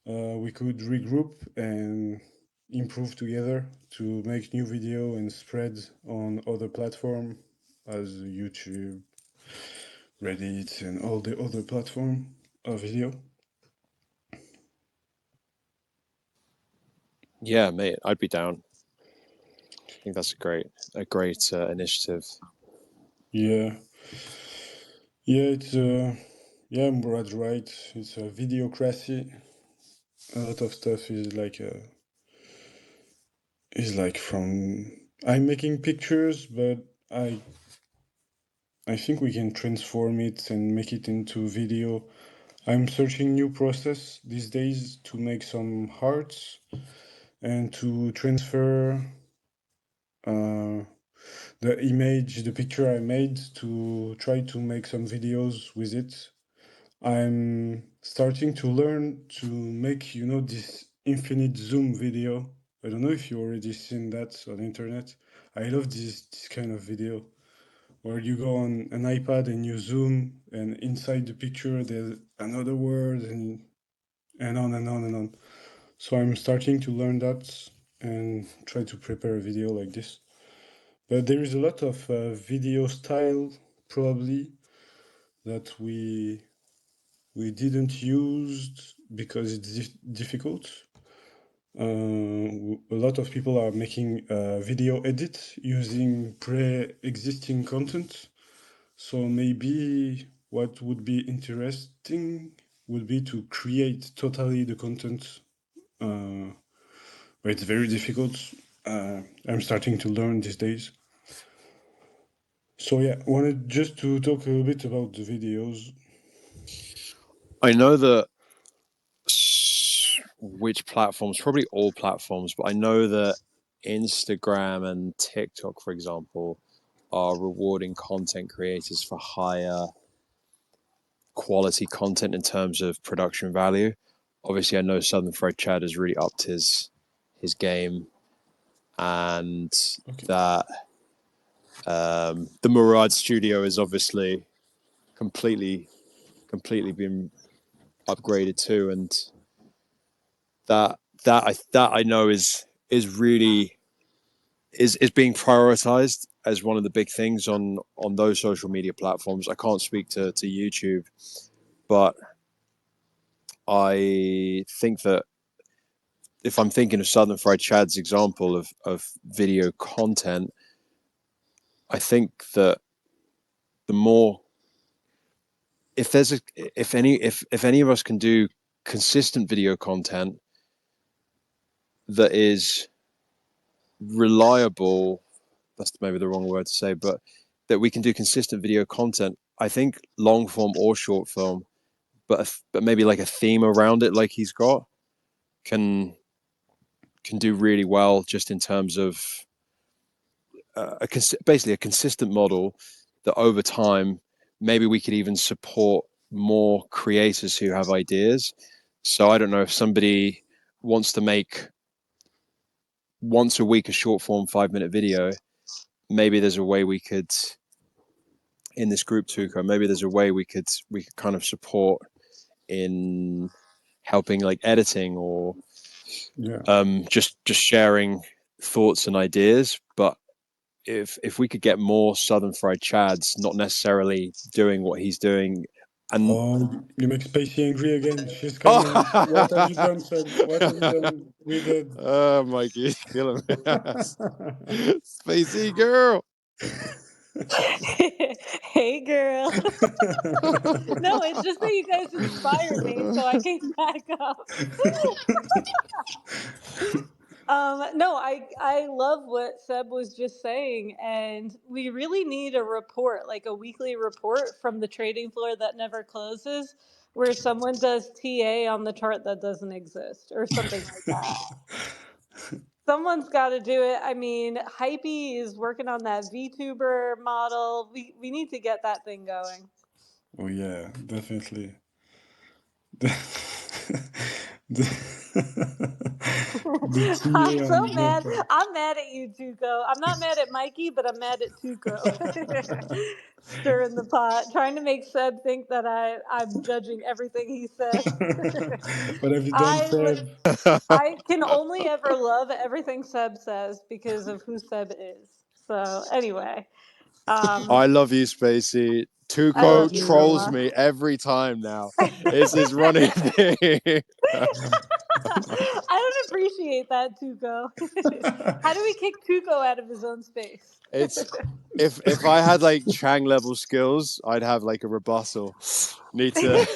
We could regroup and improve together to make new video and spread on other platforms as YouTube, Reddit, and all the other platform of video. Yeah, mate, I'd be down. I think that's a great initiative. Yeah, it's Murad's right. It's a videocracy. A lot of stuff is like from I'm making pictures, but I think we can transform it and make it into video. I'm searching new process these days to make some hearts and to transfer the image, the picture I made, to try to make some videos with it. I'm starting to learn to make, this infinite zoom video. I don't know if you already seen that on the internet. I love this kind of video where you go on an iPad and you zoom, and inside the picture there's another word, and on and on and on. So I'm starting to learn that and try to prepare a video like this. But there is a lot of video style probably that we didn't use because it's difficult. A lot of people are making video edit using pre-existing content. So maybe what would be interesting would be to create totally the content. But it's very difficult. I'm starting to learn these days. So yeah, wanted just to talk a bit about the videos. I know that which platforms, probably all platforms, but I know that Instagram and TikTok, for example, are rewarding content creators for higher quality content in terms of production value. Obviously, I know Southern Fried Chad has really upped his game, and that the Murad studio is obviously completely been upgraded too, and that I know is really is being prioritized as one of the big things on those social media platforms. I can't speak to YouTube, but I think that if I'm thinking of Southern Fried Chad's example of video content, I think that the more if any of us can do consistent video content that is reliable, that's maybe the wrong word to say, but that we can do consistent video content, I think long form or short film, but maybe like a theme around it, like he's got, can do really well, just in terms of basically a consistent model that over time maybe we could even support more creators who have ideas. So I don't know if somebody wants to make once a week a short form 5-minute video, maybe there's a way we could, in this group Tuco, maybe there's a way we could kind of support in helping like editing or just sharing thoughts and ideas. But if we could get more Southern Fried Chads, not necessarily doing what he's doing. And you make Spacey angry again. She's coming. What have you done, Seb? What have you done with it? Oh, Mikey, you're killing me. Spacey girl. Hey, girl. No, it's just that you guys inspired me, so I came back up. No, I love what Seb was just saying, and we really need a report, like a weekly report from the trading floor that never closes, where someone does TA on the chart that doesn't exist, or something like that. Someone's got to do it. I mean, Hypey is working on that VTuber model. We need to get that thing going. Oh yeah, definitely. I'm so mad. I'm mad at you, Tuco. I'm not mad at Mikey, but I'm mad at Tuco. Stirring the pot, trying to make Seb think that I'm judging everything he says. What have you done, Seb? I can only ever love everything Seb says because of who Seb is. So anyway. I love you, Spacey. I love Tuco you so trolls much. me every time now. It's his running thing. I don't appreciate that, Tuco. How do we kick Tuco out of his own space? It's if I had like Chang level skills, I'd have like a rebuttal. Need to.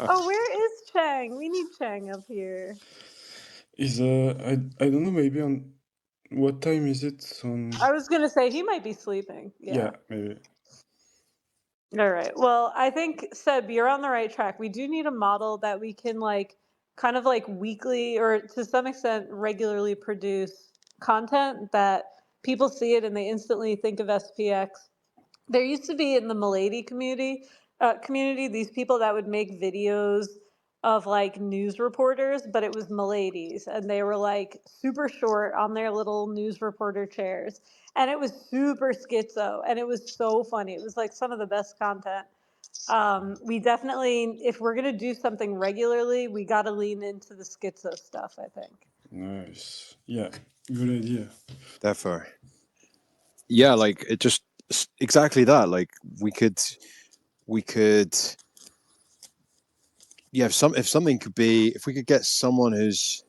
Oh, where is Chang? We need Chang up here. Is I don't know, maybe on what time is it on? I was gonna say he might be sleeping. Yeah, maybe. All right. Well, I think Seb, you're on the right track. We do need a model that we can like kind of like weekly or to some extent regularly produce content that people see it and they instantly think of SPX. There used to be in the Milady community these people that would make videos of like news reporters, but it was Miladies, and they were like super short on their little news reporter chairs, and it was super schizo, and it was so funny. It was like some of the best content. We definitely, if we're gonna do something regularly, we got to lean into the schizo stuff, I think. Nice. Yeah, good idea. Therefore, yeah, like it just exactly that. Like we could, yeah. If something could be, if we could get someone who's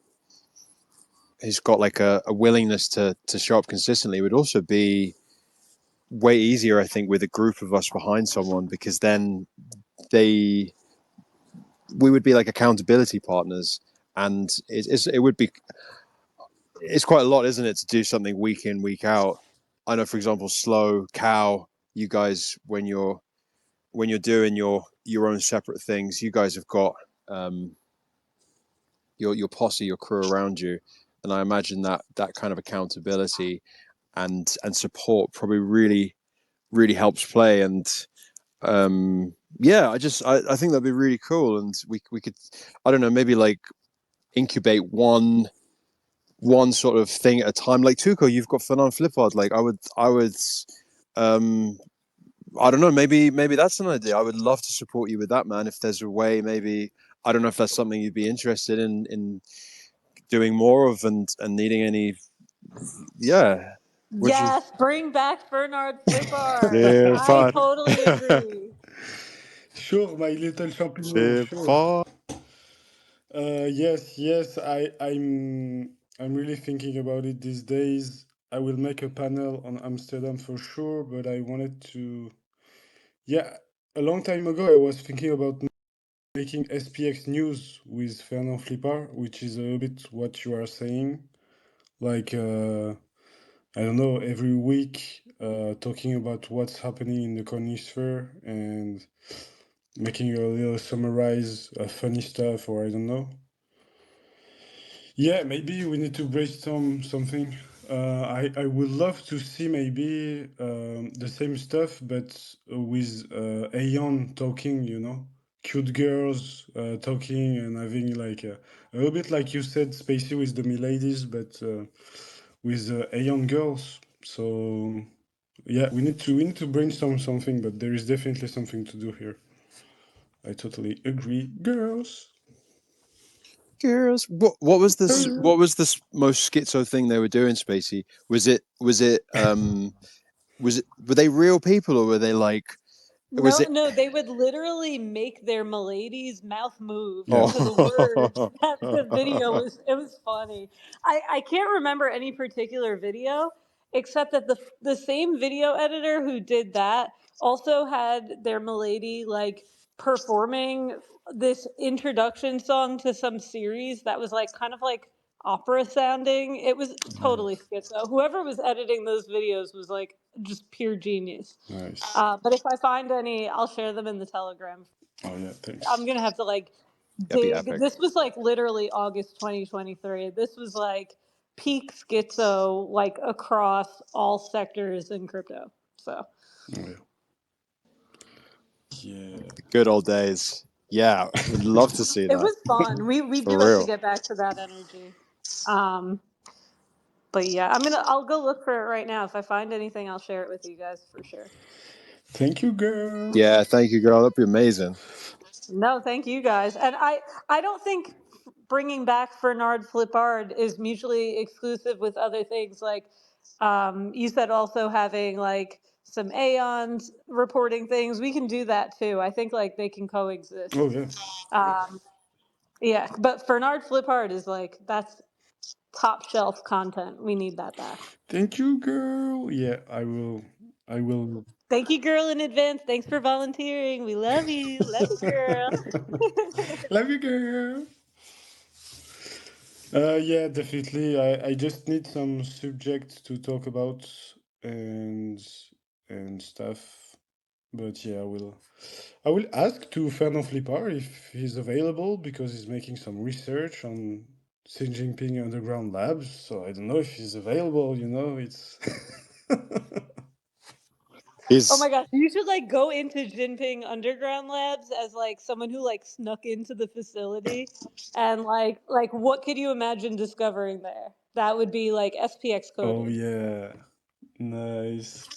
got like a willingness to show up consistently, it would also be way easier, I think, with a group of us behind someone, because then we would be like accountability partners, and it would be, it's quite a lot, isn't it, to do something week in, week out. I know, for example, Slow, Cow, you guys, when you're doing your own separate things, you guys have got your posse, your crew around you, and I imagine that kind of accountability and support probably really helps play. And yeah, I think that'd be really cool, and we could, I don't know, maybe like incubate one sort of thing at a time. Like Tuco, you've got Fernand Flippard. Like I would I don't know, maybe that's an idea. I would love to support you with that, man. If there's a way, maybe, I don't know if that's something you'd be interested in doing more of, and needing any, yeah. Would you? Yes, bring back Bernard Flippard. C'est I fun. totally agree. Sure, my little champignon, C'est sure. fun. Yes, I'm really thinking about it these days. I will make a panel on Amsterdam for sure, but I wanted to, yeah, a long time ago I was thinking about making SPX news with Fernand Flippard, which is a little bit what you are saying. Like, I don't know, every week talking about what's happening in the Cornish sphere and making a little summarize of funny stuff, or I don't know. Yeah, maybe we need to brainstorm something. I would love to see maybe the same stuff, but with Aeon talking, you know, cute girls talking and having like a little bit like you said, Spacey with the Miladies, but with Aeon girls. So yeah, we need to brainstorm something, but there is definitely something to do here. I totally agree, girls. Girls, what was this? What was this most schizo thing they were doing, Spacey? Was it were they real people, or were they like, was it? No, they would literally make their milady's mouth move Yeah. to the words Oh. that the video was. It was funny. I can't remember any particular video, except that the same video editor who did that also had their milady like performing this introduction song to some series that was like kind of like opera sounding. It was totally schizo. Whoever was editing those videos was like just pure genius. Nice. But if I find any, I'll share them in the Telegram. Oh yeah, thanks. I'm gonna have to like That'd be dig. epic. This was like literally August 2023. This was like peak schizo, like across all sectors in crypto. So Oh yeah. Yeah. The good old days. Yeah, would love to see it that. was fun. We For do have to real. get back to that energy. But yeah, I'll go look for it right now. If I find anything, I'll share it with you guys for sure. Thank you, girl. Yeah, thank you, girl. That'd be amazing. No, thank you guys. And I don't think bringing back Fernard Flippard is mutually exclusive with other things. Like you said, also having like some Aeons reporting things. We can do that too. I think like they can coexist. Oh yeah. Yeah, but Fernard Flippard is like that's top shelf content. We need that back. Thank you, girl. Yeah, I will. Thank you, girl, in advance. Thanks for volunteering. We love you. Love you, girl. Love you, girl. Yeah, definitely. I just need some subjects to talk about and stuff. But yeah, I will ask to Fernand Flippard if he's available because he's making some research on Xi Jinping Underground Labs. So I don't know if he's available. You know, it's. Oh my He's gosh, you should like go into Jinping Underground Labs as like someone who like snuck into the facility and like what could you imagine discovering there? That would be like SPX Oh coded. yeah, nice.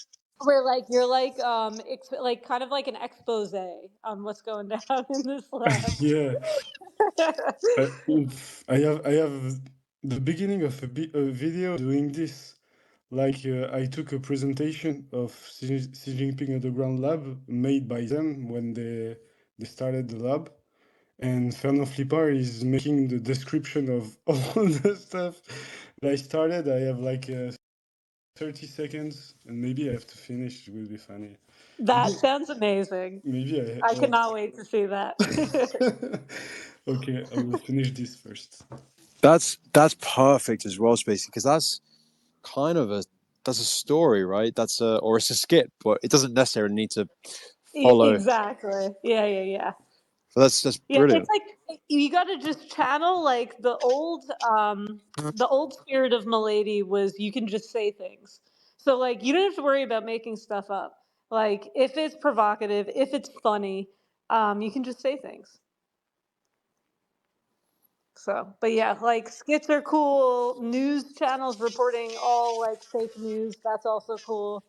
Where like you're like kind of like an expose on what's going down in this lab. Yeah, I have the beginning of a video doing this. Like I took a presentation of Xi Jinping Underground Lab made by them when they started the lab, and Fernand Flippard is making the description of all the stuff that I started. I have like 30 seconds, and maybe I have to finish. It will be funny. That sounds amazing. Maybe I cannot wait to see that. Okay, I will finish this first. That's perfect as well, Spacey, because that's kind of that's a story, right? That's or it's a skit, but it doesn't necessarily need to follow. Exactly. Yeah. So that's Yeah, it's brilliant. like you got to just channel like the old spirit of Milady was you can just say things. So like you don't have to worry about making stuff up. Like if it's provocative, if it's funny, you can just say things. So, but yeah, like skits are cool. News channels reporting all like fake news. That's also cool.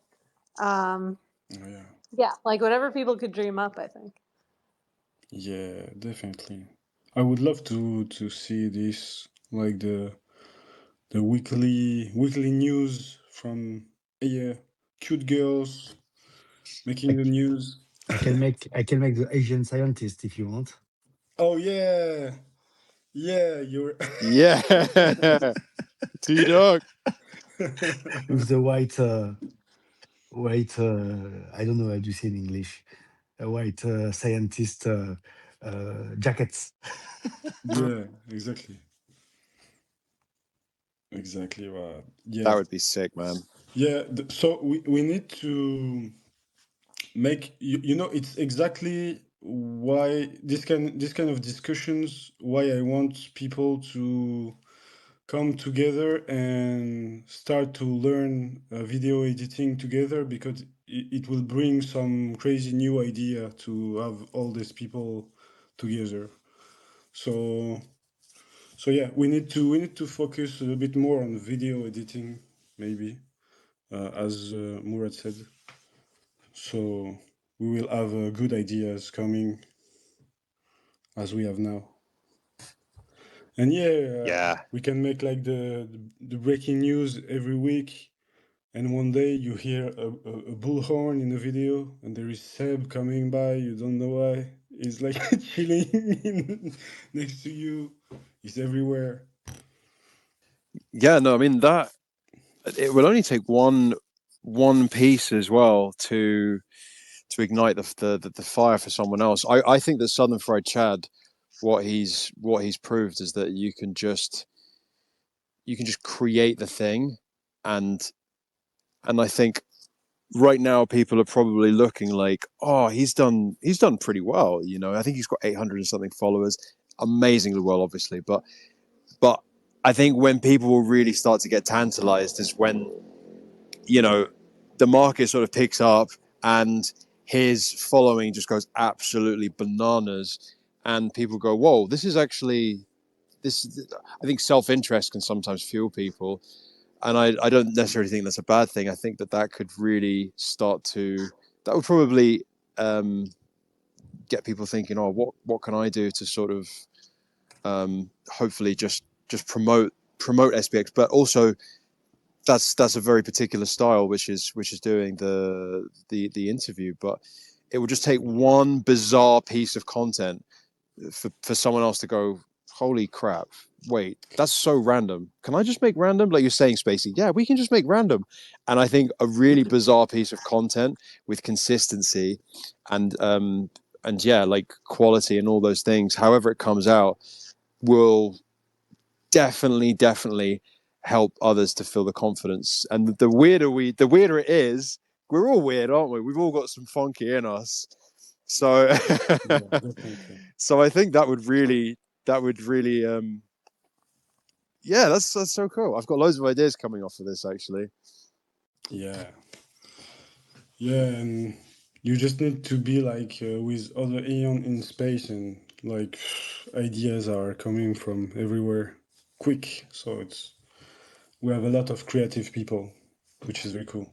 Um, Oh, yeah. yeah, like whatever people could dream up, I think. Yeah, definitely. I would love to see this, like the weekly news from yeah, cute girls making the news. I can make the Asian scientist if you want. Oh yeah, yeah, you're Yeah, T-Dog. With the white I don't know how to say in English. A white scientist jackets. yeah, exactly, exactly. That Yeah, would be sick, man. yeah. So we need to make you know it's exactly why this kind of discussions why I want people to come together and start to learn video editing together because it will bring some crazy new idea to have all these people together. So yeah, we need to focus a bit more on video editing, maybe, as Murad said. So we will have good ideas coming as we have now. And yeah, Yeah, we can make like the breaking news every week. And one day you hear a bullhorn in a video, and there is Seb coming by. You don't know why. He's like chilling next to you. He's everywhere. yeah. No, I mean that it will only take one piece as well to ignite the fire for someone else. I think that Southern Fried Chad, what he's proved is that you can just create the thing, and I think right now people are probably looking like, oh, he's done pretty well. You know, I think he's got 800 and something followers, amazingly well, obviously, but I think when people will really start to get tantalized is when, you know, the market sort of picks up and his following just goes absolutely bananas, and people go, whoa, this is actually this. I think self-interest can sometimes fuel people, and I don't necessarily think that's a bad thing. I think that could really start to, that would probably get people thinking, oh, what can I do to sort of hopefully just promote SPX, but also that's a very particular style, which is doing the interview. But it will just take one bizarre piece of content for someone else to go, holy crap, wait, that's so random. Can I just make random? Like you're saying, Spacey, yeah, we can just make random. And I think a really bizarre piece of content with consistency and yeah, like quality and all those things, however it comes out, will definitely help others to feel the confidence. And the weirder it is, we're all weird, aren't we? We've all got some funky in us. So Yeah, definitely. so I think that would really yeah, that's so cool. I've got loads of ideas coming off of this actually. Yeah, yeah, and you just need to be like with other Aeon in space, and like ideas are coming from everywhere, quick. So we have a lot of creative people, which is very cool.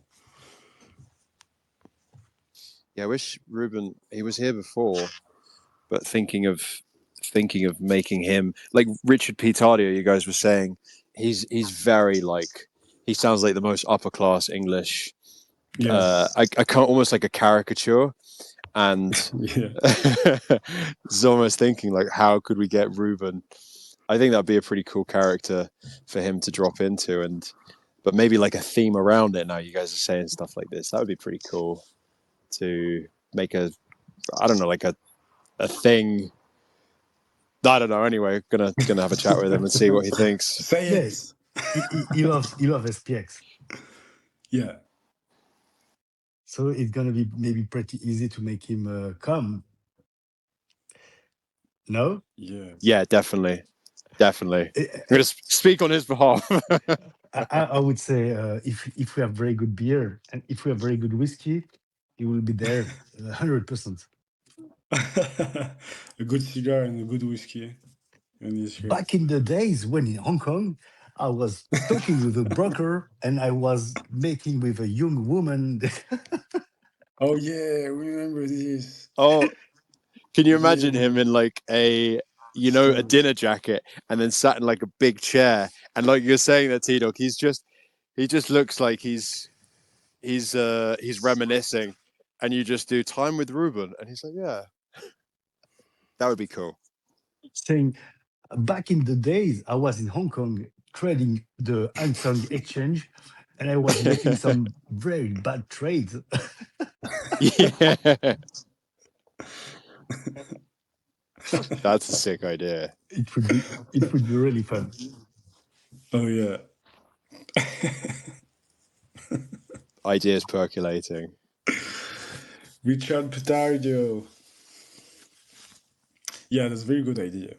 Yeah, I wish Ruben, he was here before, but thinking of making him like Richard P. Tardio, you guys were saying, he's very like, he sounds like the most upper class English. Yes. I can't, almost like a caricature, and Yeah. it's almost thinking like, how could we get Ruben? I think that'd be a pretty cool character for him to drop into, but maybe like a theme around it. Now you guys are saying stuff like this, that would be pretty cool to make I don't know, like a thing. I don't know. Anyway, gonna have a chat with him and see what he thinks. Say Yeah, it. he loves SPX. Yeah. So it's gonna be maybe pretty easy to make him come. No? Yeah. Yeah, definitely. I'm Eh, going to speak on his behalf. I would say if we have very good beer and if we have very good whiskey, he will be there 100%. A good cigar and a good whiskey, and he's here. Back in the days when in Hong Kong, I was talking with a broker and I was making with a young woman. Oh yeah, remember this? Oh, can you imagine him Yeah. in like a So dinner jacket and then sat in like a big chair, and like you're saying that, T-Dog, he just looks like he's reminiscing, and you just do time with Ruben, and he's like, yeah, that would be cool. saying, back in the days, I was in Hong Kong trading the Hang Seng exchange and I was making some very bad trades. Yeah, that's a sick idea. It would be really fun. oh yeah. Ideas percolating. Richard Petardio. Yeah, that's a very good idea.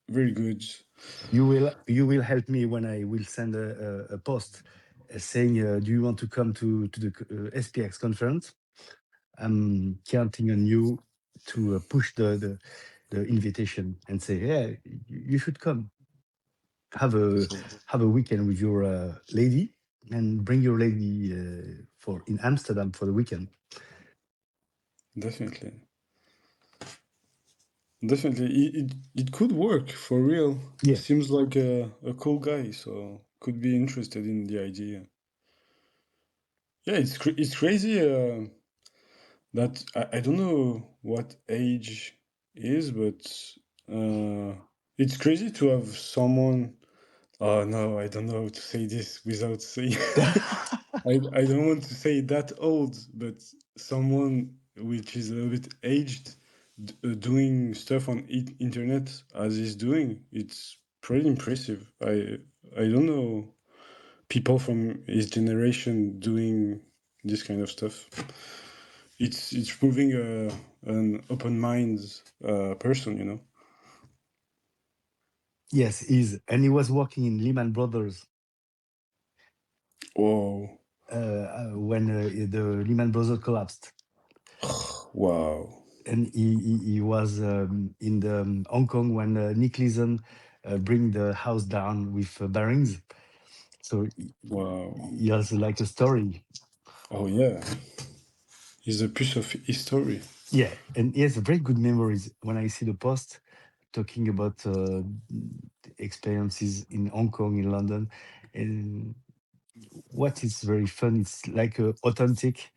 Very good. You will help me when I will send a post saying, do you want to come to the SPX conference? I'm counting on you to push the invitation and say, yeah, you should come. Have a weekend with your lady and bring your lady for in Amsterdam for the weekend. Definitely. Definitely. It could work for real. Yeah. Seems like a cool guy, so could be interested in the idea. Yeah, it's crazy that I don't know what age is, but it's crazy to have someone. Oh no, I don't know how to say this without saying. I don't want to say that old, but someone which is a little bit aged doing stuff on internet as he's doing. It's pretty impressive. I don't know people from his generation doing this kind of stuff. It's proving an open mind person, you know. Yes, and he was working in Lehman Brothers Whoa. when the Lehman Brothers collapsed. Wow. And he was in the Hong Kong when Nick Leeson bring the house down with Barings. So Wow. he has like a story. Oh yeah. It's a piece of history. Yeah, and he has very good memories. When I see the post talking about experiences in Hong Kong, in London, and what is very fun, it's like a authentic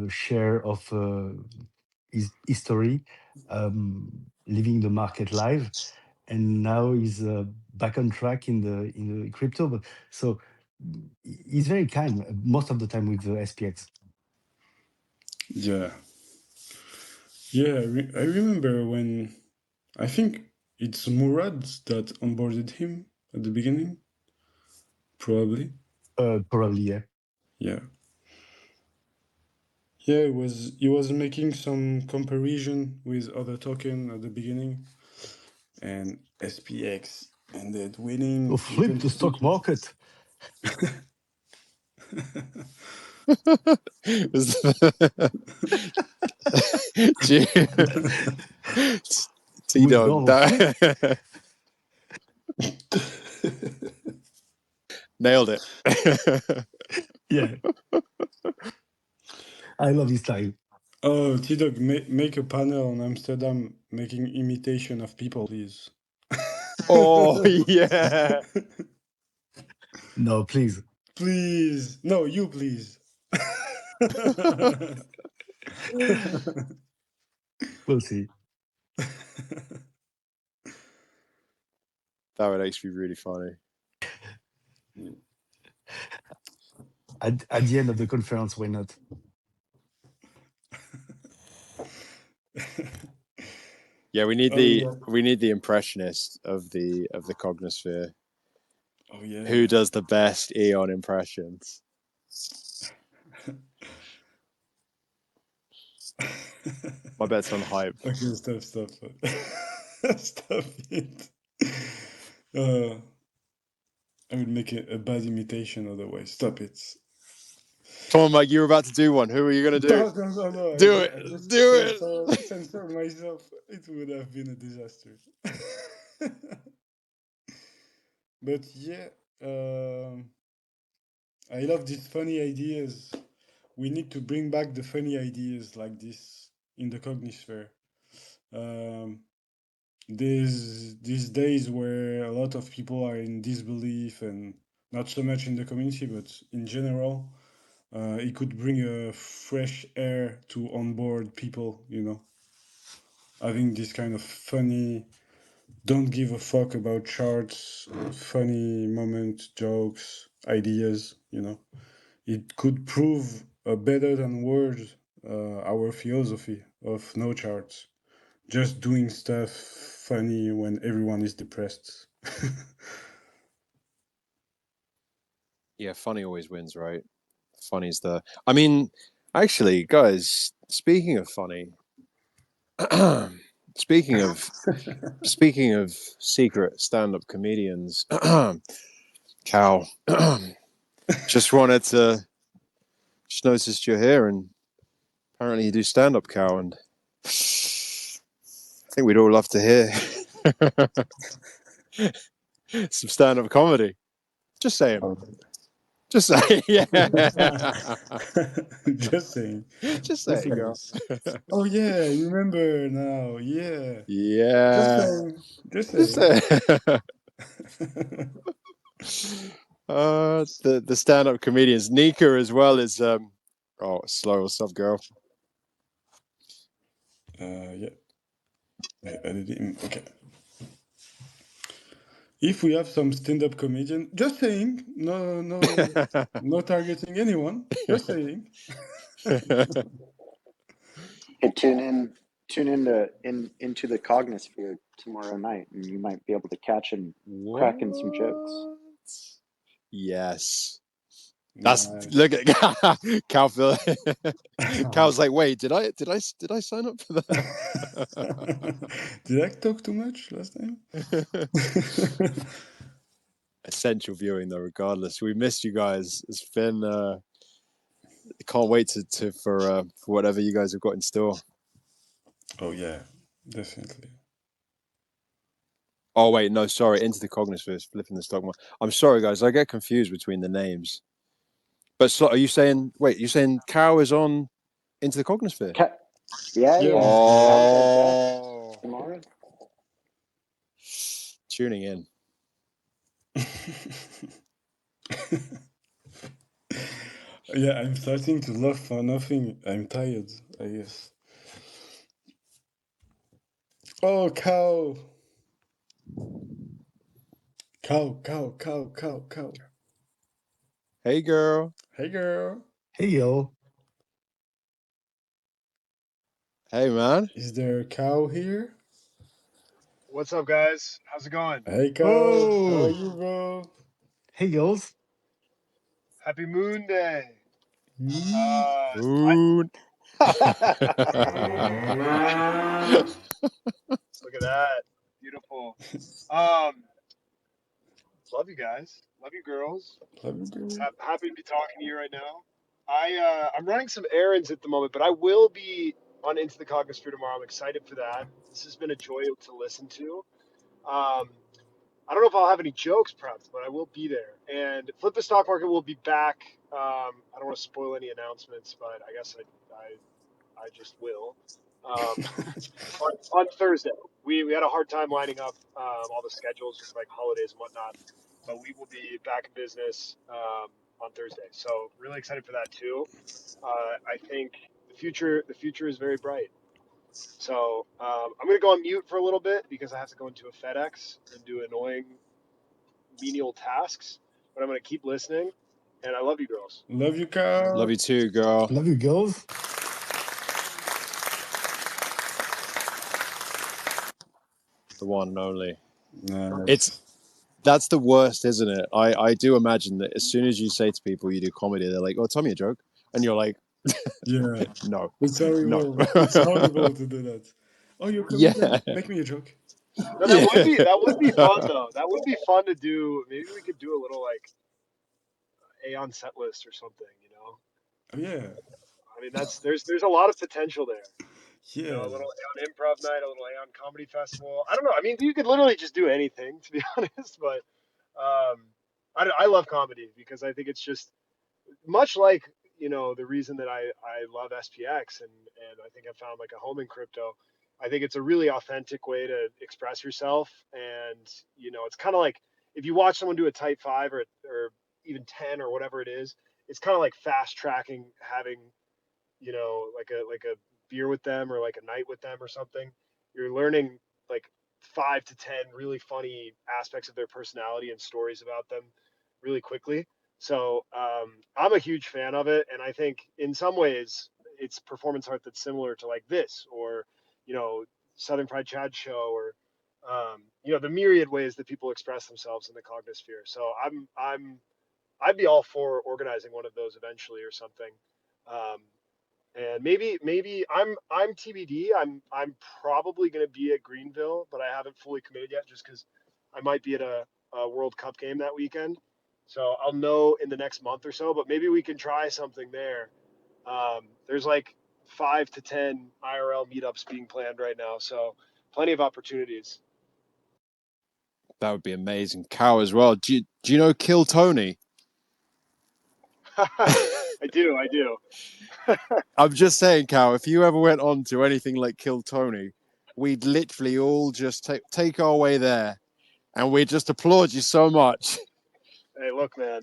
share of his history, living the market live, and now he's back on track in the crypto. But so he's very kind most of the time with the SPX. Yeah. Yeah, I remember when I think it's Murad that onboarded him at the beginning. Probably. Probably, yeah. Yeah. Yeah, he was making some comparison with other token at the beginning, and SPX ended winning Flip the stock eventually. market. With T-Dog, Donald Trump. nailed it. Yeah. I love this style. Oh, T-Dog, make a panel on Amsterdam making imitation of people, please. Oh yeah. No, please. Please. No, you please. We'll see. That would actually be really funny. At the end of the conference, why not? Yeah, we need Oh, the impressionist of the Cognosphere. Oh yeah. Who does the best Eon impressions? My bet's on hype. Okay, stop. Stop it. I would make a bad imitation otherwise. Stop it. Come on, Mike, you were about to do one. Who are you gonna do? No. Do I just do it. censor myself. It would have been a disaster. But yeah, I love these funny ideas. We need to bring back the funny ideas like this in the Cognisphere. These days where a lot of people are in disbelief and not so much in the community, but in general, it could bring a fresh air to onboard people, having this kind of funny, don't give a fuck about charts, funny moment, jokes, ideas, It could prove better than words our philosophy of no charts. Just doing stuff funny when everyone is depressed. Yeah, funny always wins, right? Funny's the. I mean, actually, guys. Speaking of funny, speaking of secret stand-up comedians, Cal, just wanted to just noticed you're here, and apparently you do stand-up, Cal, and I think we'd all love to hear some stand-up comedy. Just saying. Just saying. Yeah. Just saying. Just saying, girl. Oh yeah, I remember now. Yeah. Yeah. Just Just saying. saying. The stand-up comedians, Nika as well is slow. What's up, girl? Yeah. I did it. Okay. If we have some stand-up comedian, just saying, no targeting anyone. Just saying. Hey, into the Cognisphere tomorrow night, and you might be able to catch him cracking some jokes. Yes. That's look at Cal. Cal's like, wait, did I sign up for that? Did I talk too much last time? Essential viewing though, regardless. We missed you guys. It's been can't wait for whatever you guys have got in store. Oh yeah, definitely. Oh wait, no, sorry. Into the Cognisphere, flipping the stock market. I'm sorry, guys. I get confused between the names. But are you saying? Wait, you're saying Cow is on Into the Cognisphere? Yeah. Oh. Tomorrow. Tuning in. Yeah, I'm starting to laugh for nothing. I'm tired, I guess. Oh, cow. Cow. Hey, girl. Hey, girl. Hey, yo. Hey, man. Is there a cow here? What's up, guys? How's it going? Hey, cow. Oh. How are you, bro? Hey, girls. Happy Moon Day. Moon. Look at that. Beautiful. Love you guys. Love you girls. Love you, girl. Happy to be talking to you right now. I'm running some errands at the moment, but I will be on Into the Cognisphere tomorrow. I'm excited for that. This has been a joy to listen to. I don't know if I'll have any jokes prepped, but I will be there. And Flip the Stock Market will be back I don't want to spoil any announcements, but I guess I just will. On Thursday, we had a hard time lining up all the schedules with like holidays and whatnot, but we will be back in business on Thursday. So really excited for that too. I think the future is very bright. So I'm gonna go on mute for a little bit because I have to go into a FedEx and do annoying menial tasks. But I'm gonna keep listening, and I love you girls. Love you, Love Carl. you too, girl. Love you, girls. The one and only. Nice. That's the worst, isn't it? I do imagine that as soon as you say to people you do comedy, they're like, "Oh, tell me a joke," and you're like, Yeah, "No, it's no." horrible. It's horrible to do that. Oh, you're a Yeah, comedian? Make me a joke. No, yeah. that would be fun though. That would be fun to do. Maybe we could do a little like Aeon set list or something. Oh, yeah, I mean, there's a lot of potential there. yeah. A little Aeon improv night, a little Aeon comedy festival. I don't know. I mean, you could literally just do anything, to be honest. But I love comedy because I think it's just much like the reason that I love SPX and I think I found like a home in crypto. I think it's a really authentic way to express yourself, and it's kind of like if you watch someone do a type 5 or even 10 or whatever it is, it's kind of like fast tracking having like a beer with them or like a night with them or something. You're learning like 5 to 10 really funny aspects of their personality and stories about them really quickly. So I'm a huge fan of it, and I think in some ways it's performance art that's similar to like this or you know Southern Pride Chad show or the myriad ways that people express themselves in the cognosphere. So I'd be all for organizing one of those eventually or something. Um, and maybe I'm TBD. I'm probably going to be at Greenville, but I haven't fully committed yet, just because I might be at a World Cup game that weekend. So I'll know in the next month or so. But maybe we can try something there. There's like 5 to 10 IRL meetups being planned right now, so plenty of opportunities. That would be amazing. Cow as well. Do you know Kill Tony? I do. I'm just saying, Cow, if you ever went on to anything like Kill Tony, we'd literally all just take our way there and we'd just applaud you so much. Hey, look, man,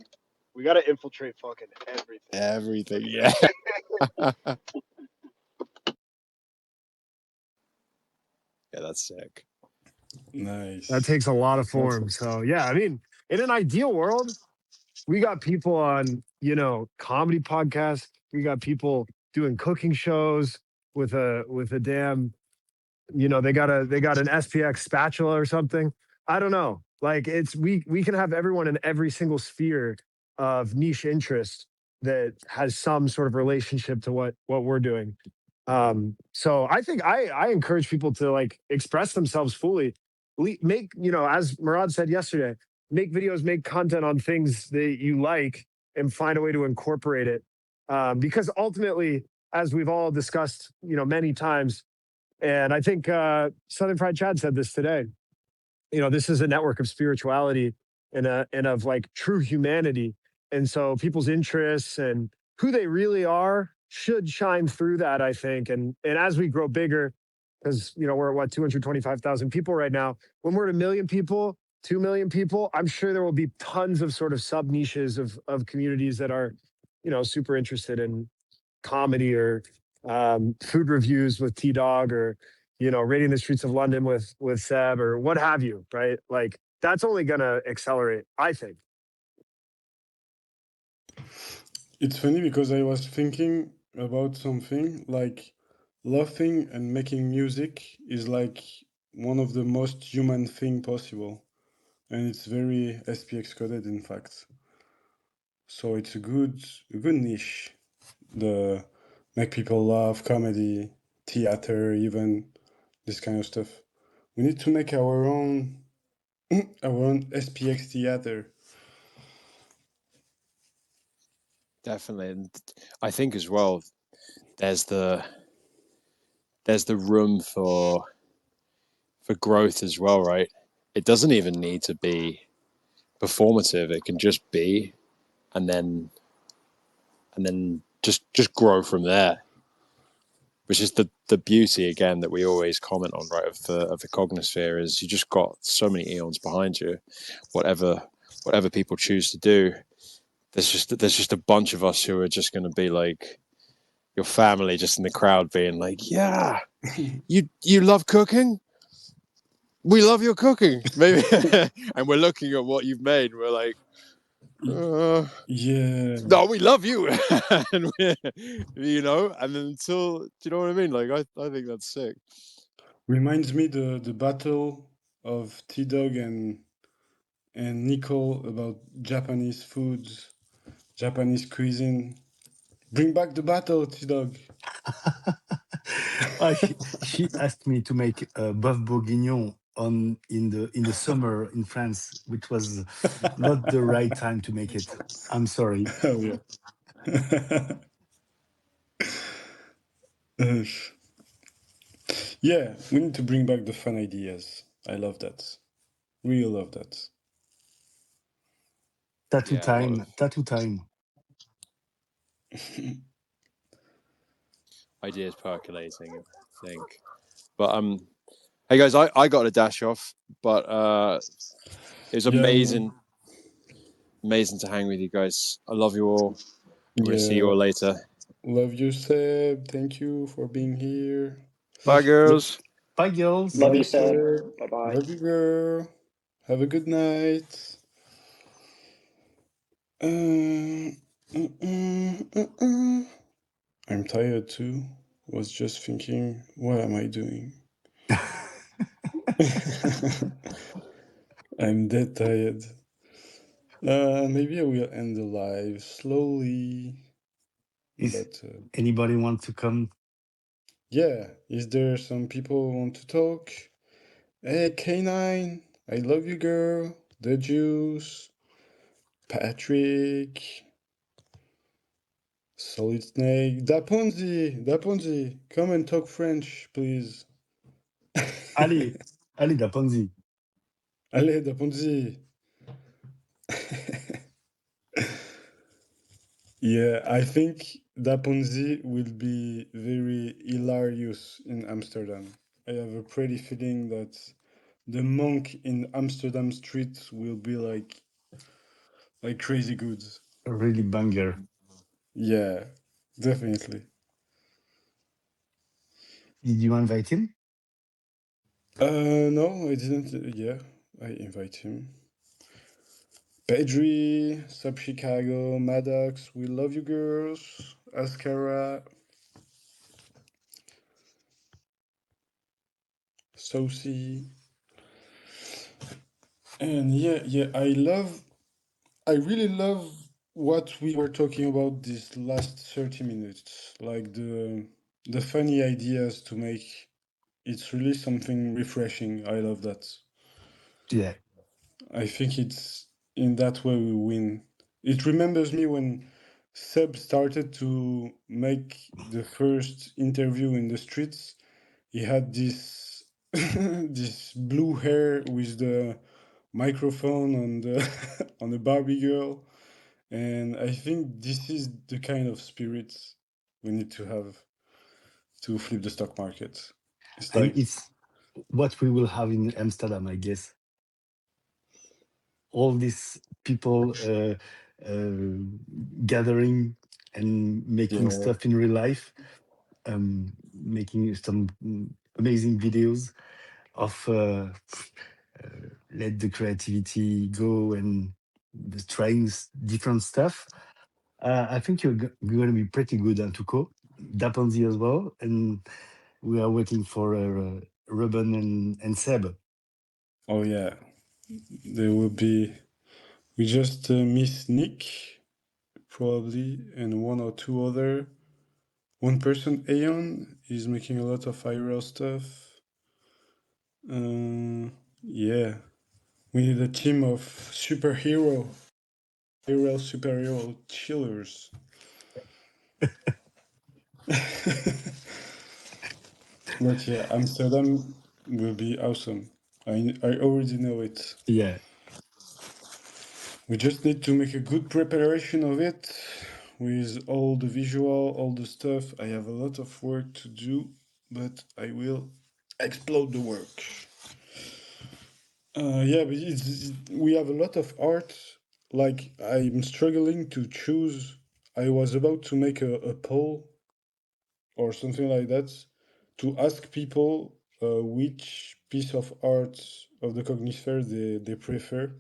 we got to infiltrate fucking everything. Everything, yeah. Yeah, that's sick. Nice. That takes a lot of That's form. So yeah, I mean, in an ideal world, we got people on, comedy podcasts. We got people doing cooking shows with a damn, they got an SPX spatula or something. I don't know. Like we can have everyone in every single sphere of niche interest that has some sort of relationship to what we're doing. So I think I encourage people to like express themselves fully. Make, as Murad said yesterday, make videos, make content on things that you like and find a way to incorporate it. Because ultimately, as we've all discussed, many times, and I think Southern Fried Chad said this today, this is a network of spirituality and of like true humanity. And so people's interests and who they really are should shine through that, I think. And as we grow bigger, because we're at what, 225,000 people right now. When we're at 1 million people, 2 million people, I'm sure there will be tons of sort of sub niches of communities that are, super interested in comedy or food reviews with T Dog or raiding the streets of London with Seb or what have you, right? Like that's only gonna accelerate, I think. It's funny because I was thinking about something like laughing and making music is like one of the most human thing possible, and it's very SPX coded, in fact. So it's a good niche. The make people laugh, comedy, theater, even this kind of stuff. We need to make our own our own SPX theater. Definitely. And I think as well, there's the room for growth as well, right? It doesn't even need to be performative. It can just be, and then and then just grow from there. Which is the beauty again that we always comment on, right? Of the Cognosphere is you just got so many eons behind you. Whatever people choose to do, there's just a bunch of us who are just going to be like your family, just in the crowd, being like, "Yeah, you love cooking. We love your cooking, maybe." And we're looking at what you've made. We're like, Yeah. "No, we love you," and and then until, do you know what I mean? Like, I think that's sick. Reminds me the battle of T-Dog and Nicole about Japanese foods, Japanese cuisine. Bring back the battle, T-Dog. She asked me to make boeuf bourguignon in the summer in France, which was not the right time to make it. I'm sorry. Oh yeah. Yeah, we need to bring back the fun ideas. I love that. Really love that. Tattoo Yeah, a lot time. of Tattoo time. ideas percolating, I think. But hey guys, I got to dash off, but it was Yeah, man. amazing to hang with you guys. I love you all. I'm gonna see you Yeah. all later. Love you, Seb. Thank you for being here. Bye, girls. Bye, girls. Love you, Bye, Seb. Seb. Bye bye. Love you, girl. Have a good night. I'm tired too. Was just thinking, what am I doing? I'm dead tired. Maybe I will end the live slowly. Is But anybody want to come? yeah, is there some people who want to talk? Hey, K9, I love you, girl. The Juice, Patrick, Solid Snake, Da Ponzi, come and talk French, please. Allez, allez, da Ponzi. Allez, Da Ponzi. Yeah, I think Da Ponzi will be very hilarious in Amsterdam. I have a pretty feeling that the monk in Amsterdam streets will be like crazy good. Really banger. Yeah, definitely. Did you invite him? No, I didn't. Yeah, I invite him. Pedri, Sub Chicago, Maddox, we love you girls. Ascara, Sosi. And yeah, I really love what we were talking about this last 30 minutes. Like the funny ideas to make. It's really something refreshing. I love that. Yeah. I think it's in that way we win. It remembers me when Seb started to make the first interview in the streets. He had this this blue hair with the microphone on the on the Barbie girl, and I think this is the kind of spirit we need to have to flip the stock market. It's And like, it's what we will have in Amsterdam, I guess. All these people gathering and making yeah, stuff in real life, making some amazing videos of let the creativity go and trying different stuff. I think you're going to be pretty good at Tuco, Daponzi as well, and we are waiting for Ruben and Seb. oh yeah, there will be. We just miss Nick probably, and one or two other. One person, Aeon, is making a lot of IRL stuff. Yeah, we need a team of IRL superhero chillers. But yeah, Amsterdam will be awesome. I already know it. Yeah. We just need to make a good preparation of it. with all the visual, all the stuff. I have a lot of work to do, but I will explode the work. Yeah, but we have a lot of art. Like, I'm struggling to choose. I was about to make a poll or something like that to ask people which piece of art of the Cognisphere they prefer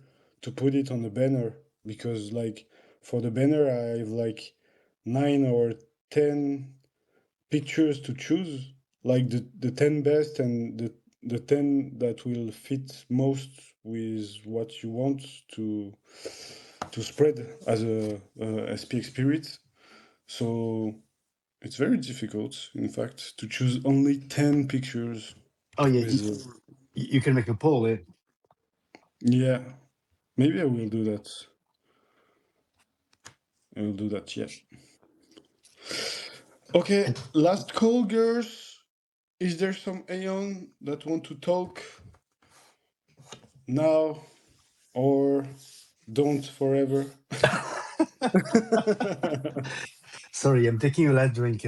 to put it on the banner. Because, like, for the banner, I have like 9 or 10 pictures to choose, like the 10 best and the 10 that will fit most with what you want to spread as a SPX spirit. So it's very difficult, in fact, to choose only 10 pictures Oh yeah, with you can make a poll. yeah, maybe I will do that. I will do that, yeah. Okay, And last call, girls. Is there some Aeon that want to talk now or don't forever? sorry, I'm taking a last drink.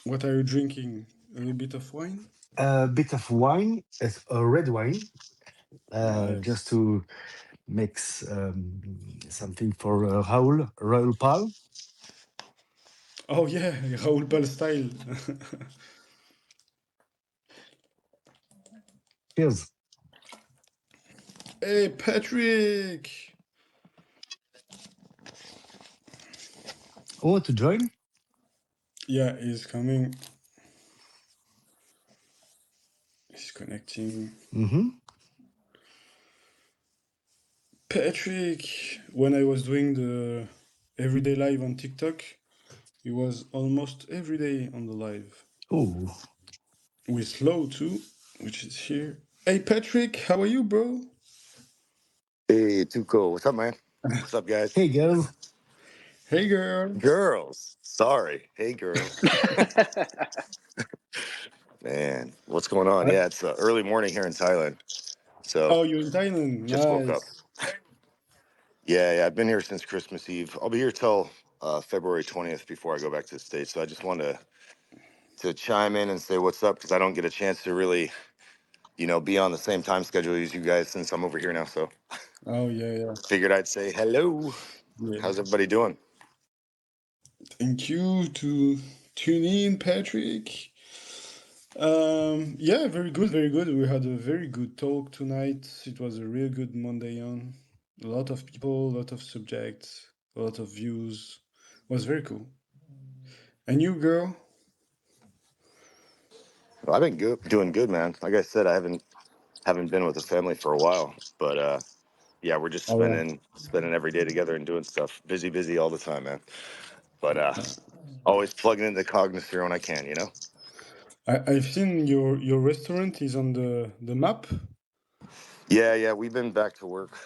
What are you drinking? A little bit of wine? A bit of wine, it's a red wine, just Nice. to mix something for Raoul Pal. Oh yeah, Raoul Pal style. Cheers. Hey, Patrick! Who want to join? Yeah, he's coming. He's connecting. Mm-hmm. Patrick! When I was doing the everyday live on TikTok, he was almost every day on the live. Oh, With Slow too, which is here. Hey, Patrick, how are you, bro? Hey, Tuco. What's up, man? What's up, guys? hey girls. Hey, girl. Girls. Sorry. Hey, girls. Man, what's going on? I- Yeah, it's early morning here in Thailand. So Oh, you're in Thailand. just woke up. Nice. Yeah, I've been here since Christmas Eve. I'll be here till February 20th before I go back to the States. So I just wanted to chime in and say what's up because I don't get a chance to really, be on the same time schedule as you guys since I'm over here now. So Oh, yeah, yeah. figured I'd say hello. Yeah. How's everybody doing? Thank you to tune in, Patrick. Yeah, very good, very good. We had a very good talk tonight. It was a real good Monday on. A lot of people, a lot of subjects, a lot of views. It was very cool. And you, girl? Well, I've been good, doing good, man. Like I said, I haven't been with the family for a while, but yeah, we're just Oh, spending every day together and doing stuff. Busy all the time, man. But yeah. always plugging into Cognisphere when I can. I've seen your restaurant is on the map. Yeah, we've been back to work.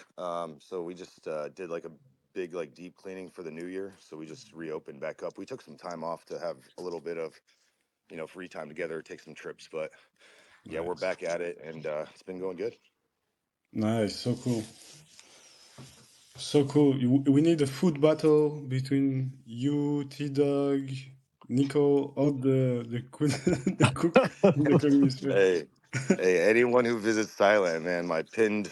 So we just did like a big like deep cleaning for the new year. So we just reopened back up. We took some time off to have a little bit of free time together, take some trips. But yeah, we're Nice. back at it, and it's been going good. Nice, so cool. So cool. We need a food battle between you, T-Dog, Nico, all the cook, the cook in the Cognisphere. Hey, hey, anyone who visits Thailand, man, my pinned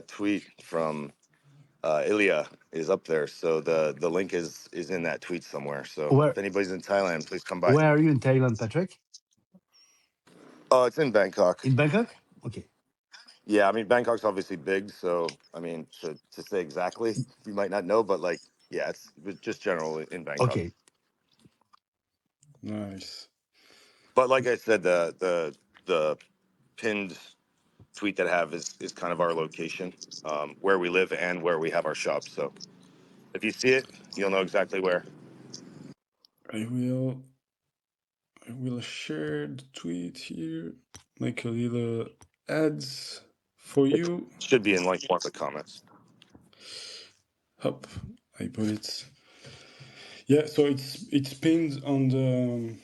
tweet from Ilya is up there. So the link is in that tweet somewhere. So where if anybody's in Thailand, please come by. where are you in Thailand, Patrick? Oh, it's in Bangkok. In Bangkok? Okay. Yeah, I mean Bangkok's obviously big, so I mean to say exactly, you might not know, but like yeah, it's just generally in Bangkok. Okay. Nice. But like I said, the pinned tweet that I have is kind of our location, where we live and where we have our shop. So if you see it, you'll know exactly where. I will share the tweet here. Make a little ads for It you. should be in like one of the comments. Hop, I put it. Yeah, so it's pinned on the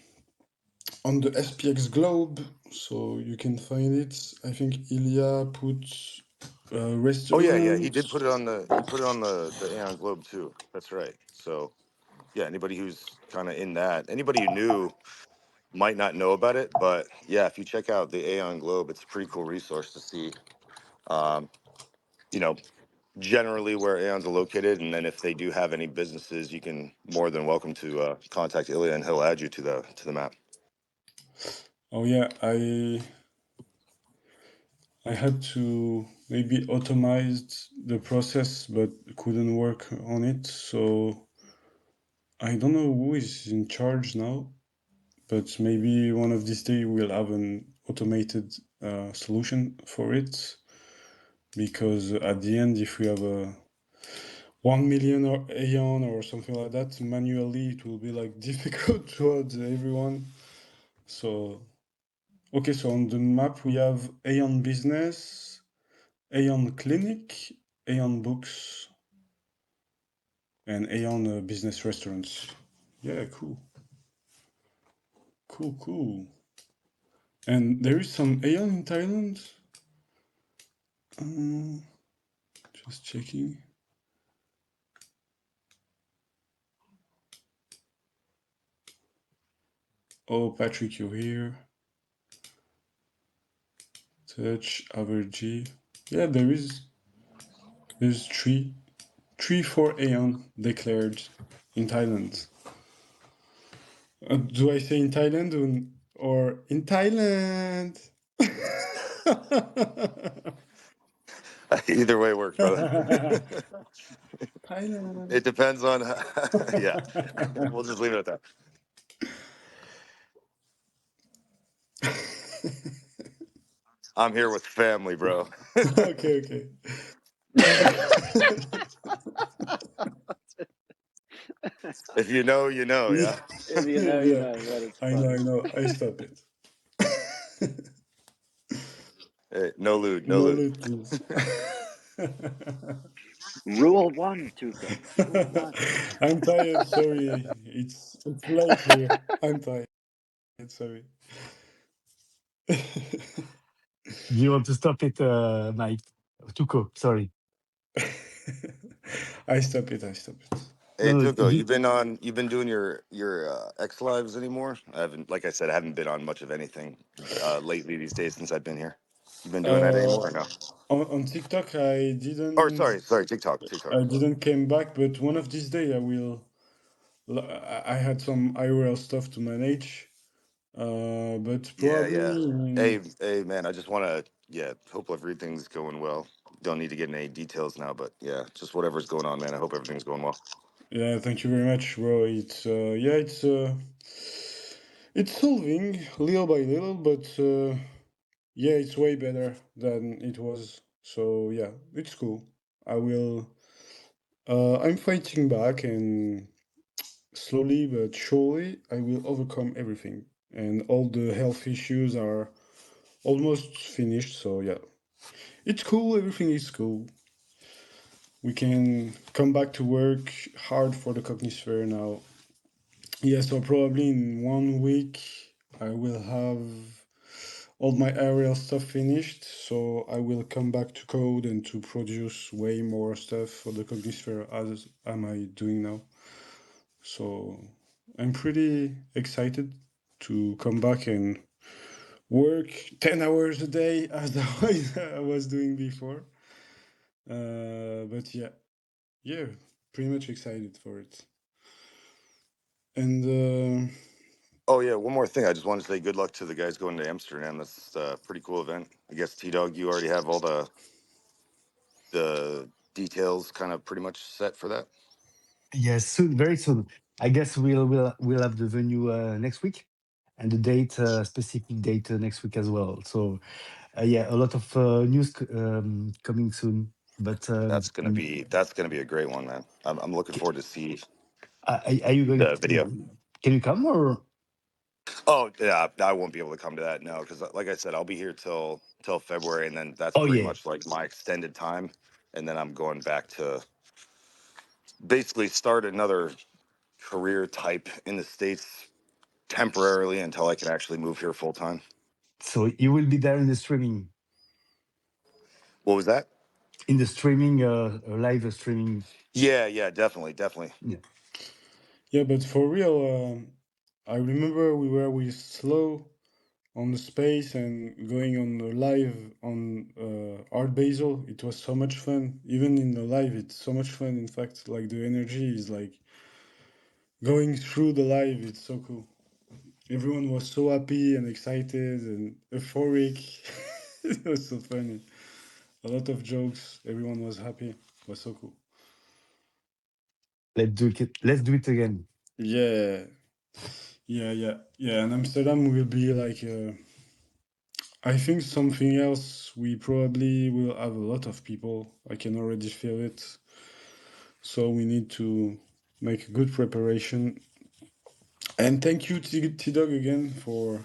SPX globe, so you can find it. I think Ilya put Oh yeah. He restaurants. did put it on the Aeon Globe too. That's right. So yeah, anybody who's kind of in that, anybody who knew might not know about it, but yeah, if you check out the Aeon Globe, it's a pretty cool resource to see. Um, you know, generally where Aeons are located, and then if they do have any businesses, you can more than welcome to contact Ilya, and he'll add you to the map. Oh yeah, I had to maybe automate the process, but couldn't work on it. So I don't know who is in charge now, but maybe one of these days we'll have an automated solution for it. Because at the end, if we have a 1 million or Aeon or something like that, manually it will be like difficult towards everyone. So okay, so on the map we have Aeon Business, Aeon Clinic, Aeon Books, and Aeon Business Restaurants. Yeah, cool. Cool. And there is some Aeon in Thailand. Just checking. Oh, Patrick, you're here. Touch, Avergy. Yeah, there's 4 Aeon declared in Thailand. Do I say in Thailand or in Thailand? Either way works, brother. Thailand. It depends on, yeah. We'll just leave it at that. I'm here with family, bro. Okay. If you know, you know. Yeah. If you know, you Yeah, know. That is I funny. know. I stop it. Hey, no lewd, no No lewd. loot, please. Rule one, Tuco. Rule one. I'm tired. Sorry, it's late here. I'm tired. Sorry. Do you want to stop it, Mike? Tuko, sorry. I stop it. Hey, No, Tuco, you've been doing your X lives anymore? I haven't, like I said, I haven't been on much of anything lately these days since I've been here. You been doing that Uh, anymore or no? on TikTok, I Or didn't. sorry, TikTok. I didn't came back, but one of these days I will. I had some IRL stuff to manage, but Yeah. probably. Hey, man, I just want to, hope everything's going well. Don't need to get in any details now, but yeah, just whatever's going on, man. I hope everything's going well. Yeah, thank you very much, bro. It's solving little by little, but yeah, it's way better than it was. So yeah, it's cool. I will. I'm fighting back, and slowly but surely, I will overcome everything. And all the health issues are almost finished. So yeah, it's cool. Everything is cool. We can come back to work hard for the Cognisphere now. Yeah, so probably in 1 week I will have all my aerial stuff finished. So I will come back to code and to produce way more stuff for the Cognisphere as am I doing now. So I'm pretty excited to come back and work 10 hours a day as I was doing before. But yeah, pretty much excited for it. And Oh yeah, one more thing. I just wanted to say good luck to the guys going to Amsterdam. That's a pretty cool event. I guess T-Dog, you already have all the details kind of pretty much set for that. yes, soon, very soon. I guess we'll have the venue next week, and the date, specific date next week as well. So yeah, a lot of news coming soon. But That's gonna be a great one, man. I'm looking forward to see are you going the video. Can you come or? Oh yeah, I won't be able to come to that now because, like I said, I'll be here till February, and then that's Oh pretty yeah. much like my extended time, and then I'm going back to basically start another career type in the States temporarily until I can actually move here full time. So you will be there in the streaming. What was that? in the streaming, live streaming. Yeah, definitely. Yeah. Yeah, but for real, I remember we were with Slow on the space and going on the live on Art Basel. It was so much fun. Even in the live, it's so much fun. In fact, like the energy is like going through the live. It's so cool. Everyone was so happy and excited and euphoric. It was so funny. A lot of jokes. Everyone was happy. It was so cool. Let's do it. Let's do it again. Yeah. And Amsterdam will be like, I think something else. We probably will have a lot of people. I can already feel it. So we need to make a good preparation. And thank you, T-Dog, again for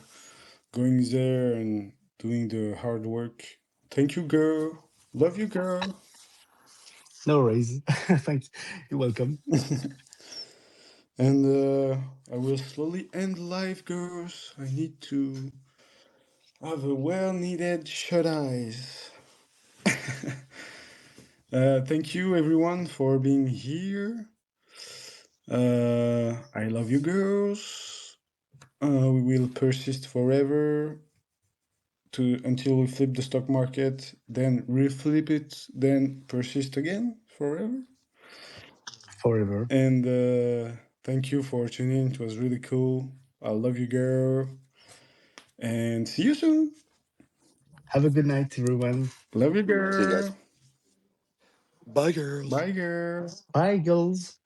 going there and doing the hard work. Thank you, girl. Love you, girl. No worries. Thank you. You're welcome. And I will slowly end live, girls. I need to have a well-needed shut-eyes. Thank you, everyone, for being here. I love you, girls. We will persist forever until we flip the stock market, then reflip it, then persist again forever. Forever. And thank you for tuning in. It was really cool. I love you, girl. And see you soon. Have a good night, everyone. Love you, See you guys. girl. Bye, girls. Bye, girl. Bye, girls.